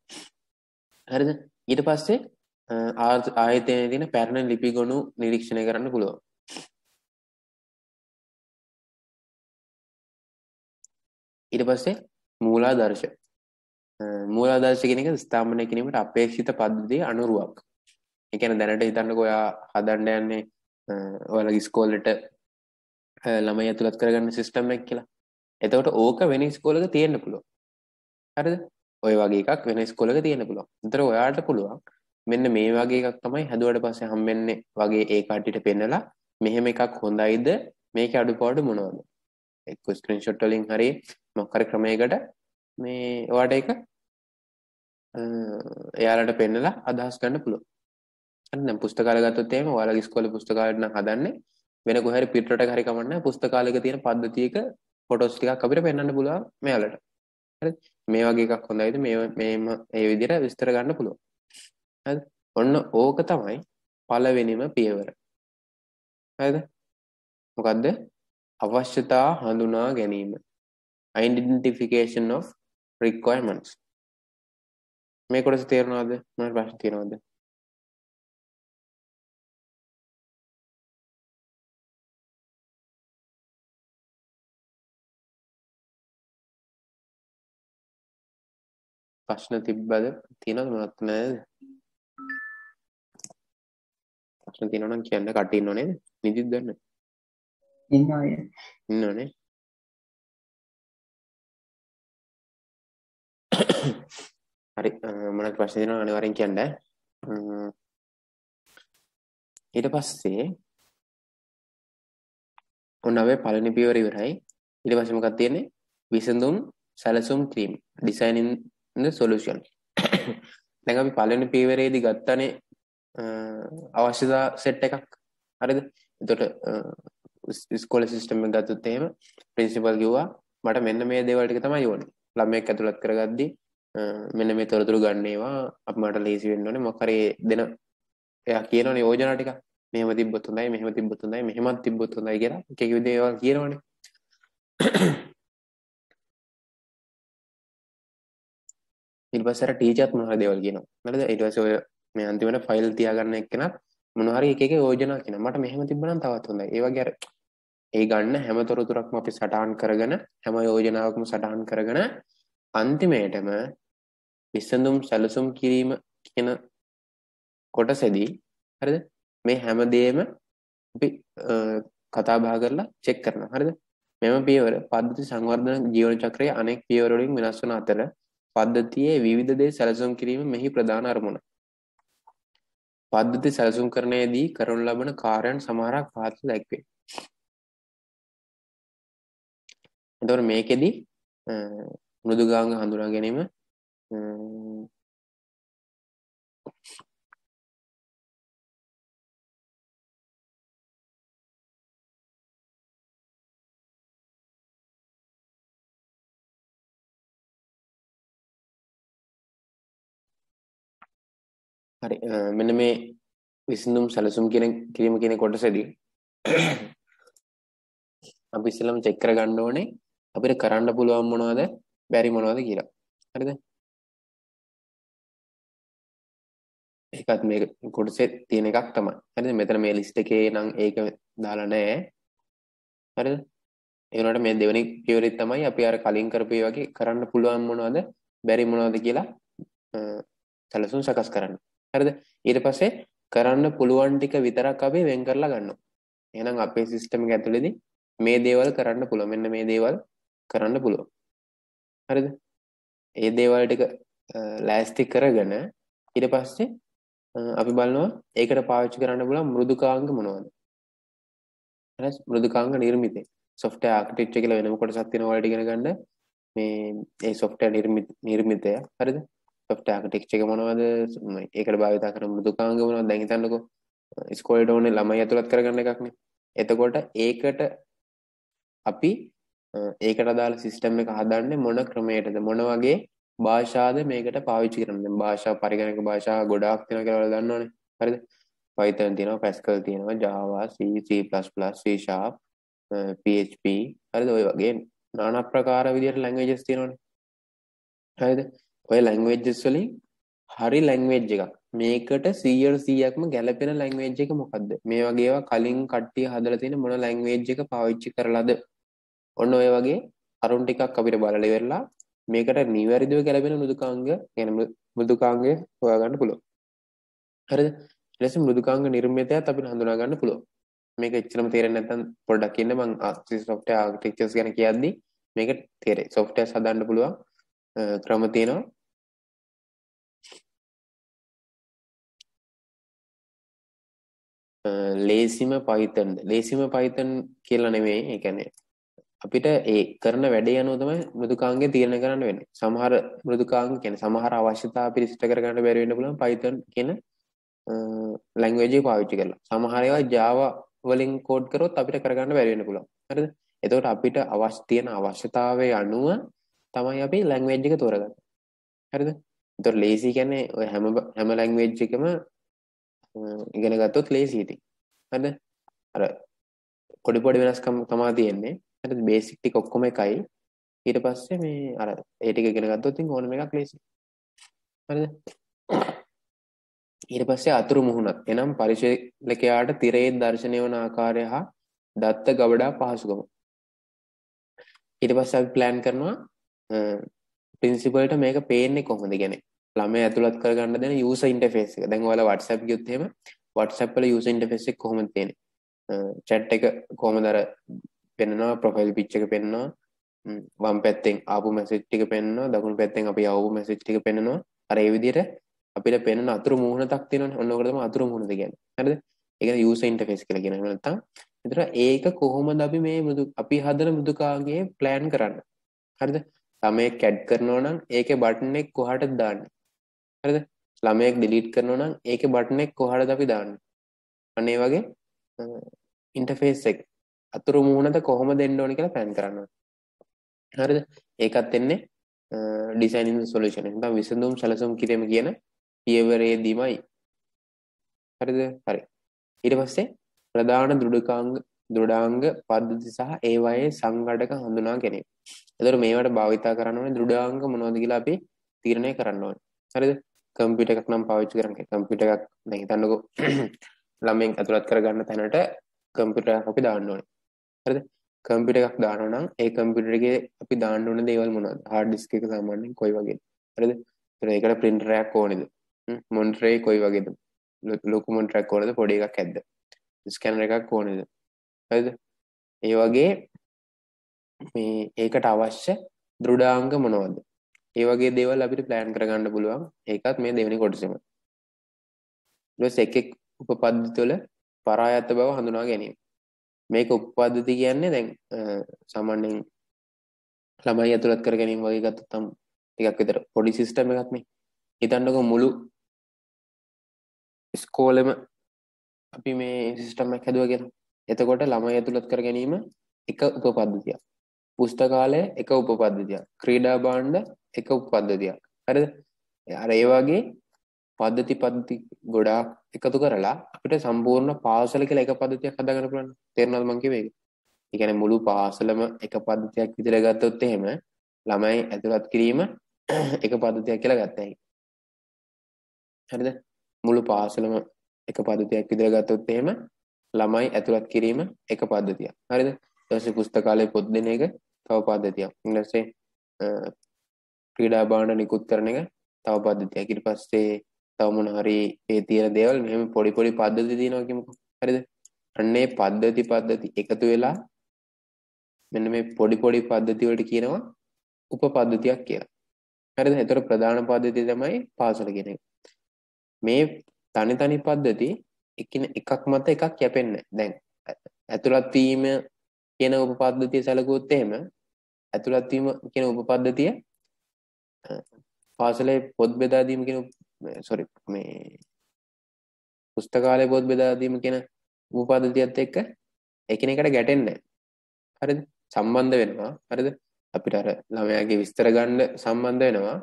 හරිද? ඊට පස්සේ ආයතනයේ තියෙන පැරණි ලිපි ගොනු නිරීක්ෂණය කරන්න පුළුවන්. ඊට පස්සේ මූලාදර්ශ මූලාදර්ශ කියන එක ස්ථාපනය කිරීමට අපේක්ෂිත පද්ධතියේ අනුරුවක්. ඒ කියන්නේ දැනට හිතන්නකෝ ඔයා හදන්න යන්නේ ඔයාලගේ ඉස්කෝලේට ළමයි ඇතුළත් කරගන්න සිස්ටම් එක කියලා. එතකොට ඕක වෙන ඉස්කෝලේක තියෙන්න පුළුවන්. හරිද? ඔය වගේ එකක් වෙන ඉස්කෝලේක තියෙන්න පුළුවන්. ඒතර ඔයාට පුළුවන් මෙන්න මේ වගේ එකක් තමයි හැදුවට පස්සේ හම්බෙන්නේ වගේ ඒ කට්ටියට පෙන්නලා මෙහෙම එකක් හොඳයිද මේකේ අඩුපාඩු මොනවද? එක්ක ස්ක්‍රීන්ෂොට් වලින් හරි මොකක් හරි ක්‍රමයකට මේ ඔයාට ඒක එයාලට පෙන්නලා අදහස් ගන්න පුළුවන්. හරි දැන් පුස්තකාලය ගත්තොත් එහෙම ඔයාලගේ ඉස්කෝලේ පුස්තකාලයට නම් හදන්නේ වෙන කොහේ හරි පිටරටක හරි කමන්නේ පුස්තකාලයක තියෙන පද්ධතියක ෆොටෝස් ටිකක් අපිට පෙන්වන්න පුළුවන් මෙයාලට. හරි මේ වගේ එකක් හොඳයිද මේම ඒ විදිහට විස්තර ගන්න පුළුවන්. හරිද? ඔන්න ඕක තමයි පළවෙනිම පියවර. හරිද? මොකද්ද? අවශ්‍යතා හඳුනා ගැනීම. Identification of requirements. මේ කොටස තේරෙනවද? මොනවද ප්‍රශ්න තියෙනවද? ප්‍රශ්න තිබ්බද? තියෙනවද මොනවත් නැද්ද? ප්‍රශ්න තියෙනවා නම් කියන්න කට්ටිය ඉන්නව නේද? නිදිද දන්න? ඉන්නවා අය. ඉන්නවනේ. හරි මොනවද ප්‍රශ්න තියෙනවද අනිවාර්යෙන් කියන්න. ඊට පස්සේ ඔන්න අපේ පළවෙනි පියවර ඉවරයි. ඊට පස්සේ මොකක්ද තියෙන්නේ? විසඳුම් සැලසුම් කිරීම. Designing the solution. දැන් අපි පළවෙනි පියවරේදී ගත්තනේ අවශ්‍යතා සෙට් එකක්. හරිද? එතකොට ඉස්කෝලේ සිස්ටම් එක ගත්තොත් එහෙම ප්‍රින්සිපල් කිව්වා මට මෙන්න මේ දේවල් ටික තමයි ඕනේ. ළමයෙක් ඇතුළත් කරගද්දි මෙන්න මේ තොරතුරු ගන්න ඒවා අප මට ලේසි වෙන්න ඕනේ. මොකක් හරි දෙන එයා කියනවනේ යෝජනා ටික. මෙහෙම තිබ්බොත් හොඳයි, මෙහෙම තිබ්බොත් හොඳයි, මෙහෙමත් තිබ්බොත් හොඳයි කියලා එක එක විදිහේ ඒවා කියනවනේ. ඊට පස්සේ අර ටීචර්ත් මොනවා හරි දේවල් කියනවා. හරිද? ඊට පස්සේ ඔය මේ අන්තිමට ෆයිල් තියාගන්න එක්කෙනත් මොනවා හරි එක එක යෝජනා කියනවා. මට මෙහෙම තිබ්බනම් තවත් හොඳයි. ඒ වගේ අර ඒ ගන්න හැම තොරතුරක්ම අපි සටහන් කරගෙන හැම යෝජනාවකම සටහන් කරගෙන අන්තිමේටම විසඳුම් සැලසුම් කිරීම කියන කොටසේදී හරිද? මේ හැමදේම අපි කතා බහ කරලා චෙක් කරනවා. හරිද? මෙම පියවර පද්ධති සංවර්ධන ජීවන චක්‍රයේ අනෙක් පියවර වලින් වෙනස් වන අතර පද්ධතියේ විවිධ දේ සැලසුම් කිරීම මෙහි ප්‍රධාන අරමුණ. පද්ධති සැලසුම් කරන්නේදී කරනු ලබන කාර්යයන් සමහරක් පහත දැක්වේ. එතකොට මේකෙදි මෘදුගාංග හඳුනා ගැනීම හරි මෙන්න මේ විසඳුම් සැලසුම් කිරීම කියන කොටසේදී අපි ඉස්සෙල්ලාම චෙක් කරගන්න ඕනේ අපිට කරන්න පුළුවන් මොනවද බැරි මොනවද කියලා. හරිද? ඒකත් මේ කොටසේ තියෙන එකක් තමයි. හරිද? මෙතන මේ ලිස්ට් එකේ නම් ඒක දාලා නැහැ. හරිද? ඒ වුණාට මේ දෙවෙනි පියවරේ තමයි අපි අර කලින් කරපු ඒ වගේ කරන්න පුළුවන් මොනවද බැරි මොනවද කියලා සැලසුම් සකස් කරන්න. හරිද? ඊට පස්සේ කරන්න පුළුවන් ටික විතරක් අපි වෙන් කරලා ගන්නවා. එහෙනම් අපේ සිස්ටම් එක ඇතුළේදී මේ දේවල් කරන්න පුළුවන්. මෙන්න මේ දේවල් කරන්න පුළුවන්. හරිද? ඒ දේවල් ටික ලෑස්ති කරගෙන ඊට පස්සේ අපි බලනවා ඒකට පාවිච්චි කරන්න පුළුවන් මෘදුකාංග මොනවද? හරි මෘදුකාංග නිර්මිතය. software architecture කියලා වෙනම කොටසක් තියෙනවා ඔයාලට ඉගෙන ගන්න. මේ ඒ software නිර්මිතය හරිද? software architecture එක මොනවද? ඒකට භාවිත කරන මෘදුකාංග මොනවද? දැන් හිතන්නකෝ ඉස්කෝලේට ඕනේ ළමයි ඇතුළත් කරගන්න එකක්නේ. එතකොට ඒකට අපි ඒකට අදාළ සිස්ටම් එක හදන්නේ මොන ක්‍රමයකටද? මොන වගේ භාෂාද මේකට පාවිච්චි කරන්නේ? දැන් භාෂා පරිගණක භාෂා ගොඩාක් තියෙනවා කියලා ඔයාලා දන්නවනේ. හරිද? Python තියෙනවා, Pascal තියෙනවා, Java, C, C++, C Sharp, PHP හරිද? ඔය වගේ নানা ප්‍රකාර විදිහට languages තියෙනවනේ. හරිද? ඔය languages වලින් හරි language එකක් මේකට 100%ක්ම ගැලපෙන language එක මොකද්ද? මේ වගේ ඒවා කලින් කට්ටිය හදලා තියෙන මොන language එක පාවිච්චි කරලාද? ඔන්න ඔය වගේ අරුන් ටිකක් අපිට බලලා ඉවරලා මේකට නිවැරදිව ගැලපෙන මෘදුකාංග කියන්නේ මෘදුකාංගය හොයාගන්න පුළුවන්. හරිද? ඊට පස්සේ මෘදුකාංග නිර්මිතයත් අපිට හඳුනා ගන්න පුළුවන්. මේක එච්චරම තේරෙන්නේ නැත්නම් පොඩ්ඩක් ඉන්න මම software architectures ගැන කියද්දි මේක තේරෙයි. softwares හදන්න පුළුවන් ක්‍රම තියෙනවා. ලේසිම Python කියලා නෙමෙයි. ඒ කියන්නේ අපිට ඒ කරන වැඩේ අනුව තමයි මෘදුකාංගය තීරණය කරන්න වෙන්නේ. සමහර මෘදුකාංග කියන්නේ සමහර අවශ්‍යතා පිළිසිත කරගන්න බැරි වෙන්න පුළුවන් Python කියන ලැන්ග්වේජ් එක පාවිච්චි කරලා. සමහර ඒවා Java වලින් කෝඩ් කරොත් අපිට කරගන්න බැරි වෙන්න පුළුවන්. හරිද? එතකොට අපිට තියෙන අවශ්‍යතාවයේ අනුව තමයි අපි ලැන්ග්වේජ් එක තෝරගන්නේ. හරිද? එතකොට ලේසි කියන්නේ ඔය හැම ලැන්ග්වේජ් එකම ඉගෙන ගත්තොත් ලේසි ඉතින්. හරිද? අර පොඩි වෙනස්කම් තමයි තියෙන්නේ. හරිද? බේසික් ටික ඔක්කොම එකයි. ඊට පස්සේ මේ අර ඒ ටික ඉගෙන ගත්තොත් ඉතින් ඕනම එකක් ලේසි. හරිද? ඊට පස්සේ අතුරු මුහුණත් එනම් පරිශීලකයාට තිරයේ දර්ශනය වන ආකාරය හා දත්ත ගබඩා පහසුකම. ඊට පස්සේ අපි ප්ලෑන් කරනවා ප්‍රින්සිපල්ට මේක පේන්නේ කොහොමද කියන්නේ. ළමයා ඇතුළත් කරගන්න දෙන යූසර් ඉන්ටර්ෆේස් එක. දැන් ඔයාලා WhatsApp ගියොත් එහෙම WhatsApp වල යූසර් ඉන්ටර්ෆේස් එක කොහොමද තියෙන්නේ? chat එක කොහොමද අර පෙන්නනවා, ප්‍රොෆයිල් පිච් එක පෙන්නනවා, වම් පැත්තෙන් ආපු මැසේජ් ටික පෙන්නනවා, දකුණු පැත්තෙන් අපි ආපු මැසේජ් ටික පෙන්නනවා. අර ඒ විදිහට අපිට පෙනෙන අතුරු මුහුණක් තියෙනවනේ. ඔන්න ඔකට තමයි අතුරු මුහුණද කියන්නේ. හරිද? ඒක යූසර් ඉන්ටර්ෆේස් කියලා කියනවා. එහෙම නැත්නම් විතර ඒක කොහොමද අපි මේ අපි හදන මෘදුකාංගයේ ප්ලෑන් කරන්නේ? හරිද? ළමයෙක් ඇඩ් කරනවා නම් ඒකේ බටන් එක කොහාටද දාන්නේ? හරිද? ළමයෙක් ඩිලීට් කරනවා නම් ඒකේ බටන් එක කොහාටද අපි දාන්නේ? අන්න ඒ වගේ ඉන්ටර්ෆේස් එක අතුරු මුහුණට කොහොමද දෙන්න ඕනේ කියලා ප්ලෑන් කරනවා. හරිද? ඒකත් එන්නේ ඩිසයිනින් සොලියුෂන්. එහෙනම් විසඳුම් සැලසුම් කිරීම කියන පියවරේදීමයි. හරිද? හරි. ඊට පස්සේ ප්‍රධාන දෘඩාංග පද්ධති සහ ඒවායේ සංඝටක හඳුනා ගැනීම. එතකොට මේවට භාවිතා කරන්න ඕනේ දෘඩාංග මොනවද කියලා අපි තීරණය කරන්න ඕනේ. හරිද? කම්පියුටර් එකක් නම් පාවිච්චි කරන්නේ. කම්පියුටර් එකක් දැන් හිතන්නකෝ ළමෙන් ඇතුළත් කරගන්න තැනට කම්පියුටර් එකක් අපි දාන්න ඕනේ. හරිද? කම්පියුටර් එකක් දානවා නම් ඒ කම්පියුටර් එකේ අපි දාන්න ඕන දේවල් මොනවද? හાર્ඩ් ඩිස්ක් එක සාමාන්‍යයෙන් කොයි වගේද? හරිද? ඒකට printer එකක් ඕනේද? මොනිටර් එක කොයි වගේද? ලොකු මොනිටර් එකක් ඕනේද? පොඩි එකක් ඇද්ද? ස්කැනර් එකක් ඕනේද? හරිද? ඒ වගේ මේ ඒකට අවශ්‍ය දෘඩාංග මොනවද? ඒ වගේ දේවල් අපිට ප්ලෑන් කරගන්න පුළුවන්. ඒකත් මේ දෙවෙනි කොටසෙම. ඊට පස්සේ එක් උපපද්ධති වල පරායත්ත බව හඳුනා ගැනීම. මේක උපපද්ධති කියන්නේ දැන් සාමාන්‍යයෙන් ළමයි ඇතුළත් කර ගැනීම වගේ ගත්තොත් ටිකක් විතර පොඩි සිස්ටම් එකක් නේ. හිතන්නකෝ මුළු ඉස්කෝලෙම අපි මේ සිස්ටම් එකක් හැදුවා කියලා. එතකොට ළමයි ඇතුළත් කර ගැනීම එක උපපද්ධතියක්. පුස්තකාලය එක උපපද්ධතියක්. ක්‍රීඩා භාණ්ඩ එක උපපද්ධතියක්. හරිද? අර ඒ වගේ පද්ධති ගොඩාක් එකතු කරලා අපිට සම්පූර්ණ පාසල කියලා එක පද්ධතියක් හදාගන්න පුළුවන්. තේරෙනවද මං කියුවේ ඒක? ඒ කියන්නේ මුළු පාසලම එක පද්ධතියක් විදිහට ගත්තොත් එහෙම ළමයි ඇතුළත් කිරීම එක පද්ධතියක් කියලා ගත්තා. හරිද? මුළු පාසලම එක පද්ධතියක් විදිහට ගත්තොත් එහෙම ළමයි ඇතුළත් කිරීම එක පද්ධතියක්. හරිද? ඊට පස්සේ පුස්තකාලේ පොත් දෙන එක තව පද්ධතියක්. ඊට පස්සේ ක්‍රීඩා භාණ්ඩ නිකුත් කරන එක තව පද්ධතියක්. ඊට පස්සේ තව මොන හරි ඒ තියෙන දේවල් මෙහෙම පොඩි පද්ධති තියෙනවා කියමුකෝ. හරිද? අන්නේ පද්ධති එකතු වෙලා මෙන්න මේ පොඩි පද්ධති වලට කියනවා උපපද්ධතියක් කියලා. හරිද? ඒතර ප්‍රධාන පද්ධතිය තමයි පාසල කියන එක. මේ තනි පද්ධති එකක් මත එකක් යැපෙන්නේ නැහැ. දැන් ඇතුළත් වීම කියන උපපද්ධතිය සැලකුවොත් එහෙම ඇතුළත් වීම කියන උපපද්ධතිය පාසලේ පොත් බෙදා දීම කියන මේ පුස්තකාලේ පොත් බෙදා දීම කියන උපපද්ධතියත් එක්ක එකිනෙකට ගැටෙන්නේ නැහැ. හරිද? සම්බන්ධ වෙනවා. හරිද? අපිට අර ළමයාගේ විස්තර ගන්න සම්බන්ධ වෙනවා.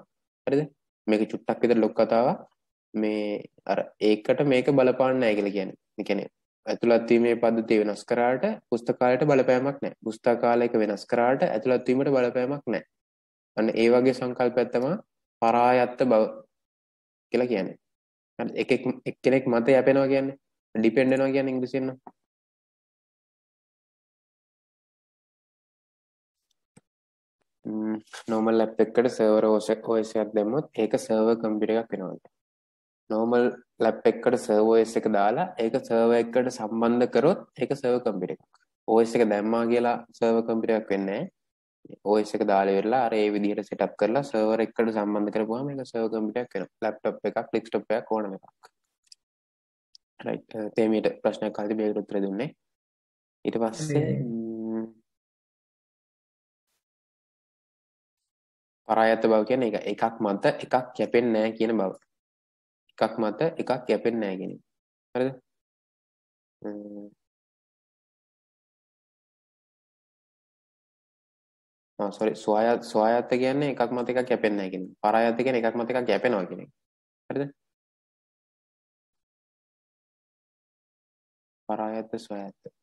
හරිද? මේක චුට්ටක් විතර ලොකු කතාවක්. මේ අර ඒකට මේක බලපාන්නේ නැහැ කියලා කියන්නේ. ඒ කියන්නේ ඇතුළත් වීමේ පද්ධතිය වෙනස් කරාට පුස්තකාලයට බලපෑමක් නැහැ. පුස්තකාලයක වෙනස් කරාට ඇතුළත් වීමට බලපෑමක් නැහැ. අන්න ඒ වගේ සංකල්පයක් තමයි පරායත්ත බව කියලා කියන්නේ. හරි එක්කෙනෙක් මත යැපෙනවා කියන්නේ ඩිපෙන්ඩ් වෙනවා කියන්නේ ඉංග්‍රීසියෙන් normal app එකකට server OS එකක් දැම්මොත් ඒක server computer එකක් වෙනවා. normal lab එකකට server OS එක දාලා ඒක server එකකට සම්බන්ධ කරොත් ඒක server computer එකක්. OS එක දැම්මා කියලා server computer එකක් වෙන්නේ නැහැ. OS එක දාලා ඉවරලා අර ඒ විදිහට setup කරලා server එකකට සම්බන්ධ කරපුවාම ඒක server computer එකක් වෙනවා. laptop එකක්, desktop එකක් ඕනම එකක්. right තේමීට ප්‍රශ්නයක් අහලා මේකට උත්තර දුන්නේ. ඊට පස්සේ පරායත්ත බව කියන්නේ එකක් මත එකක් කැපෙන්නේ නැහැ කියන බව. එකක් මත එකක් කැපෙන්නේ නැහැ කියන එක. හරිද? sorry ස්වායත්ත කියන්නේ එකක් මත එකක් කැපෙන්නේ නැහැ කියන එක. පරායත්ත කියන්නේ එකක් මත එකක් කැපෙනවා කියන එක. හරිද? පරායත්ත ස්වායත්ත.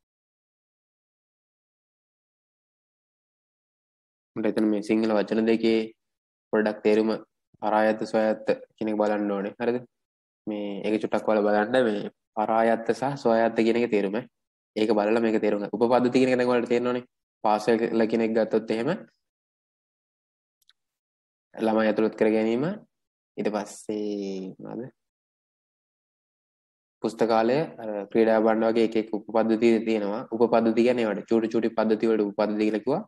මට එතන මේ සිංහල වචන දෙකේ පොඩ්ඩක් තේරුම පරායත්ත ස්වායත්ත කියන එක බලන්න ඕනේ. හරිද? මේ ඒක චුට්ටක් වල බලන්න මේ පරායත්ත සහ ස්වායත්ත කියන එක තේරුම. ඒක බලලා මේක තේරුම් ගන්න. උපපද්ධති කියන එක දැන් ඔයාලට තේරෙනවනේ. පාසල කෙනෙක් ගත්තොත් එහෙම ළමයි ඇතුළත් කර ගැනීම ඊට පස්සේ මොනවද? පුස්තකාලය ක්‍රීඩා භාණ්ඩ වගේ එක එක උපපද්ධති තියෙනවා. උපපද්ධති කියන්නේ ඒවට චූටි පද්ධති වලට උපපද්ධති කියලා කිව්වා.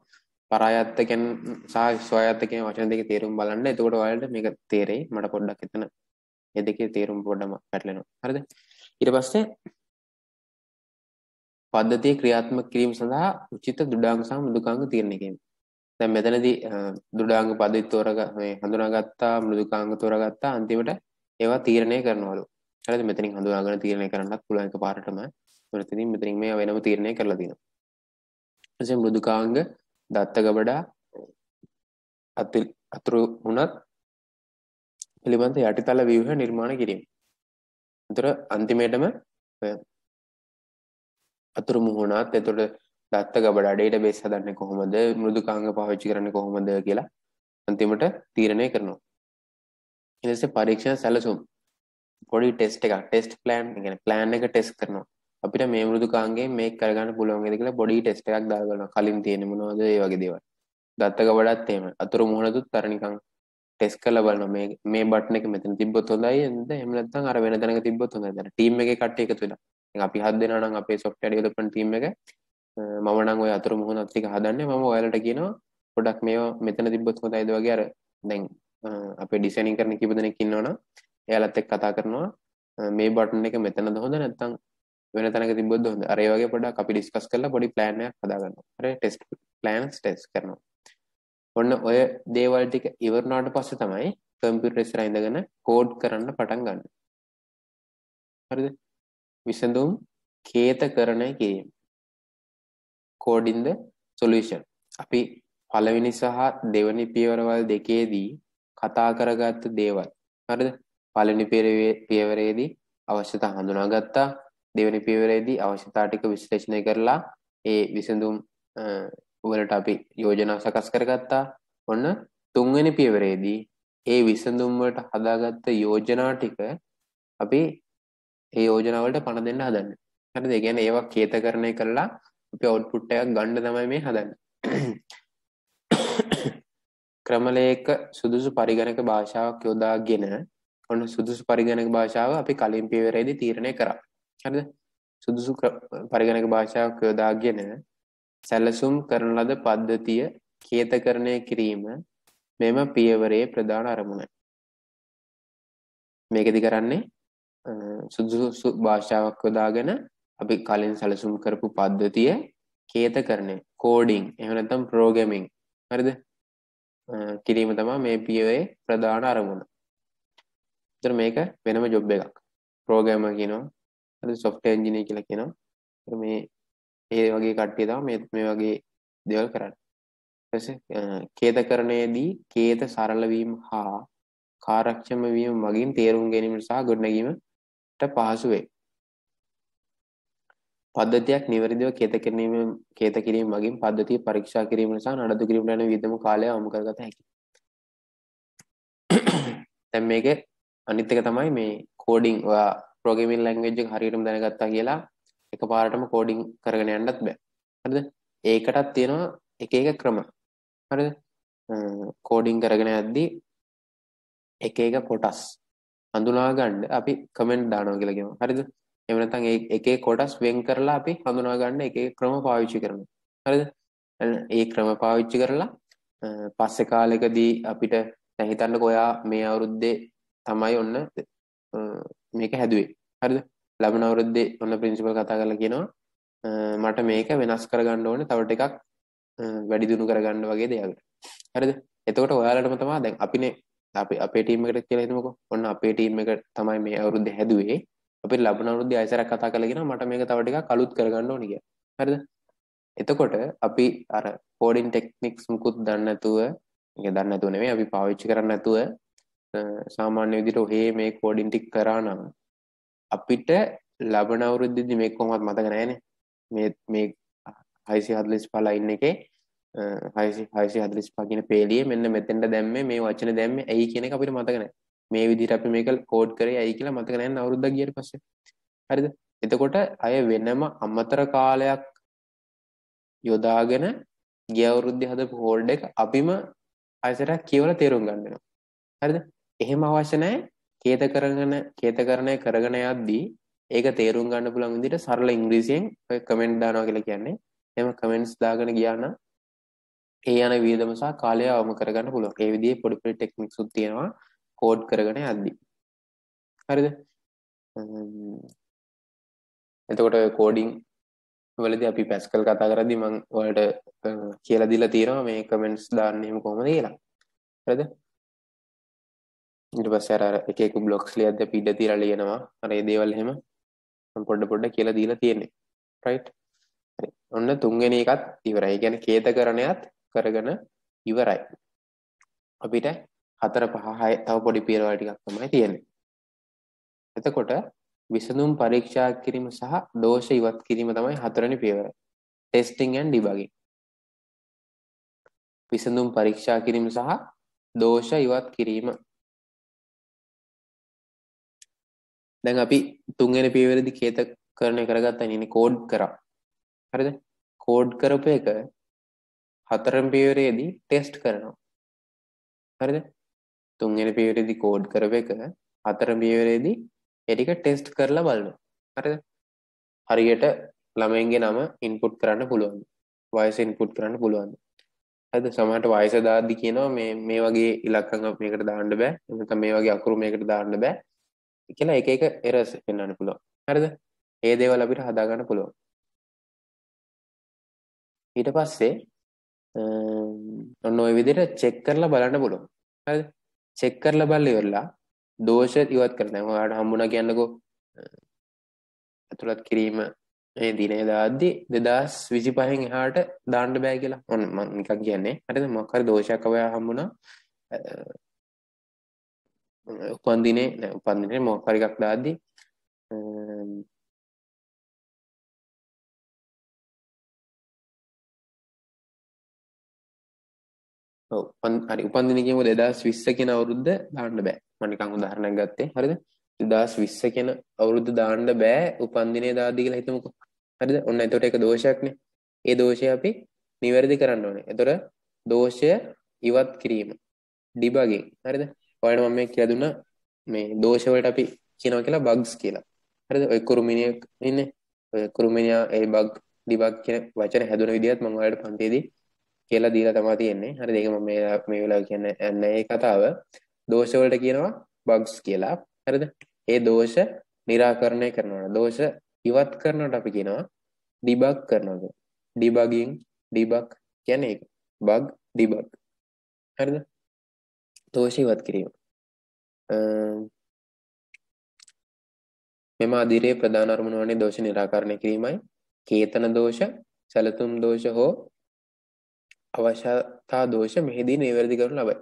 පරායත්ත කියන්නේ සහ ස්වායත්ත කියන වචන දෙකේ තේරුම් බලන්න. එතකොට ඔයාලට මේක තේරෙයි. මට පොඩ්ඩක් එතන මේ දෙකේ තේරුම් පොඩ්ඩක් පැටලෙනවා. හරිද? ඊට පස්සේ පද්ධතිය ක්‍රියාත්මක කිරීම සඳහා උචිත දෘඩාංග සහ මෘදුකාංග තීරණය කිරීම. දැන් මෙතනදී දෘඩාංග පද්ධති මේ හඳුනාගත්තා, මෘදුකාංග තෝරාගත්තා, අන්තිමට ඒවා තීරණය කරනවලු. හරිද? මෙතනින් හඳුනාගෙන තීරණය කරන්නත් පුළුවන් එකපාරටම. මෙතනින් මේ වෙනම තීරණය කරලා තියෙනවා. ඊට මෘදුකාංග දත්ත ගබඩා අතුරු වුණත් පිළිබඳ යටිතල ව්‍යුහ නිර්මාණය කිරීම. ඒතර අන්තිමේටම අතුරු මුහුණත් එතකොට දත්ත ගබඩා ඩේටාබේස් හදන්නේ කොහොමද, මෘදුකාංග පාවිච්චි කරන්නේ කොහොමද කියලා අන්තිමට තීරණය කරනවා. ඊට පස්සේ පරීක්ෂණ සැලසුම් පොඩි ටෙස්ට් එකක්, ටෙස්ට් ප්ලෑන්, ඒ කියන්නේ ප්ලෑන් එක ටෙස්ට් කරනවා. අපිට මේ මෘදුකාංගයෙන් මේක කරගන්න පුළුවන් වේද කියලා පොඩි ටෙස්ට් එකක් දාගන්නවා. කලින් තියෙන මොනවද ඒ වගේ දේවල්. දත්ත ගබඩාත් එහෙම. අතුරු මුහුණතුත් අර නිකන් ටෙස්ට් කරලා බලනවා මේ බටන් එක මෙතන තිබ්බොත් හොඳයි නේද? එහෙම නැත්නම් අර වෙන තැනක තිබ්බොත් හොඳයි. දැන් ටීම් එකේ කට්ටිය එකතු වෙලා. දැන් අපි 7 දෙනා නම් අපේ software development team එක මම නම් ওই අතුරු මුහුණත් ටික හදන්නේ. මම ඔයාලට කියනවා පොඩ්ඩක් මේවා මෙතන තිබ්බොත් හොඳයිද වගේ අර දැන් අපේ ඩිසයිනින් කරන කීප දෙනෙක් ඉන්නවනම් එයාලත් එක්ක කතා කරනවා මේ බටන් එක මෙතනද හොඳ නැත්නම් වෙන තැනක තිබ්බොත් හොඳ. අර ඒ වගේ පොඩ්ඩක් අපි ඩිස්කස් කරලා පොඩි ප්ලෑන් එකක් හදාගන්නවා. හරි ටෙස්ට් ප්ලෑන්ස් ටෙස්ට් කරනවා. ඔන්න ඔය දේවල් ටික ඉවරනාට පස්සේ තමයි කම්පියුටර් ඉස්සරහ ඉඳගෙන කෝඩ් කරන්න පටන් ගන්න. හරිද? විසඳුම් කේතකරණය කිරීම. code in the solution. අපි පළවෙනි සහ දෙවෙනි පියවරවල් දෙකේදී කතා කරගත්ත දේවල්. හරිද? පළවෙනි පියවරේදී අවශ්‍යතා හඳුනාගත්තා. දෙවෙනි පියවරේදී අවශ්‍යතා ටික විශ්ලේෂණය කරලා ඒ විසඳුම් වලට අපි යෝජනා සකස් කරගත්තා. ඔන්න තුන්වෙනි පියවරේදී ඒ විසඳුම් වලට හදාගත්ත යෝජනා ටික අපි ඒ යෝජනා වලට පණ දෙන්න හදන්නේ. හරිද? ඒ කියන්නේ ඒවා කේතකරණය කරලා අපි අවුට්පුට් එකක් ගන්න තමයි මේ හදන්නේ. ක්‍රමලේඛ සුදුසු පරිගණක භාෂාවක් යොදාගෙන ඔන්න සුදුසු පරිගණක භාෂාව අපි කලින් පියවරේදී තීරණය කරා. හරිද? සුදුසු පරිගණක භාෂාවක් යොදාගෙන සැලසුම් කරන ලද පද්ධතිය කේතකරණය කිරීම මෙම පියවරේ ප්‍රධාන අරමුණයි. මේකෙදි කරන්නේ සුදුසු භාෂාවක් යොදාගෙන අපි කලින් සැලසුම් කරපු පද්ධතිය කේතකරණය කෝඩින් එහෙම නැත්නම් ප්‍රෝග්‍රෑමින් හරිද කිරීම තමයි මේ පියවරේ ප්‍රධාන අරමුණ. ඒතර මේක වෙනම ජොබ් එකක්. ප්‍රෝග්‍රෑමර් කියනවා. හරිද software engineer කියලා කියනවා. ඒතර මේ ඒ වගේ කට්ටිය තමයි මේ වගේ දේවල් කරන්නේ. ඊට පස්සේ කේතකරණයේදී කේත සරල වීම හා කාර්යක්ෂම වීම මගින් තේරුම් ගැනීම සහ ගොඩනැගීමට පහසු වේ. පද්ධතියක් නිවැරදිව කේත කිරීම මගින් පද්ධතිය පරීක්ෂා කිරීම නිසා නඩත්තු කිරීමට යන විදම කාලය අවම කරගත හැකියි. දැන් මේකේ අනිත් එක තමයි මේ කෝඩින් ඔයා ප්‍රෝග්‍රෑමින් ලැන්ග්වේජ් එක හරියටම දැනගත්තා කියලා එකපාරටම කෝඩින් කරගෙන යන්නත් බෑ. හරිද? ඒකටත් තියෙනවා එක එක ක්‍රම. හරිද? කෝඩින් කරගෙන යද්දී එක එක කොටස් හඳුනා ගන්න අපි කමෙන්ට් දානවා කියලා කියනවා. හරිද? එහෙම නැත්නම් ඒ එක එක කොටස් වෙන් කරලා අපි හඳුනා ගන්න එක එක ක්‍රම පාවිච්චි කරනවා. හරිද? ඒ ක්‍රම පාවිච්චි කරලා පස්සේ කාලෙකදී අපිට දැන් හිතන්නකෝ ඔයා මේ අවුරුද්දේ තමයි ඔන්න මේක හැදුවේ. හරිද? ලබන අවුරුද්දේ ඔන්න ප්‍රින්සිපල් කතා කරලා කියනවා මට මේක වෙනස් කරගන්න ඕනේ තව ටිකක් වැඩි දියුණු කරගන්න වගේ දෙයකට. හරිද? එතකොට ඔයාලටම තමයි දැන් අපිනේ අපේ ටීම් එකට කියලා හිතමුකෝ. ඔන්න අපේ ටීම් එක තමයි මේ අවුරුද්දේ හැදුවේ. අපිට ලබන අවුරුද්දේ ආයෙසරක් කතා කරලා කියනවා මට මේක තව ටිකක් අලුත් කරගන්න ඕනේ කියලා. හරිද? එතකොට අපි අර කෝඩින් ටෙක්නික්ස් මුකුත් දන්නේ නැතුව, ඒක දන්නේ නැතුව නෙමෙයි අපි පාවිච්චි කරන්නේ නැතුව සාමාන්‍ය විදිහට ඔහේ මේ කෝඩින් ටික කරා නම් අපිට ලබන අවුරුද්දේදී මේක කොහොමවත් මතක නැහැනේ. මේ 645 ලයින් එකේ 645 කියන පේලියේ මෙන්න මෙතෙන්ට දැම්මේ මේ වචන දැම්මේ ඇයි කියන එක අපිට මතක නැහැ. මේ විදිහට අපි මේක කෝඩ් කරේ ඇයි කියලා මතක නැහැ අවුරුද්දක් ගියට පස්සේ. හරිද? එතකොට අය වෙනම අමතර කාලයක් යොදාගෙන ගිය අවුරුද්දේ හදපු කෝඩ් එක අපිම ආයෙසරක් කියවලා තේරුම් ගන්න වෙනවා. හරිද? එහෙම අවශ්‍ය නැහැ. කේතකරණය කරගෙන යද්දී ඒක තේරුම් ගන්න පුළුවන් විදිහට සරල ඉංග්‍රීසියෙන් ඔය කමෙන්ට් දානවා කියලා කියන්නේ. එහෙම කමෙන්ට්ස් දාගෙන ගියා නම් ඒ යන වියදම සහ කාලය අවම කරගන්න පුළුවන්. ඒ විදිහේ පොඩි පොඩි ටෙක්නික්ස් උත් තියෙනවා කෝඩ් කරගෙන යද්දී. හරිද? එතකොට කෝඩින් වලදී අපි පැස්කල් කතා කරද්දී මම ඔයාලට කියලා දීලා තියෙනවා මේ කමෙන්ට්ස් දාන්න එහෙම කොහොමද කියලා. හරිද? ඊට පස්සේ අර එක එක බ්ලොක්ස් ලියද්දී අපි ඉඩ තියලා ලියනවා. අර ඒ දේවල් එහෙම මම පොඩ කියලා දීලා තියෙන්නේ. රයිට්? හරි. ඔන්න තුන්වෙනි එකත් ඉවරයි. ඒ කියන්නේ කේතකරණයත් කරගෙන ඉවරයි. අපිට 4 5 6 තව පොඩි පියවර ටිකක් තමයි තියෙන්නේ. එතකොට විසඳුම් පරීක්ෂා කිරීම සහ දෝෂ ඉවත් කිරීම තමයි හතරවෙනි පියවර. Testing and debugging. විසඳුම් පරීක්ෂා කිරීම සහ දෝෂ ඉවත් කිරීම. දැන් අපි තුන්වෙනි පියවරේදී කේතකරණය කරගත්තා නේ කෝඩ් කරා. හරිද? කෝඩ් කරපු එක හතරවෙනි පියවරේදී ටෙස්ට් කරනවා. හරිද? තුන්වෙනි පියවරේදී කෝඩ් කරපු එක හතරවෙනි පියවරේදී ඒ ටික ටෙස්ට් කරලා බලනවා. හරිද? හරියට ළමයින්ගේ නම ඉන්පුට් කරන්න පුළුවන්. වයස ඉන්පුට් කරන්න පුළුවන්. හරිද? සමහරට වයස දාද්දි කියනවා මේ වගේ ඉලක්කම් මේකට දාන්න බෑ. නැත්නම් මේ වගේ අකුරු මේකට දාන්න බෑ. කියලා එක එක එරර්ස් පෙන්වන්න පුළුවන්. හරිද? ඒ දේවල් අපිට හදා ගන්න පුළුවන්. ඊට පස්සේ ඔන්න ඔය විදිහට චෙක් කරලා බලන්න පුළුවන්. හරිද? චෙක් කරලා බලලා ඉවරලා දෝෂ ඉවත් කරන්න. දැන් ඔයාලට හම්බුණා කියන්නකෝ අතුලත් කිරීම මේ දිනේ දාද්දි 2025න් එහාට දාන්න බෑ කියලා. ඔන්න මම නිකන් කියන්නේ. හරිද? මොකක් හරි දෝෂයක් ඔයා හම්බුණා. උපන්දිනේ මොකක් හරි එකක් දාද්දි ඔව් හරි උපන්දිනේ කියමු 2020 කියන අවුරුද්ද දාන්න බෑ. මම නිකන් උදාහරණයක් ගත්තේ. හරිද? 2020 කියන අවුරුද්ද දාන්න බෑ උපන්දිනේ දාද්දි කියලා හිතමුකෝ. හරිද? ඔන්න එතකොට ඒක දෝෂයක්නේ. ඒ දෝෂය අපි නිවැරදි කරන්න ඕනේ. එතකොට දෝෂය ඉවත් කිරීම. ඩිබගින්. හරිද? ඔයාලට මම මේ කියලා දුන්නා මේ දෝෂ වලට අපි කියනවා කියලා බග්ස් කියලා. හරිද? ඔය කුරුමිනියක් ඉන්නේ. ඔය කුරුමිනියා ඒ බග් ඩිබග් කියන වචන හැදුන විදිහත් මම ඔයාලට පන්තියේදී කියලා දීලා තමයි තියෙන්නේ. හරිද? ඒක මම මේ වෙලාව කියන්නේ නැහැ ඒ කතාව. දෝෂ වලට කියනවා බග්ස් කියලා. හරිද? ඒ දෝෂ निराකරණය කරනවා. දෝෂ ඉවත් කරනවට අපි කියනවා ඩිබග් කරනවා. ඩිබගින් ඩිබග් කියන්නේ ඒක. Bug debug. හරිද? දෝෂ ඉවත් කිරීම. මෙම අධීරයේ ප්‍රධාන අරමුණ වන්නේ දෝෂ निराකරණය කිරීමයි. කේතන දෝෂ, සැලසුම් දෝෂ හෝ අවශ්‍යතා දෝෂ මෙහිදී නිවැරදි කරනු ලබයි.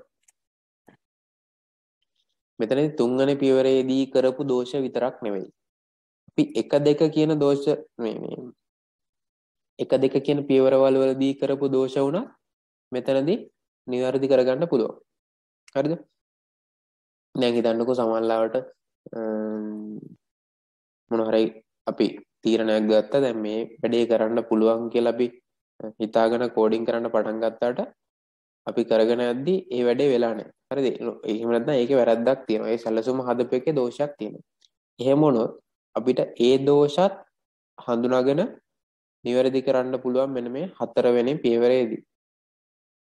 මෙතනදී තුන්වෙනි පියවරේදී කරපු දෝෂ විතරක් නෙවෙයි. අපි 1 2 කියන දෝෂ මේ 1 2 කියන පියවරවල වලදී කරපු දෝෂ වුණා මෙතනදී නිවැරදි කරගන්න පුළුවන්. හරිද? දැන් හිතන්නකෝ සමහරවිට මොන හරි අපි තීරණයක් ගත්තා දැන් මේ වැඩේ කරන්න පුළුවන් කියලා අපි හිතාගෙන කෝඩින් කරන්න පටන් ගත්තාට අපි කරගෙන යද්දී ඒ වැඩේ වෙලා නැහැ. හරිද? එහෙම නැත්නම් ඒකේ වැරද්දක් තියෙනවා. ඒ සැලසුම හදපු එකේ දෝෂයක් තියෙනවා. එහෙම වුණොත් අපිට ඒ දෝෂත් හඳුනාගෙන නිවැරදි කරන්න පුළුවන් මෙන්න මේ 4 වෙනි පියවරේදී.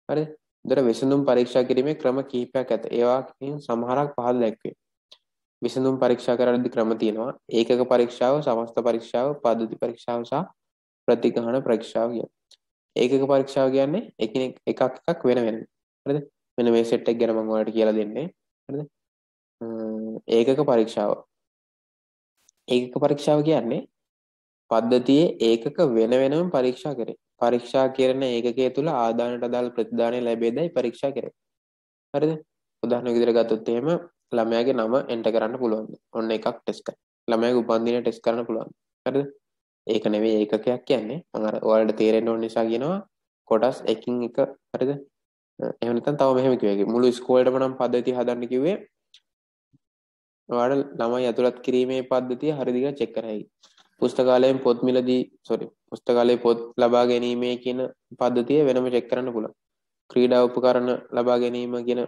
හරිද? උදේට විසඳුම් පරීක්ෂා කිරීමේ ක්‍රම කිහිපයක් ඇත. ඒවායින් සමහරක් පහළ දැක්වේ. විසඳුම් පරීක්ෂා කරද්දී ක්‍රම තියෙනවා. ඒකක පරීක්ෂාව, සමස්ත පරීක්ෂාව, පද්ධති පරීක්ෂාව සහ ප්‍රතිගහන පරීක්ෂාව කියන්නේ. ඒකක පරීක්ෂාව කියන්නේ එකිනෙක එකක් වෙන වෙනම. හරිද? මෙන්න මේ සෙට් එක ගැන මම ඔයාලට කියලා දෙන්නේ. හරිද? ඒකක පරීක්ෂාව. ඒකක පරීක්ෂාව කියන්නේ පද්ධතියේ ඒකක වෙන වෙනම පරීක්ෂා කරේ. පරීක්ෂා කරන ඒකකයේ තුල ආදානට අදාළ ප්‍රතිදානය ලැබෙයිදයි පරීක්ෂා කරේ. හරිද? උදාහරණයක් විදිහට ගත්තොත් එහෙම ළමයාගේ නම එන්ටර් කරන්න පුළුවන්. ඔන්න එකක් ටෙස්ට් කරා. ළමයාගේ උපන්දිනය ටෙස්ට් කරන්න පුළුවන්. හරිද? ඒක නෙවෙයි ඒකකයක් කියන්නේ. මම අර ඔයාලට තේරෙන්න ඕන නිසා කියනවා කොටස් එකින් එක. හරිද? එහෙම නැත්නම් තව මෙහෙම කිව්වේ. මුළු ඉස්කෝලේටම නම් පද්ධතිය හදන්න කිව්වේ. ඔයාලට ළමයි ඇතුළත් කිරීමේ පද්ධතිය හරිද කියලා චෙක් කරයි. පුස්තකාලයෙන් පොත් මිලදී පුස්තකාලයේ පොත් ලබා ගැනීමේ කියන පද්ධතිය වෙනම චෙක් කරන්න පුළුවන්. ක්‍රීඩා උපකරණ ලබා ගැනීම කියන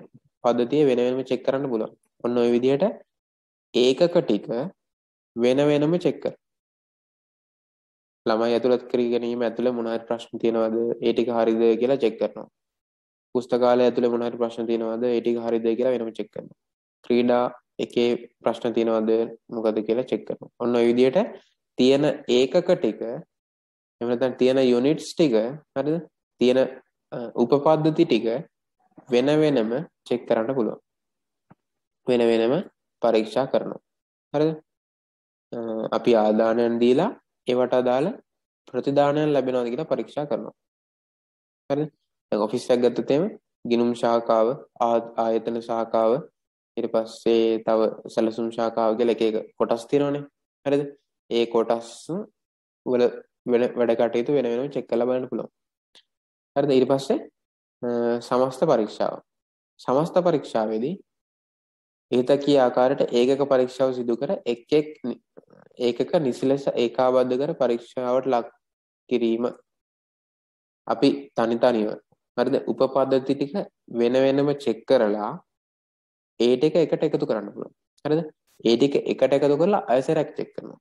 පද්ධතිය වෙන වෙනම චෙක් කරන්න පුළුවන්. ඔන්න ඔය විදිහට ඒකක ටික වෙන වෙනම චෙක් කර. ළමයි ඇතුළත් කර ගැනීම ඇතුළේ මොන හරි ප්‍රශ්න තියෙනවද? ඒ ටික හරිද කියලා චෙක් කරනවා. පුස්තකාලය ඇතුළේ මොන හරි ප්‍රශ්න තියෙනවද? ඒ ටික හරිද කියලා වෙනම චෙක් කරනවා. ක්‍රීඩා එකේ ප්‍රශ්න තියෙනවද? මොකද කියලා චෙක් කරනවා. ඔන්න ඔය විදිහට තියෙන ඒකක ටික එහෙම නැත්නම් තියෙන යුනිට්ස් ටික හරිද? තියෙන උපපද්ධති ටික වෙන වෙනම චෙක් කරන්න පුළුවන්. වෙන වෙනම පරීක්ෂා කරනවා. හරිද? අපි ආදානයන් දීලා ඒවට අදාළ ප්‍රතිදානයන් ලැබෙනවද කියලා පරීක්ෂා කරනවා. හරිද? දැන් ඔෆිස් එකක් ගත්තොත් එහෙම ගිණුම් ශාඛාව, ආයතන ශාඛාව, ඊට පස්සේ තව සැලසුම් ශාඛාව කියලා එක එක කොටස් තියෙනවනේ. හරිද? ඒ කොටස් වල වෙන වැඩ කටයුතු වෙන වෙනම චෙක් කරලා බලන්න පුළුවන්. හරිද? ඊට පස්සේ සමස්ත පරීක්ෂාව. සමස්ත පරීක්ෂාවේදී ඒතකී ආකාරයට ඒකක පරීක්ෂාව සිදු කර ඒකක නිසිලස ඒකාබද්ධ කර පරීක්ෂාවට ලක් කිරීම. අපි තනිව හරිද? උපපද්ධති ටික වෙන වෙනම චෙක් කරලා ඒ ටික එකට එකතු කරන්න පුළුවන්. හරිද? ඒ ටික එකට එකතු කරලා අයසරක් චෙක් කරනවා.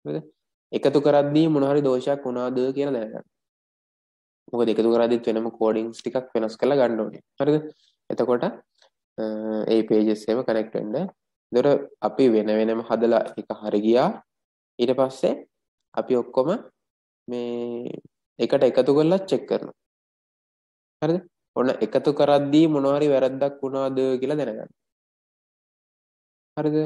හරිද? එකතු කරද්දී මොන හරි දෝෂයක් වුණාද කියලා දැනගන්න. මොකද එකතු කරද්දිත් වෙනම කෝඩින්ග්ස් ටිකක් වෙනස් කරලා ගන්න ඕනේ. හරිද? එතකොට ඒ pages එකම කනෙක්ට් වෙන්න. ඒතර අපි වෙන වෙනම හදලා එක හරි ගියා. ඊට පස්සේ අපි ඔක්කොම මේ එකට එකතු කරලා චෙක් කරනවා. හරිද? ඔන්න එකතු කරද්දී මොන හරි වැරද්දක් වුණාද කියලා දැනගන්න. හරිද?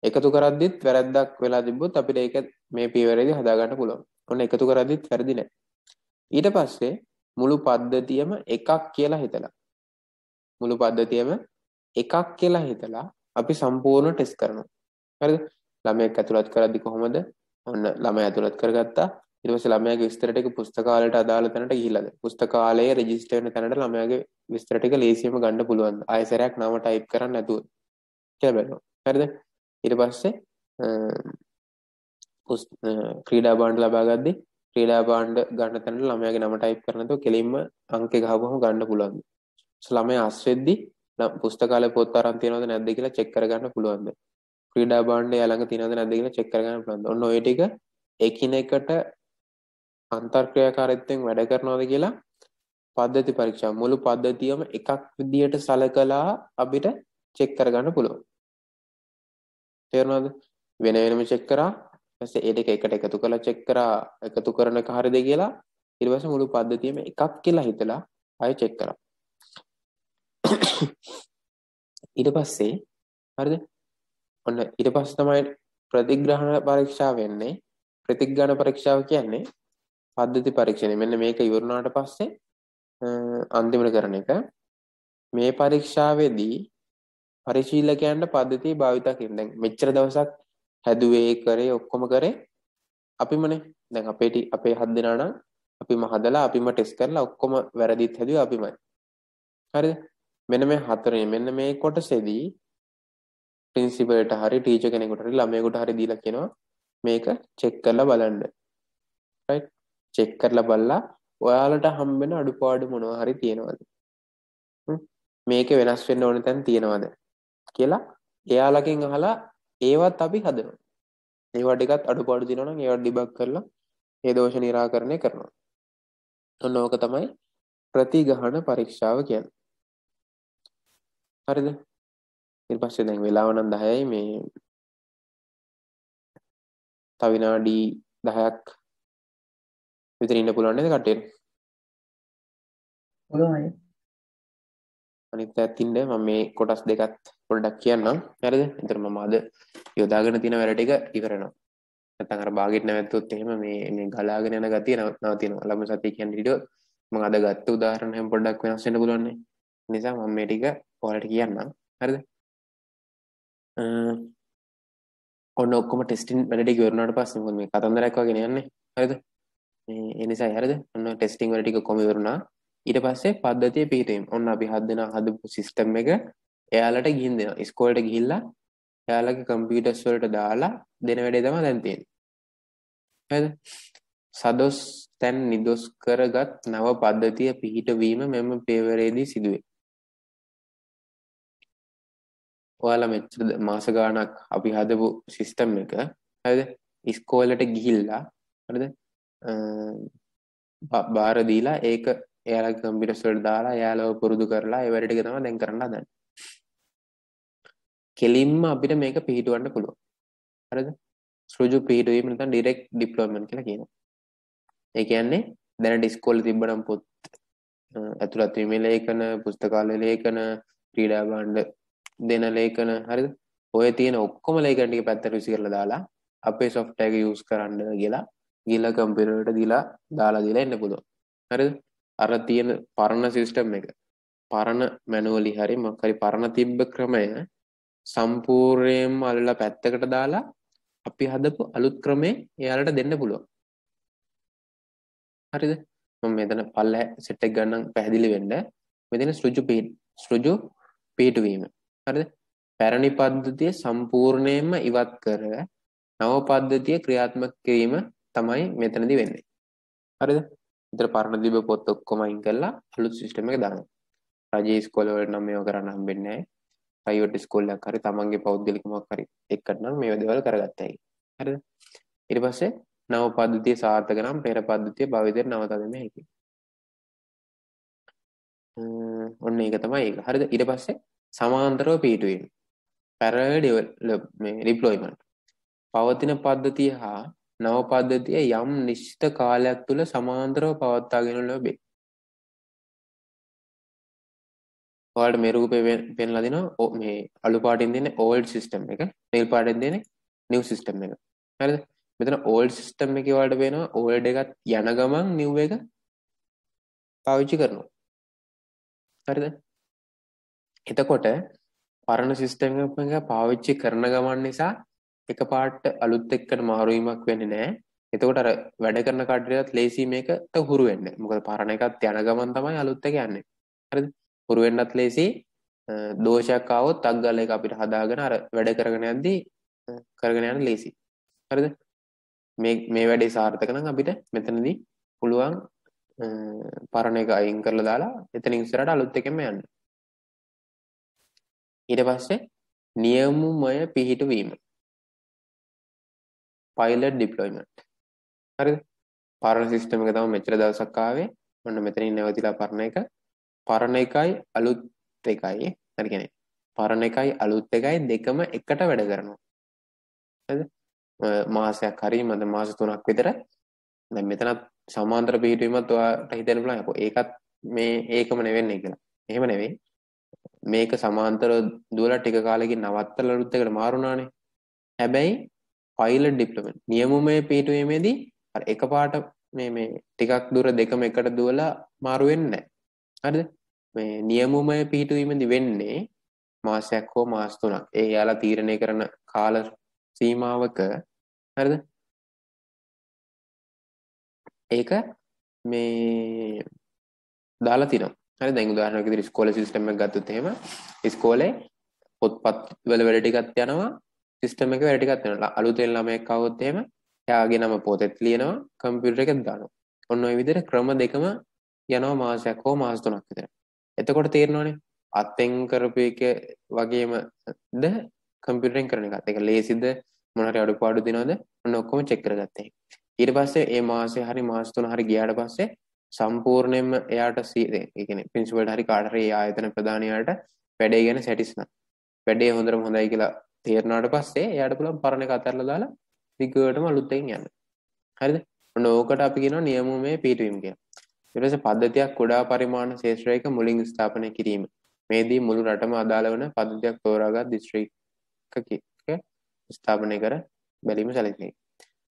එකතු කරද්දිත් වැරද්දක් වෙලා තිබ්බොත් අපිට ඒක මේ පියවරේදී හදා ගන්න පුළුවන්. ඔන්න එකතු කරද්දිත් වැරදි නැහැ. ඊට පස්සේ මුළු පද්ධතියම එකක් කියලා හිතලා අපි සම්පූර්ණ ටෙස්ට් කරනවා. හරිද? ළමයෙක් ඇතුළත් කරද්දි කොහොමද? ඔන්න ළමයා ඇතුළත් කරගත්තා. ඊට පස්සේ ළමයාගේ විස්තර ටික පුස්තකාලයට අදාළ තැනට ගිහිල්ලාද? පුස්තකාලයේ රෙජිස්ටර් වෙන තැනට ළමයාගේ විස්තර ටික ලේසියෙන්ම ගන්න පුළුවන්ද? ආයෙසරයක් නම ටයිප් කරන්න නැතුව කියලා බලනවා. හරිද? ඊට පස්සේ ක්‍රීඩා භාණ්ඩ ලබා ගද්දී ක්‍රීඩා භාණ්ඩ ගන්න තැනට ළමයාගේ නම ටයිප් කරන්න නැතුව කෙලින්ම අංකේ ගහපුවම ගන්න පුළුවන්. ළමයා අස්වෙද්දී පුස්තකාලේ පොත් අරන් තියනවද නැද්ද කියලා චෙක් කරගන්න පුළුවන්ද? ක්‍රීඩා භාණ්ඩය ළඟ තියනවද නැද්ද කියලා චෙක් කරගන්න පුළුවන්ද? ඔන්න ඔය ටික එකිනෙකට අන්තර්ක්‍රියාකාරීත්වයෙන් වැඩ කරනවද කියලා පද්ධති පරීක්ෂා මුළු පද්ධතියම එකක් විදියට සලකලා අපිට චෙක් කරගන්න පුළුවන්. තේරුණාද? වෙන වෙනම චෙක් කරා. ඊට පස්සේ ඒ දෙක එකට එකතු කරලා චෙක් කරා එකතු කරන එක හරියද කියලා. ඊට පස්සේ මුළු පද්ධතියම එකක් කියලා හිතලා ආයෙ චෙක් කරා. ඊට පස්සේ හරිද? ඔන්න ඊට පස්සේ තමයි ප්‍රතිග්‍රහණ පරීක්ෂාව වෙන්නේ. ප්‍රතිග්‍රහණ පරීක්ෂාව කියන්නේ පද්ධති පරීක්ෂණය. මෙන්න මේක ඉවරුණාට පස්සේ අන්තිමට කරන එක. මේ පරීක්ෂාවේදී පරිශීලකයන්ට පද්ධතිය භාවිතා කිරීම. දැන් මෙච්චර දවසක් හැදුවේ කරේ ඔක්කොම කරේ අපිමනේ. දැන් අපේ 7 දෙනා නම් අපිම හදලා අපිම ටෙස්ට් කරලා ඔක්කොම වැරදිත් හැදුවේ අපිමයි. හරිද? මෙන්න මේ හතරේ මෙන්න මේ කොටසේදී ප්‍රින්සිපල්ට හරි ටීචර් කෙනෙකුට හරි ළමයෙකුට හරි දීලා කියනවා මේක චෙක් කරලා බලන්න. රයිට්? චෙක් කරලා බලලා ඔයාලට හම්බෙන අඩුපාඩු මොනවා හරි තියෙනවද? මේක වෙනස් වෙන්න ඕන තැන් තියෙනවද කියලා එයාලකින් අහලා ඒවත් අපි හදනවා. ඒවා ටිකත් අඩුපාඩු තියෙනවා නම් ඒවා ඩිබග් කරලා ඒ දෝෂ නිරාකරණය කරනවා. ඔන්න ඕක තමයි ප්‍රතිගහන පරීක්ෂාව කියන්නේ. හරිද? ඊට පස්සේ දැන් වෙලාව නම් 10යි මේ තව විනාඩි 10ක් විතර ඉන්න පුළුවන් නේද කට්ටියට? පුළුවන්යි. අනිත් පැත්ත ඉන්න මම මේ කොටස් දෙකත් පොඩ්ඩක් කියන්නම්. හරිද? එතන මම අද යොදාගෙන තියෙන වැඩ ටික ඉවර වෙනවා. නැත්නම් අර බාගෙට නැවතුත් එහෙම මේ ගලාගෙන යන ගතිය නවතිනවා. ළම සතිය කියන්නේ ඊට මම අද ගත්ත උදාහරණ හැම පොඩ්ඩක් වෙනස් වෙන්න පුළුවන් නේ. නිසා මම මේ ටික ඔයාලට කියන්නම්. හරිද? ඔන්න ඔක්කොම ටෙස්ටිං වැඩ ටික ඉවරනාට පස්සේ මොකද මේ කතන්දරයක් වගේ යන්නේ. හරිද? ඒ නිසා හරිද? ඔන්න ටෙස්ටිං වැඩ ටික කොහොම ඉවරුණා. ඊට පස්සේ පද්ධතිය පිළිතීම. ඔන්න අපි 7 දෙනා හදපු සිස්ටම් එක එයාලට ගිහින් දෙනවා. ඉස්කෝලේට ගිහිල්ලා එයාලගේ කම්පියුටර්ස් වලට දාලා දෙන වැඩේ තමයි දැන් තියෙන්නේ. හරිද? සදොස් තැන් නිදොස් කරගත් නව පද්ධතිය පිහිටවීම මෙම පෙරවරේදී සිදුවේ. ඔයාලා මෙච්චර මාස ගාණක් අපි හදපු සිස්ටම් එක හරිද? ඉස්කෝලේට ගිහිල්ලා හරිද? බාර දීලා ඒක එයාලගේ කම්පියුටර්ස් වලට දාලා එයාලව පුරුදු කරලා ඒ වැඩ ටික තමයි දැන් කරන්න හදන්නේ. කෙලින්ම අපිට මේක පිහිටවන්න පුළුවන්. හරිද? ඍජු පිහිටවීම නැත්නම් ඩිරෙක්ට් ඩිප්ලොයිමන්ට් කියලා කියනවා. ඒ කියන්නේ දැනට ඉස්කෝලේ තිබ්බනම් පොත් ඇතුළත් වීමේ ලේඛන, පුස්තකාලය ලේඛන, ක්‍රීඩා භාණ්ඩ දෙන ලේඛන හරිද? ඔය තියෙන ඔක්කොම ලේඛන ටික පැත්තට විසි කරලා දාලා අපේ software එක use කරන්න කියලා ගිහලා කම්පියුටර් එකට දාලා එන්න පුළුවන්. හරිද? අර තියෙන පරණ සිස්ටම් එක පරණ මැනුවලි හරි මොකක් හරි පරණ තිබ්බ ක්‍රමය සම්පූර්ණයෙන්ම අල්ලලා පැත්තකට දාලා අපි හදපු අලුත් ක්‍රමේ එයාලට දෙන්න පුළුවන්. හරිද? මම මෙතන පල්ලෙහ සෙට් එක ගන්නම් පැහැදිලි වෙන්න. මෙතන ඍජු පිහිටවීම. හරිද? පැරණි පද්ධතිය සම්පූර්ණයෙන්ම ඉවත් කර නව පද්ධතිය ක්‍රියාත්මක කිරීම තමයි මෙතනදී වෙන්නේ. හරිද? විතර පරණ දීප පොත් ඔක්කොම අයින් කරලා අලුත් සිස්ටම් එක දානවා. රජයේ ඉස්කෝල වල නම් මේව කරන්න හම්බෙන්නේ නැහැ. ප්‍රයිවට් ඉස්කෝලයක් හරි තමන්ගේ පෞද්ගලික මොකක් හරි එක්කට නම් මේව දේවල් කරගත්තා හැකි. හරිද? ඊට පස්සේ නව පද්ධතිය සාර්ථක නම් පෙර පද්ධතිය භාවිතයට නවතා දෙන්න හැකි. ඔන්න ඒක තමයි ඒක. හරිද? ඊට පස්සේ සමාන්තරව පිහිටුවීම. Parallel deployment. පවතින පද්ධතිය හා නව පද්ධතිය යම් නිශ්චිත කාලයක් තුළ සමාන්තරව පවත්වාගෙන ලැබේ. ඔයාලට මේ රූපේ පෙන්ලා දෙනවා මේ අලු පාටින් දෙන්නේ old system එක, නිල් පාටින් දෙන්නේ new system එක. හරිද? මෙතන old system එකේ ඔයාලට පේනවා old එකත් යන ගමන් new එක පාවිච්චි කරනවා. හරිද? එතකොට පරණ system එක පාවිච්චි කරන ගමන් නිසා එකපාරට අලුත් එක්කන මාරු වීමක් වෙන්නේ නැහැ. එතකොට අර වැඩ කරන කඩේවත් ලේසි මේකට හුරු වෙන්නේ. මොකද පරණ එකත් යන ගමන් තමයි අලුත් එක යන්නේ. හරිද? හුරු වෙන්නත් ලේසි. දෝෂයක් ආවොත් අග්ගල එක අපිට හදාගෙන අර වැඩ කරගෙන යද්දී කරගෙන යන්න ලේසි. හරිද? මේ වැඩේ සාර්ථක නම් අපිට මෙතනදී පුළුවන් පරණ එක අයින් කරලා දාලා එතනින් ඉස්සරහට අලුත් එකෙන්ම යන්න. ඊට පස්සේ නියමුමය පිහිටවීම. pilot deployment. හරිද? පරණ සිස්ටම් එක තමයි මෙච්චර දවසක් ආවේ. ඔන්න මෙතනින් නැවතිලා පරණ එක. පරණ එකයි අලුත් එකයි හරි කියන්නේ පරණ එකයි අලුත් එකයි දෙකම එකට වැඩ කරනවා. හරිද? මාසයක් හරි මද මාස 3ක් විතර දැන් මෙතනත් සමාන්තර පිහිටවීමත් ඔයාලට හිතෙන්න පුළුවන් අපෝ ඒකත් මේ ඒකම නෙවෙන්නේ කියලා. එහෙම නෙවෙයි. මේක සමාන්තර දුවලා ටික කාලෙකින් නවත්තලා අලුත් එකට මාරුණානේ. හැබැයි පයිලට් ඩිප්ලොයමන්ට් නියමුමය පිහිටුවීමේදී අර එකපාරට මේ ටිකක් දුර දෙකම එකට දුවලා මාරු වෙන්නේ නැහැ. හරිද? මේ නියමුමය පිහිටුවීමේදී වෙන්නේ මාසයක් හෝ මාස 3ක්. ඒ යාලා තීරණය කරන කාල සීමාවක හරිද? ඒක මේ දාලා තිනවා. හරි දැන් උදාහරණයක් විදිහට ඉස්කෝලේ සිස්ටම් එක ගත්තොත් එහෙම ඉස්කෝලේ පොත්පත් වල වැඩ ටිකක් යනවා සිස්ටම් එකේ වැඩ ටිකක් යනවා. අලුතෙන් ළමයෙක් ආවොත් එහෙම එයාගේ නම පොතේත් ලියනවා කම්පියුටර් එකෙත් දානවා. ඔන්න ඔය විදිහට ක්‍රම දෙකම යනවා මාසයක් හෝ මාස 3ක් විතර. එතකොට තේරෙනවනේ අත්ෙන් කරපු එක වගේමද කම්පියුටරෙන් කරන එකත්. ඒක ලේසිද මොන හරි අඩුපාඩු දිනවද ඔන්න ඔක්කොම චෙක් කරගත්තා. ඊට පස්සේ මේ මාසේ හරි මාස 3 හරි ගියාට පස්සේ සම්පූර්ණයෙන්ම එයාට ඒ කියන්නේ ප්‍රින්සිපල්ට හරි කාට හරි ආයතන ප්‍රධානියාට වැඩේ ගැන සැටිස්නා. වැඩේ හොඳටම හොඳයි කියලා තේරුණාට පස්සේ එයාට පුළුවන් පරණ එක අතහැරලා දාලා දිගටම අලුත් එකකින් යන්න. හරිද? ඔන්න ඕකට අපි කියනවා නියමුමය පිහිටවීම කියලා. ඊට පස්සේ පද්ධතියක් කුඩා පරිමාණ ශේෂ්ත්‍රයක මුලින් ස්ථාපනය කිරීම. මේදී මුළු රටම අදාළ වන පද්ධතියක් තෝරාගත් දිස්ත්‍රික්කයක ස්ථාපනය කර බැලීම සැලකේ.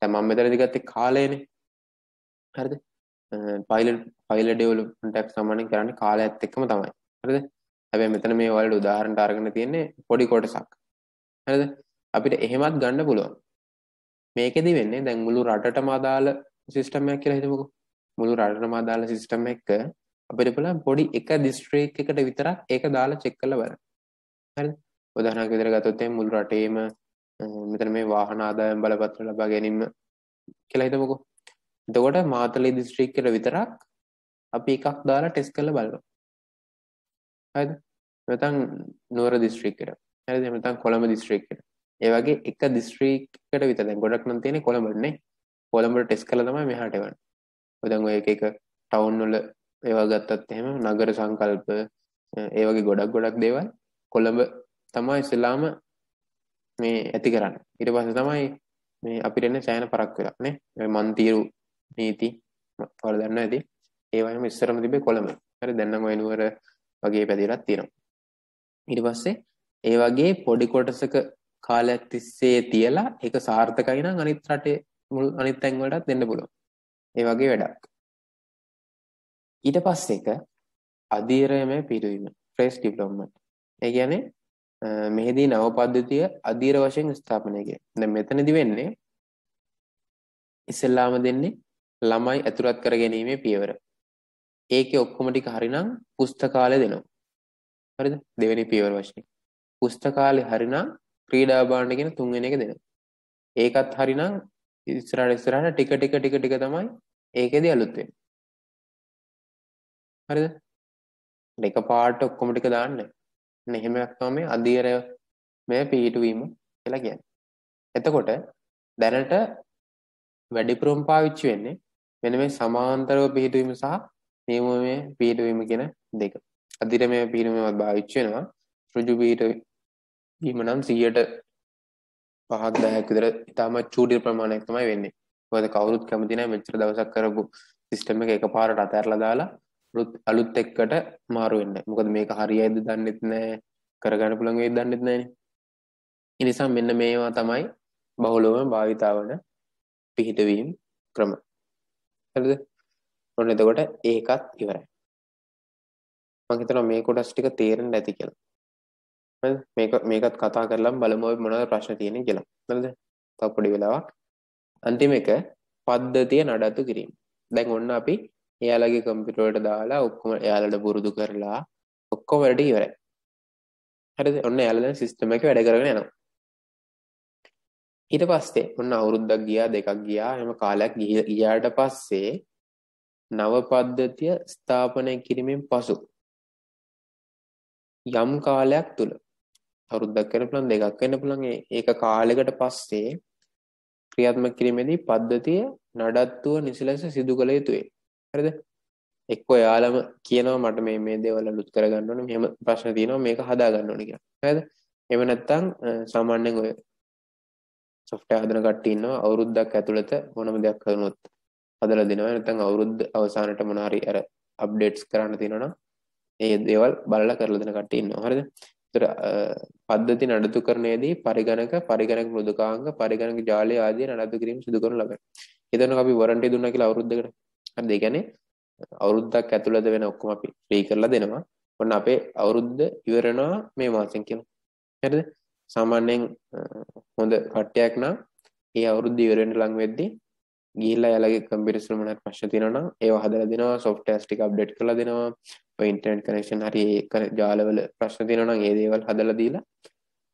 දැන් මම මෙතනදී ගත්තේ කාලයනේ. හරිද? පයිලට් ඩෙවලොප්මන්ට් එකක් සාමාන්‍යයෙන් කරන්නේ කාලයත් එක්කම තමයි. හරිද? හැබැයි මෙතන මේ වලට උදාහරණට අරගෙන තියෙන්නේ පොඩි කොටසක්. හරිද? අපිට එහෙමත් ගන්න පුළුවන්. මේකෙදි වෙන්නේ දැන් මුළු රටටම අදාළ සිස්ටම් එකක් කියලා හිතමුකෝ. මුළු රටටම අදාළ සිස්ටම් එක අපිට පුළුවන් පොඩි එක දිස්ත්‍රික් එකකට විතරක් ඒක දාලා චෙක් කරලා බලන්න. හරිද? උදාහරණයක් විදිහට ගත්තොත් එහෙනම් මුළු රටේම මෙතන මේ වාහන ආදායම් බලපත්‍ර ලබා ගැනීම කියලා හිතමුකෝ. එතකොට මාතලේ දිස්ත්‍රික්කයට විතරක් අපි එකක් දාලා ටෙස්ට් කරලා බලනවා. හරිද? නැත්නම් නුවර දිස්ත්‍රික්කයට. හරිද? නැත්නම් කොළඹ දිස්ත්‍රික්කයට. ඒ වගේ එක දිස්ත්‍රික්කයකට විතර දැන් ගොඩක් නම් තියෙන්නේ කොළඹනේ. කොළඹට ටෙස්ට් කරලා තමයි මෙහාට එවන්නේ. ඔය දැන් ඔය එක ටවුන් වල ඒවා ගත්තත් එහෙම නගර සංකල්ප ඒ වගේ ගොඩක් දේවල් කොළඹ තමයි ඉස්සෙල්ලාම මේ ඇති කරන්නේ. ඊට පස්සේ තමයි මේ අපිට එන්නේ සෑහෙන පරක් වෙලා නේ. මේ මන්තිරු නීති වල දන්න ඇති. ඒවයිම ඉස්සරම තිබ්බේ කොළඹ. හරි දැන් නම් ඔය නුවර වගේ පැතිරක් තියෙනවා. ඊට පස්සේ ඒ වගේ පොඩි කොටසක කාලයක් තිස්සේ තියලා ඒක සාර්ථකයි නම් අනිත් රටේ මුල් අනිත් තැන් වලටත් දෙන්න පුළුවන්. ඒ වගේ වැඩක්. ඊට පස්සේ එක අධීරයමය පිටවීම ෆ්‍රෙෂ් ඩෙවලොප්මන්ට්. ඒ කියන්නේ මෙහිදී නව පද්ධතිය අධීර වශයෙන් ස්ථාපනය කිය. දැන් මෙතනදී වෙන්නේ ඉස්සෙල්ලාම දෙන්නේ ළමයි ඇතුළත් කර ගැනීමේ පියවර. ඒකේ ඔක්කොම ටික හරිනම් පුස්තකාලය දෙනවා. හරිද? දෙවෙනි පියවර වශයෙන්. පුස්තකාලේ හරිනම් ක්‍රීඩා භාණ්ඩ කියන තුන්වෙනි එක දෙනවා. ඒකත් හරිනම් ඉස්සරහට ටික තමයි ඒකෙදී අලුත් වෙන්නේ. හරිද? එක පාට ඔක්කොම ටික දාන්නේ. එහෙමයක් තමයි අධීරය මේ පිහිටුවීම කියලා කියන්නේ. එතකොට දැනට වැඩිපුරම පාවිච්චි වෙන්නේ මෙන්න මේ සමාන්තරව පිහිටුවීම සහ නියමමය පිහිටුවීම කියන දෙක. අධීරමය පිහිටුවීමවත් පාවිච්චි වෙනවා. ඍජු පිහිටුවීම නම් 100ට 5ක් 10ක් විතර ඉතාමත් චූටි ප්‍රමාණයක් තමයි වෙන්නේ. මොකද කවුරුත් කැමති නැහැ මෙච්චර දවසක් කරපු සිස්ටම් එක එකපාරට අතහැරලා දාලා අලුත් එක්කට මාරු වෙන්න. මොකද මේක හරියයිද දන්නෙත් නැහැ. කරගන්න පුළුවන් වෙයිද දන්නෙත් නැහැනේ. ඒ නිසා මෙන්න මේවා තමයි බහුලවම භාවිතා වන පිහිටවීම් ක්‍රම. හරිද? ඔන්න එතකොට ඒකත් ඉවරයි. මම හිතනවා මේ කොටස් ටික තේරෙන්න ඇති කියලා. හරිද? මේකත් කතා කරලා බලමු අපි මොනවද ප්‍රශ්න තියෙන්නේ කියලා. හරිද? තව පොඩි වෙලාවක්. අන්තිම එක පද්ධතිය නඩත්තු කිරීම. දැන් ඔන්න අපි එයාලගේ කම්පියුටර් වලට දාලා ඔක්කොම එයාලට පුරුදු කරලා ඔක්කොම වැඩ ඉවරයි. හරිද? ඔන්න එයාලා දැන් සිස්ටම් එකේ වැඩ කරගෙන යනවා. ඊට පස්සේ ඔන්න අවුරුද්දක් ගියා දෙකක් ගියා එහෙම කාලයක් ගියාට පස්සේ නව පද්ධතිය ස්ථාපනය කිරීමෙන් පසු යම් කාලයක් තුල අවුරුද්දක් වෙන්න පුළුවන් දෙකක් වෙන්න පුළුවන් ඒක කාලයකට පස්සේ ක්‍රියාත්මක කිරීමේදී පද්ධතිය නඩත්තුව නිසලෙස සිදු කළ යුතුයි. හරිද? එක්කෝ යාළම කියනවා මට මේ දේවල් අලුත් කරගන්න ඕනේ මෙහෙම ප්‍රශ්න තියෙනවා මේක හදා ගන්න ඕනේ කියලා. හරිද? එහෙම නැත්නම් සාමාන්‍යයෙන් ඔය software හදන කට්ටිය ඉන්නවා අවුරුද්දක් ඇතුළත මොනම දෙයක් කරනොත් හදලා දෙනවා. නැත්නම් අවුරුද්ද අවසානට මොන හරි අර අප්ඩේට්ස් කරන්න තියෙනවා නම් ඒ දේවල් බලලා කරලා දෙන කට්ටිය ඉන්නවා. හරිද? ඒතර පද්ධති නඩත්තු කරන්නේදී පරිගණක මෘදුකාංග පරිගණක ජාලය ආදී නඩත්තු කිරීම සිදු කරනු ලබයි. හිතන්නකෝ අපි වරන්ටි දුන්නා කියලා අවුරුද්දකට. හරිද? ඒ කියන්නේ අවුරුද්දක් ඇතුළත වෙන ඔක්කොම අපි ෆ්‍රී කරලා දෙනවා. ඔන්න අපේ අවුරුද්ද ඉවර වෙනවා මේ මාසෙන් කියලා. හරිද? සාමාන්‍යයෙන් හොඳ කට්ටියක් නම් ඒ අවුරුද්ද ඉවර වෙන්න ලඟ වෙද්දී ගිහිල්ලා එයාලගේ කම්පියුටර්ස් වල මොනවාට ප්‍රශ්න තියෙනවා නම් ඒවා හදලා දෙනවා, සොෆ්ට්වෙයාර්ස් ටික අප්ඩේට් කරලා දෙනවා. ඔය ඉන්ටර්නෙට් කනෙක්ෂන් හරි ඒ ජාලවල ප්‍රශ්න තියෙනවා නම් ඒ දේවල් හදලා දීලා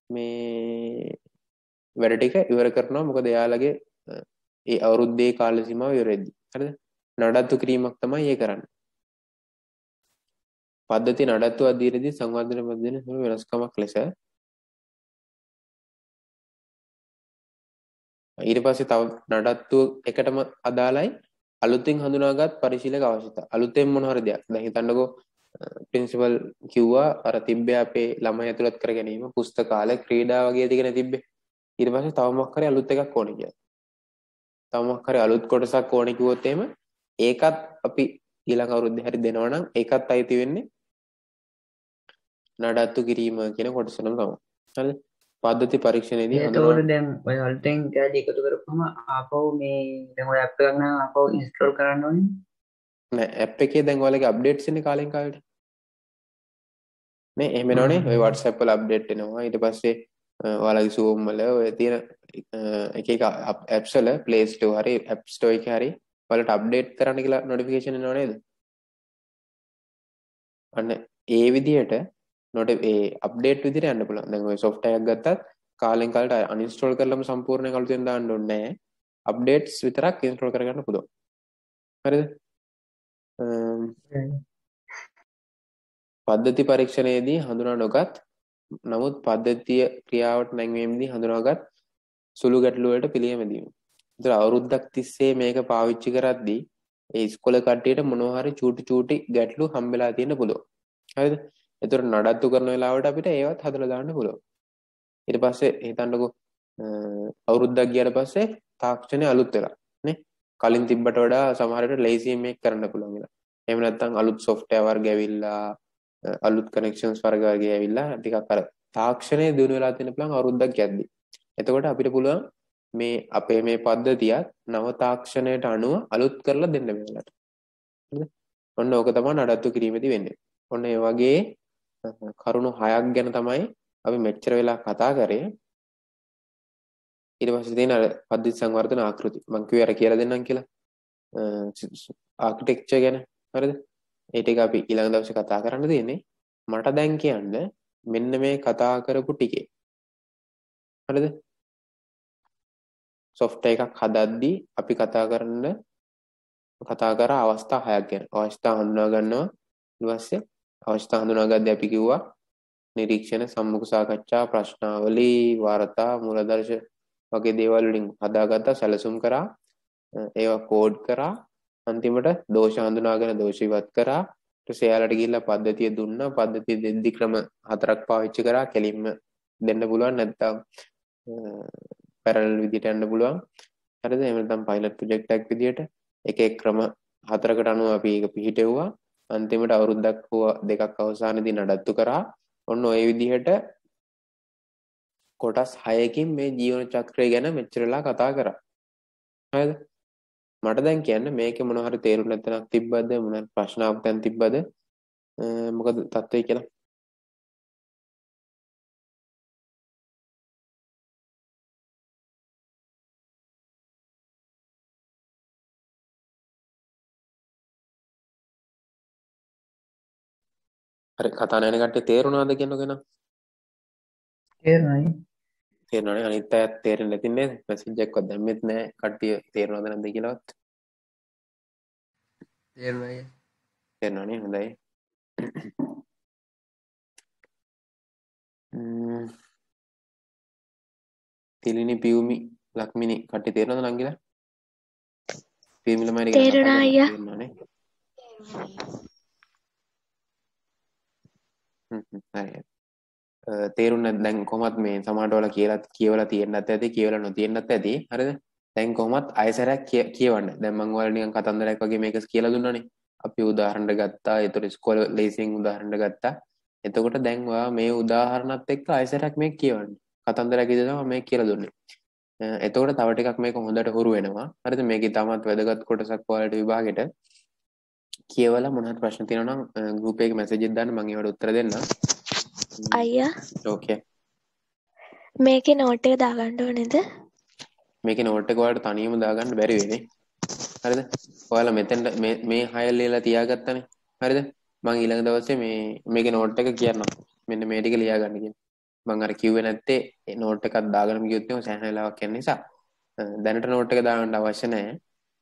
මේ වැඩ ටික ඉවර කරනවා. මොකද එයාලගේ ඒ අවුරුද්දේ කාල සීමාව ඉවර වෙද්දී. හරිද? නඩත්තු කිරීමක් තමයි ඒ කරන්නේ. පද්ධති නඩත්තු අධීරදී සංවර්ධන පද්ධතියේ වෙනස්කමක් ලෙස ඊට පස්සේ තව නඩත්තු එකටම අදාළයි අලුතෙන් හඳුනාගත් පරිශීලක අවශ්‍යතා. අලුතෙන් මොන හරි දෙයක්. දැන් හිතන්නකෝ ප්‍රින්සිපල් කිව්වා අර තිබ්බේ අපේ ළමයි ඇතුළත් කර ගැනීම පුස්තකාලය ක්‍රීඩා වගේ දෙකනේ තිබ්බේ. ඊට පස්සේ තව මොකක් හරි අලුත් එකක් ඕනේ කියලා. තව මොකක් හරි අලුත් කොටසක් ඕනේ කිව්වොත් එහෙම ඒකත් අපි ඊළඟ අවුරුද්දේ හරි දෙනවා නම් ඒකත් අයිති වෙන්නේ නඩත්තු කිරීම කියන කොටසටම තමයි. හරිද? පද්ධති පරීක්ෂණයේදී එතකොට දැන් ඔය අලුතෙන් කැලේ එකතු කරපුවම ආපහු මේ දැන් ඔය ඇප් එකක් නම් ආපහු ඉන්ස්ටෝල් කරන්න ඕනේ නෑ ඇප් එකේ දැන් ඔයාලගේ අප්ඩේට්ස් එන්නේ කාලෙන් කාලෙට. නේ එහෙම වෙනවනේ. ඔය WhatsApp වල අප්ඩේට් එනවා. ඊට පස්සේ ඔයාලගේ Zoom වල ඔය තියෙන එක එක apps වල Play Store හරි App Store එකේ හරි ඔයාලට අප්ඩේට් කරන්න කියලා notification එනවා නේද? අන්න ඒ විදිහට ඒ අප්ඩේට් විදිහට යන්න පුළුවන්. දැන් ඔය software එකක් ගත්තත් කාලෙන් කාලට uninstall කරලම සම්පූර්ණයෙන් අලුතෙන් දාන්න ඕනේ නැහැ. අප්ඩේට්ස් විතරක් ඉන්ස්ටෝල් කරගන්න පුළුවන්. හරිද? පද්ධති පරීක්ෂණයේදී හඳුනා නොගත් නමුත් පද්ධතිය ක්‍රියාවට නැංවීමේදී හඳුනාගත් සුළු ගැටලු වලට පිළියම දීම. ඒතර අවුරුද්දක් තිස්සේ මේක පාවිච්චි කරද්දී ඒ ඉස්කෝලේ කට්ටියට මොනවා හරි චූටි ගැටලු හම්බෙලා තියෙන්න පුළුවන්. හරිද? ඒතර නඩත්තු කරන වෙලාවට අපිට ඒවත් හදලා දාන්න පුළුවන්. ඊට පස්සේ හිතන්නකෝ අවුරුද්දක් ගියාට පස්සේ තාක්ෂණය අලුත් වෙලා නේ. කලින් තිබ්බට වඩා සමහර විට ලේසියෙන් මේක කරන්න පුළුවන් කියලා. එහෙම නැත්නම් අලුත් software වර්ග ඇවිල්ලා අලුත් කනෙක්ෂන්ස් වර්ග වගේ ඇවිල්ලා ටිකක් අර තාක්ෂණය දිනු වෙලා තියෙන පුළුවන් අවුරුද්දක් යද්දි. එතකොට අපිට පුළුවන් මේ අපේ මේ පද්ධතියත් නව තාක්ෂණයට අනුව අලුත් කරලා දෙන්න මේලට. හරිද? ඔන්න ඕක තමයි නඩත්තු කිරීමේදී වෙන්නේ. ඔන්න ඒ වගේ කරුණු 6ක් ගැන තමයි අපි මෙච්චර වෙලා කතා කරේ. ඊට පස්සේ තියෙන අර පද්ධති සංවර්ධන ආකෘති. මම කිව්වේ අර කියලා දෙන්නම් කියලා. ආකිටෙක්චර් ගැන. හරිද? ඒ ටික අපි ඊළඟ දවසේ කතා කරන්න තියෙන්නේ. මට දැන් කියන්න මෙන්න මේ කතා කරපු ටිකේ. හරිද? software එකක් හදද්දී අපි කතා කර අවස්ථා 6ක් ගැන. අවස්ථා හඳුනා ගන්නවා. ඊට පස්සේ අවස්ථා හඳුනාගද්දී අපි කිව්වා නිරීක්ෂණ, සම්මුඛ සාකච්ඡා, ප්‍රශ්නාවලි, වාර්තා, මූලදර්ශ වගේ දේවල් වලින් හදාගත්තා, සැලසුම් කරා, ඒවා කෝඩ් කරා, අන්තිමට දෝෂ හඳුනාගෙන දෝෂ ඉවත් කරා. ඊට පස්සේ එයාලට ගිහිල්ලා පද්ධතිය දුන්නා. පද්ධතිය දෙද්දි ක්‍රම 4ක් පාවිච්චි කරා. කෙලින්ම දෙන්න පුළුවන් නැත්නම් පැරලල් විදිහට යන්න පුළුවන්. හරිද? එහෙම නැත්නම් පයිලට් ප්‍රොජෙක්ට් එකක් විදිහට එක ක්‍රම 4කට අනුව අපි ඒක පිළිහිටෙව්වා. අන්තිමට අවුරුද්දක් හෝ දෙකක් අවසානයේදී නඩත්තු කරා. ඔන්න ඔය විදිහට කොටස් 6කින් මේ ජීවන චක්‍රය ගැන මෙච්චරලා කතා කරා. හරිද? මට දැන් කියන්න මේකේ මොන හරි තේරුම් නැත්නම් තිබ්බද මොන හරි ප්‍රශ්න ආපු තැන් තිබ්බද මොකද තත්ත්වය කියලා. හරි කතා නැණ කට්ටිය තේරුණාද කියනකෝ නේද? තේරුණායි. තේරුණානේ. අනිත් අයත් තේරෙන්නේ නැති නේද? මැසේජ් එකක්වත් දැම්මෙත් නැහැ. කට්ටිය තේරුණාද නැද්ද කියලාවත්. තේරුණායි. තේරුණානේ. හොඳයි. තිලිනි පියුමි ලක්මිනි කට්ටිය තේරුණාද නංගිලා? පියුමි ළමයි ගැන කතා කරලා තේරුණානේ. හරි. තේරුණ දැන් කොහොමත් මේ සමහරට ඔයාලා කියවලා තියෙන්නත් ඇති කියවලා නොතියෙන්නත් ඇති හරිද දැන් කොහොමත් අයසරයක් කියවන්න දැන් මම ඔයාලට නිකන් කතන්දරයක් වගේ මේක කියලා දුන්නානේ අපි උදාහරණයක් ගත්තා ඒතර ඉස්කෝලේ ලේසියෙන් උදාහරණයක් ගත්තා එතකොට දැන් ඔයා මේ උදාහරණත් එක්ක අයසරයක් මේක කියවන්න කතන්දරයක් ඉදලා මම මේක කියලා දුන්නේ එතකොට තව ටිකක් මේක හොඳට හුරු වෙනවා හරිද මේකේ තමත් වැදගත් කොටසක් ඔයාලට විභාගෙට කියවලා මොන හරි ප්‍රශ්න තියෙනවා නම් ගෲප් එකේ මැසේජ් එකක් දාන්න මම ඒවට උත්තර දෙන්නම් අයියා ඕකේ මේකේ නෝට් එක දාගන්න ඕනේද? මේකේ නෝට් එක ඔයාලට තනියම දාගන්න බැරි වෙන්නේ. හරිද? ඔයාලා මෙතෙන් මේ හයල් ලියලා තියාගත්තනේ. හරිද? මම ඊළඟ දවසේ මේකේ නෝට් එක කියන්නම්. මෙන්න මේ ටික ලියා ගන්න කියලා. මම අර කිව්වේ නැත්තේ නෝට් එකක් දාගන්න ගියොත් එහම සෑහෙන වෙලාවක් යන නිසා. දැනට නෝට් එක දාගන්න අවශ්‍ය නැහැ.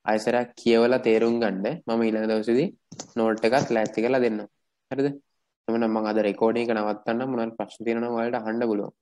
ආයෙසරක් කියවලා තේරුම් ගන්න මම ඊළඟ දවසේදී නෝට් එකත් ලෑස්ති කරලා දෙන්නම්. හරිද? එhmenan මම අද රෙකෝඩින් එක නවත්තන්න මොනවාරි ප්‍රශ්න තියෙනවා නම් ඔයාලට අහන්න පුළුවන්.